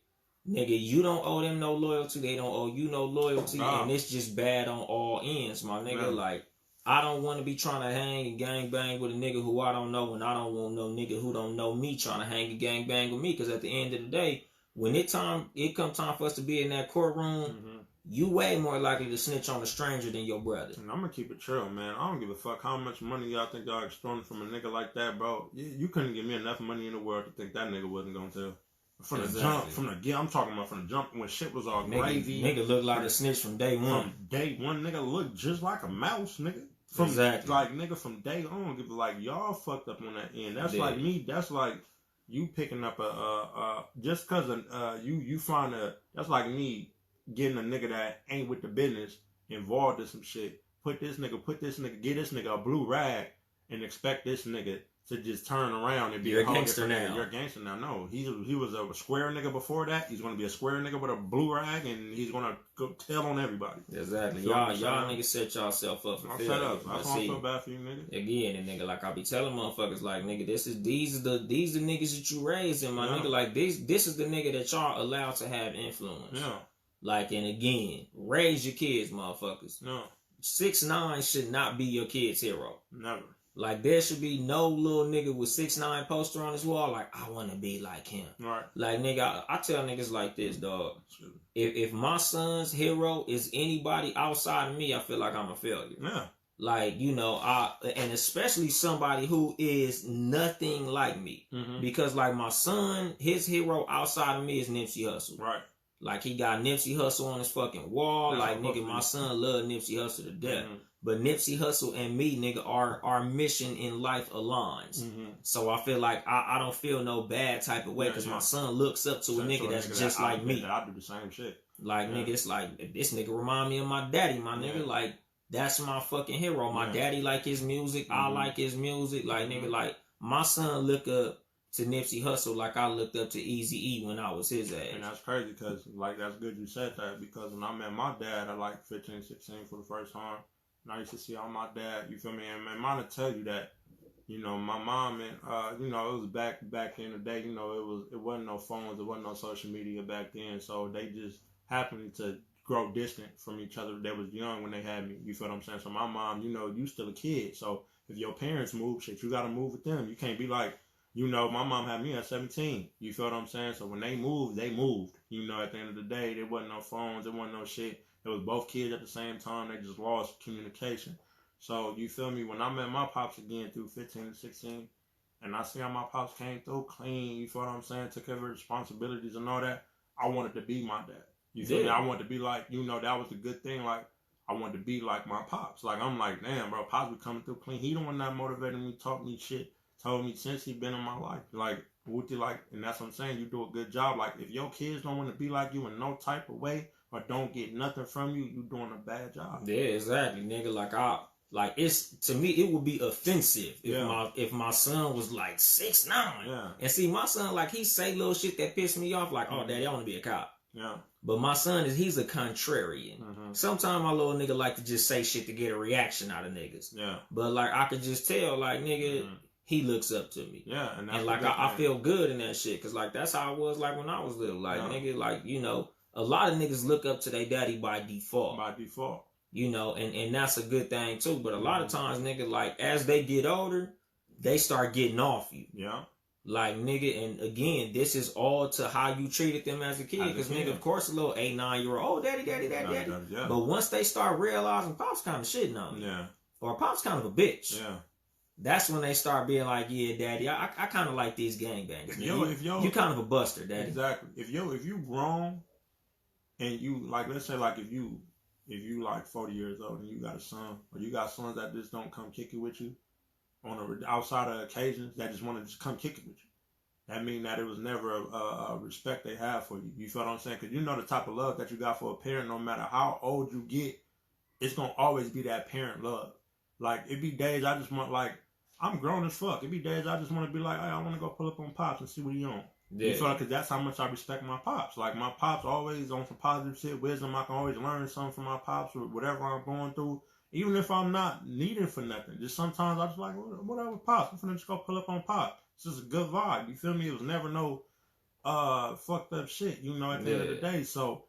nigga, you don't owe them no loyalty. They don't owe you no loyalty. And it's just bad on all ends, my nigga. Like, I don't want to be trying to hang and gang bang with a nigga who I don't know, and I don't want no nigga who don't know me trying to hang and gang bang with me. Because at the end of the day, when it come time for us to be in that courtroom, you way more likely to snitch on a stranger than your brother. And I'm gonna keep it true, man. I don't give a fuck how much money y'all think y'all extorting from a nigga like that, bro. You couldn't give me enough money in the world to think that nigga wasn't gonna tell. From the jump, I'm talking about from the jump when shit was all gravy. Nigga looked like a snitch from day one. From day one, nigga looked just like a mouse, nigga. Like, nigga, from day on, like, y'all fucked up on that end. That's like me. That's like you picking up just cause you find that's like me getting a nigga that ain't with the business involved in some shit. Get this nigga a blue rag and expect this nigga to just turn around and be a gangster now. You're a gangster now. No, he was a square nigga before that. He's gonna be a square nigga with a blue rag, and he's gonna go tell on everybody. Exactly. Y'all niggas set yourself up for failure. That's why I feel bad for you, nigga. Again, and nigga, like I be telling motherfuckers, like, nigga, these are the niggas that you raised, and my nigga, like, this is the nigga that y'all allowed to have influence. Yeah. Like, and again, raise your kids, motherfuckers. No. 6ix9ine should not be your kid's hero. Never. Like, there should be no little nigga with 6ix9ine poster on his wall, like, I want to be like him. Right. Like, nigga, I tell niggas like this, dog. If my son's hero is anybody outside of me, I feel like I'm a failure. Yeah. Like, you know, and especially somebody who is nothing like me. Because, like, my son, his hero outside of me is Nipsey Hussle. Right. Like, he got Nipsey Hussle on his fucking wall. Like, nigga, my son love Nipsey Hussle to death. But Nipsey Hussle and me, nigga, our mission in life aligns. So I feel like I don't feel no bad type of way because my son looks up to a nigga that's just like me. I do the same shit. Like, nigga, it's like, this nigga remind me of my daddy, my nigga. Like, that's my fucking hero. My daddy like his music. I like his music. Like, nigga, like, my son look up to Nipsey Hussle like I looked up to Eazy-E when I was his age. And that's crazy because, like, that's good you said that because when I met my dad at like 15, 16 for the first time, and I used to see all my dad, you feel me? And mine to tell you that, you know, my mom and, you know, it was back in the day, you know, it wasn't no phones, it wasn't no social media back then, so they just happened to grow distant from each other. They was young when they had me, you feel what I'm saying? So my mom, you know, you still a kid, so if your parents move, shit, you gotta move with them. You can't be like, you know, my mom had me at 17. You feel what I'm saying? So when they moved. You know, at the end of the day, there wasn't no phones. There wasn't no shit. It was both kids at the same time. They just lost communication. So, you feel me? When I met my pops again through 15 and 16, and I see how my pops came through clean, you feel what I'm saying? Took care of responsibilities and all that. I wanted to be my dad. You feel me? I wanted to be like, you know, that was the good thing. Like, I wanted to be like my pops. Like, I'm like, damn, bro, pops be coming through clean. He the one that motivated me, taught me shit. Told me since he been in my life, like, what you like, and that's what I'm saying, you do a good job. Like, if your kids don't want to be like you in no type of way, or don't get nothing from you, you doing a bad job. Yeah, exactly, nigga. Like it's, to me, it would be offensive if my son was like 6'9". Yeah. And see, my son, like, he say little shit that piss me off, like, oh, daddy, I want to be a cop. Yeah. But my son he's a contrarian. Sometimes my little nigga like to just say shit to get a reaction out of niggas. Yeah. But, like, I could just tell, like, nigga, he looks up to me. Yeah, and like I feel good in that shit, cause like that's how it was like when I was little. Like nigga, like, you know, a lot of niggas look up to their daddy by default. By default. You know, and that's a good thing too. But a lot of times, nigga, like as they get older, they start getting off you. Yeah. Like, nigga, and again, this is all to how you treated them as a kid. Cause nigga, of course, a little 8, 9-year-old, oh, daddy. Yeah. But once they start realizing Pop's kind of shitting on me. Yeah. Or Pop's kind of a bitch. Yeah. That's when they start being like, yeah, daddy, I kind of like these gangbangers. You kind of a buster, daddy. Exactly. If you grown and you, like, let's say, like, if you like 40 years old and you got a son, or you got sons that just don't come kick it with you, outside of occasions that just want to just come kick it with you. That mean that it was never a respect they have for you. You feel what I'm saying? Because you know the type of love that you got for a parent, no matter how old you get, it's going to always be that parent love. Like, it be days I just want, like, I'm grown as fuck. It be days I just want to be like, hey, I want to go pull up on Pops and see what he on. Yeah. You feel like, because that's how much I respect my Pops. Like, my Pops always on some positive shit, wisdom. I can always learn something from my Pops or whatever I'm going through. Even if I'm not needing for nothing. Just sometimes I just like, whatever, Pops. I'm finna just go pull up on Pops. It's just a good vibe. You feel me? It was never no fucked up shit, you know, at the end of the day. So,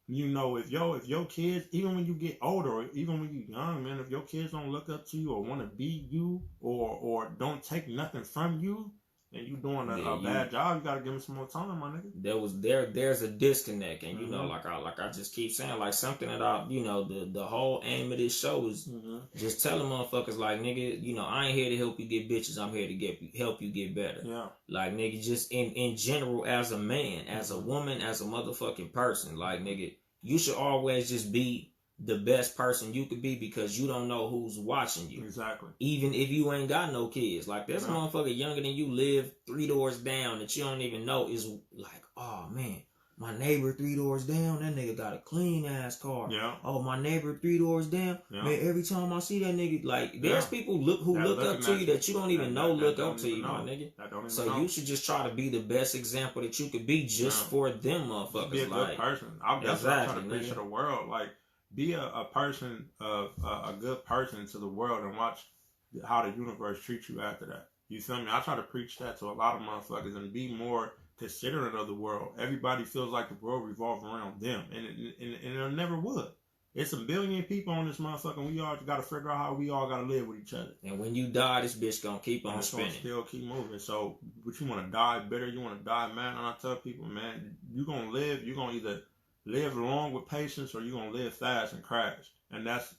you know, if your kids, even when you get older, or even when you're young, man, if your kids don't look up to you or want to be you or don't take nothing from you, and you doing a bad job, you gotta give them some more time, my nigga. There's a disconnect, and you know, like I just keep saying, like something that the whole aim of this show is just telling motherfuckers, like, nigga, you know, I ain't here to help you get bitches, I'm here to help you get better. Yeah. Like, nigga, just in general, as a man, as a woman, as a motherfucking person, like, nigga, you should always just be the best person you could be, because you don't know who's watching you. Exactly. Even if you ain't got no kids. Like, there's a motherfucker younger than you live 3 doors down that you don't even know is like, oh man, my neighbor 3 doors down, that nigga got a clean ass car. Yeah. Oh, my neighbor 3 doors down, man, every time I see that nigga, like, there's people who look up to you that you don't even know look up to you, my nigga. So you should just try to be the best example that you could be just for them motherfuckers. Be a good person. I'm trying to preach to the world, like, be a person, a good person to the world, and watch how the universe treats you after that. You feel me? I try to preach that to a lot of motherfuckers and be more considerate of the world. Everybody feels like the world revolves around them, and it never would. It's a billion people on this motherfucker, and we all got to figure out how we all got to live with each other. And when you die, this bitch gonna keep on spinning. Still keep moving. So, but you want to die bitter, you want to die mad, and I tell people, man, you gonna live. You gonna either live long with patience, or you're gonna live fast and crash. And that's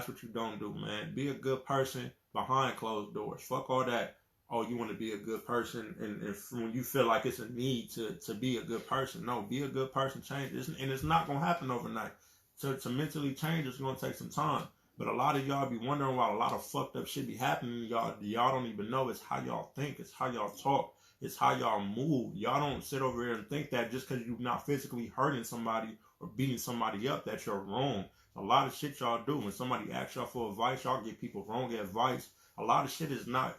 what you don't do, man. Be a good person behind closed doors. Fuck all that. Oh, you want to be a good person, and when you feel like it's a need to be a good person. No, be a good person. Change it. And it's not gonna happen overnight. So to mentally change, it's gonna take some time. But a lot of y'all be wondering why a lot of fucked up shit be happening. Y'all don't even know. It's how y'all think. It's how y'all talk. It's how y'all move. Y'all don't sit over here and think that just because you're not physically hurting somebody or beating somebody up that you're wrong. A lot of shit y'all do. When somebody asks y'all for advice, y'all give people wrong advice. A lot of shit is not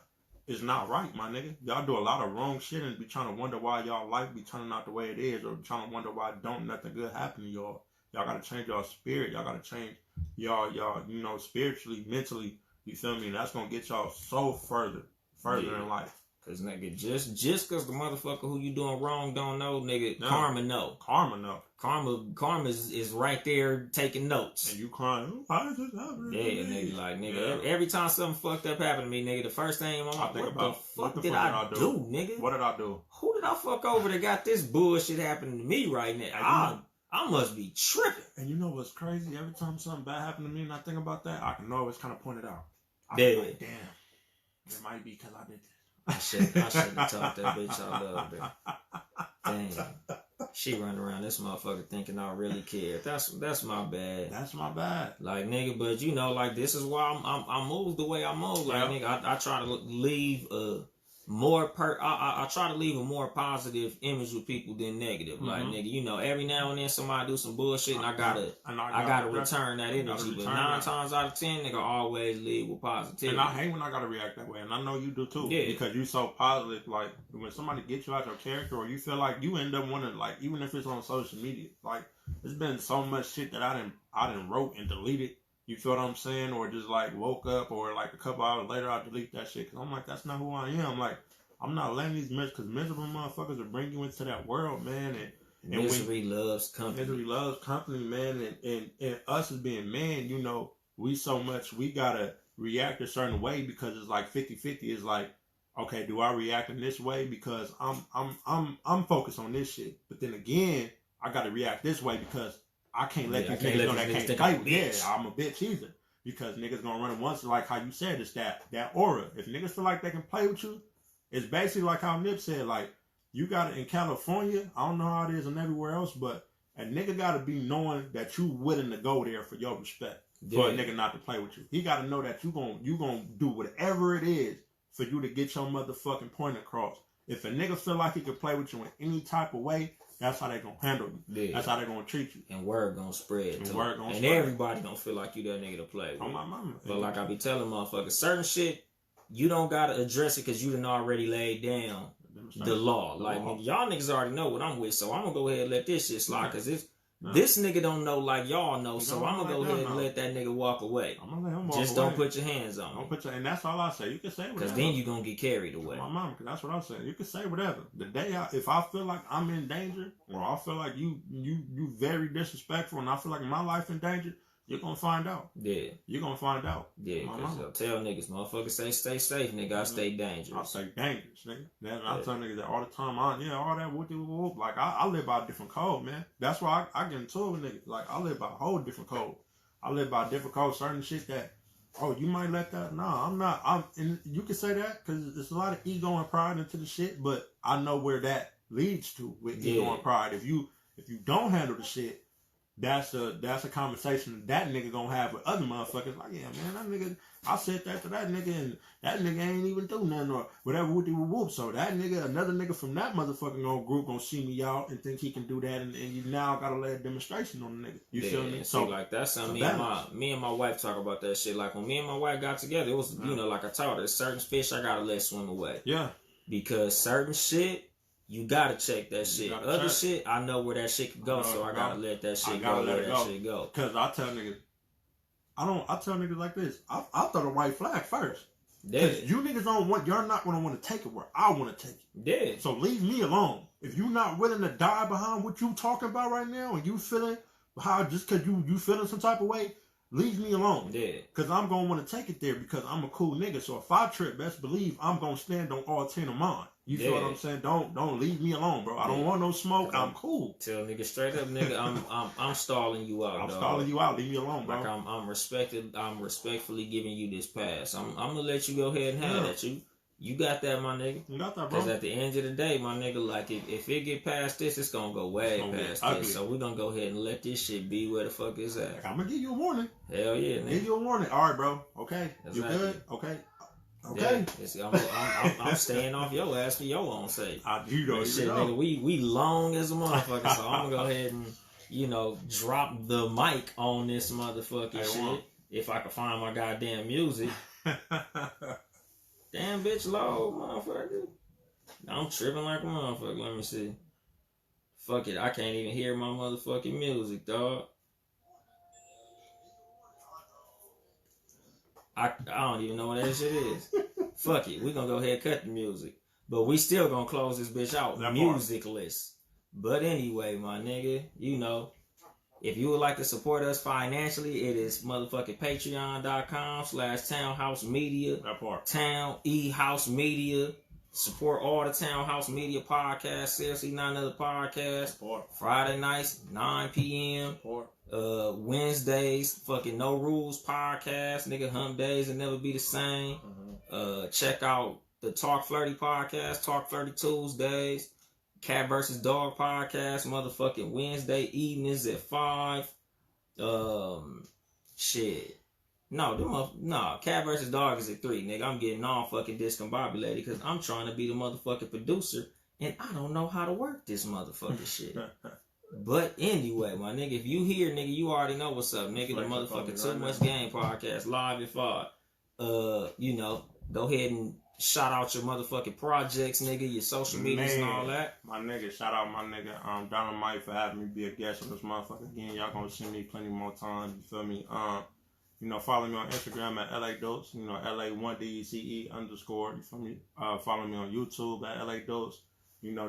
right, my nigga. Y'all do a lot of wrong shit and be trying to wonder why y'all life be turning out the way it is, or trying to wonder why don't nothing good happen to y'all. Y'all gotta change y'all spirit. Y'all gotta change y'all, you know, spiritually, mentally. You feel me? And that's gonna get y'all so further in life. Cause nigga, just cause the motherfucker who you doing wrong don't know, nigga, karma know. Karma know. Karma is right there taking notes. And you crying, why is this happening? Yeah, nigga, like, nigga, every time something fucked up happened to me, nigga, the first thing in my mind, what the fuck did I do, nigga? What did I do? Who did I fuck over that got this bullshit happening to me right now? I must be tripping. And you know what's crazy? Every time something bad happened to me and I think about that, I can always kind of point it out. I'm like, damn, it might be because I did this. I shouldn't have talked that bitch out of there. Damn. She running around this motherfucker thinking I really care. That's my bad. That's my bad. Like, nigga, but you know, like, this is why I move the way I move. Like, nigga, I try to leave I try to leave a more positive image with people than negative. Mm-hmm. Like, nigga, you know, every now and then somebody do some bullshit and I gotta return that energy. But 9 times out of 10, nigga, always leave with positivity. And I hate when I gotta react that way, and I know you do too. Yeah. Because you so positive. Like, when somebody gets you out your character, or you feel like you end up wanting, like, even if it's on social media, like, there's been so much shit that I didn't wrote and deleted. You feel what I'm saying? Or just like woke up, or like a couple hours later I delete that shit. Cause I'm like, that's not who I am. Like, I'm not letting these cause miserable motherfuckers will bring you into that world, man. And misery loves company. Misery loves company, man. And us as being men, you know, we gotta react a certain way, because it's like 50-50. It's like, okay, do I react in this way because I'm focused on this shit? But then again, I gotta react this way because I can't let these niggas know that can't play with. Yeah, I'm a bitch either. Because niggas gonna run it once, like how you said, it's that aura. If niggas feel like they can play with you, it's basically like how Nip said, like, you gotta, in California, I don't know how it is and everywhere else, but a nigga gotta be knowing that you willing to go there for your respect. Yeah. For a nigga not to play with you. He gotta know that you gonna do whatever it is for you to get your motherfucking point across. If a nigga feel like he can play with you in any type of way, that's how they gonna handle you. Yeah. That's how they gonna treat you. And word gonna spread. And everybody gonna feel like you that nigga to play with. On my mama. But like I be telling motherfuckers, certain shit, you don't gotta address it because you done already laid down the law. Like, y'all niggas already know what I'm with, so I'm gonna go ahead and let this shit slide because it's... This nigga don't know like y'all know, so I'm gonna go ahead and let that nigga walk away. I'm gonna let him walk Just away. Don't put your hands on him. And that's all I say. You can say whatever. Because then you gonna get carried away. My mama, because that's what I'm saying. You can say whatever. The day if I feel like I'm in danger, or I feel like you very disrespectful, and I feel like my life in danger, you're gonna find out. Yeah. You're gonna find out. Yeah, because tell niggas, motherfuckers say stay safe, nigga. I stay dangerous. I stay dangerous, nigga. I tell niggas that all the time. All that whoop. Like, I live by a different code, man. That's why I get into it with niggas. Like, I live by a whole different code. I live by a different code. Certain shit that, oh, you might let that. Nah, I'm not. And you can say that because there's a lot of ego and pride into the shit, but I know where that leads to with ego and pride. If you don't handle the shit, that's a conversation that nigga gonna have with other motherfuckers. Like, yeah, man, that nigga, I said that to that nigga, and that nigga ain't even do nothing or whatever. Whoop. So that nigga, another nigga from that motherfucking group gonna see me out and think he can do that, and you now gotta lay a demonstration on the nigga. You feel me? So like that's something me and my wife talk about that shit. Like when me and my wife got together, it was you know, like I told her, certain fish I gotta let swim away. Yeah. Because certain shit, you gotta check that shit. Other shit, I know where that shit can go, so I gotta let that shit go where that shit go. Cause I tell niggas like this. I throw the white flag first. Cause you niggas you're not gonna want to take it where I want to take it. Yeah. So leave me alone. If you're not willing to die behind what you talking about right now, and you feeling how just cause you feeling some type of way, leave me alone. Yeah. Cause I'm gonna want to take it there because I'm a cool nigga. So if I trip, best believe I'm gonna stand on all 10 of mine. You feel what I'm saying? Don't leave me alone, bro. I don't want no smoke. I'm cool. Tell nigga straight up, nigga, I'm stalling you out. I'm stalling you out. Leave me alone, bro. Like I'm respectfully giving you this pass. I'm gonna let you go ahead and have that. You got that, my nigga. You got that, bro. Because at the end of the day, my nigga, like if it get past this, it's gonna go way past this. So we're gonna go ahead and let this shit be where the fuck is at. I'm gonna give you a warning. Hell yeah, nigga. Give you a warning. All right, bro. Okay. Exactly. You good? Okay. Okay. Yeah, I'm staying off your ass for your own sake. You know, shit, nigga. We long as a motherfucker, so I'm gonna go ahead and drop the mic on this motherfucking shit if I can find my goddamn music. Damn bitch low, motherfucker. I'm tripping like a motherfucker. Let me see. Fuck it, I can't even hear my motherfucking music, dog. I don't even know what that shit is. Fuck it, we gonna go ahead and cut the music. But we still gonna close this bitch out musicless. But anyway, my nigga, if you would like to support us financially, it is motherfucking patreon.com/Townhouse Media. That part. Town House Media. Support all the Townhouse Media podcasts. Seriously, not another podcast. Friday nights, 9 p.m. Wednesdays, fucking No Rules podcast. Nigga, hump days will never be the same. Check out the Talk Flirty podcast. Talk Flirty Tuesdays. Cat vs. Dog podcast, motherfucking Wednesday evenings at 5. Shit. No, Cat vs. Dog is at 3, nigga. I'm getting all fucking discombobulated because I'm trying to be the motherfucking producer and I don't know how to work this motherfucking shit. But anyway, my nigga, if you here, nigga, you already know what's up, nigga. The motherfucking Too Much Game podcast, live at 5. Go ahead and shout out your motherfucking projects, nigga, your social medias and all that. My nigga, shout out my nigga Dolemite for having me be a guest on this motherfucker again. Y'all gonna see me plenty more times, you feel me? Follow me on Instagram at LA Duce, LA1DECE_, you feel me? Follow me on YouTube at LA Duce.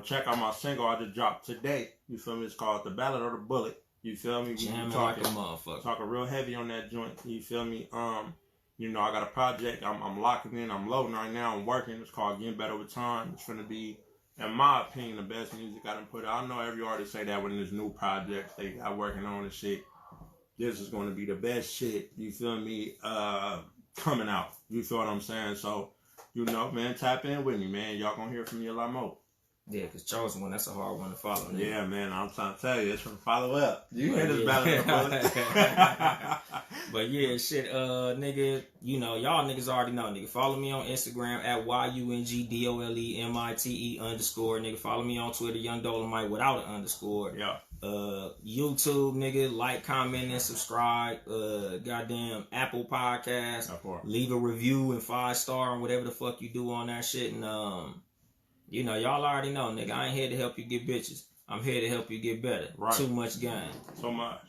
Check out my single I just dropped today, you feel me? It's called The Ballot or the Bullet, you feel me? Jamming like a motherfucker. Talking real heavy on that joint, you feel me? I got a project. I'm locking in. I'm loading right now. I'm working. It's called Getting Better With Time. It's going to be, in my opinion, the best music I done put out. I know every artist say that when there's new projects they got working on and shit. This is going to be the best shit, you feel me, coming out. You feel what I'm saying? So, man, tap in with me, man. Y'all going to hear from me a lot more. Yeah, because chosen one, that's a hard one to follow. Nigga. Yeah, man, I'm trying to tell you, it's from follow up. You But hit us yeah. better. But yeah, shit, nigga, you know, y'all niggas already know, nigga. Follow me on Instagram at YUNGDOLEMITE _. Nigga, follow me on Twitter, Yung Dolemite without an underscore. Yeah. YouTube, nigga, like, comment, and subscribe. Goddamn Apple Podcast. Leave a review and 5-star and whatever the fuck you do on that shit. And you know, y'all already know, nigga. I ain't here to help you get bitches. I'm here to help you get better. Right. Too much game. So much.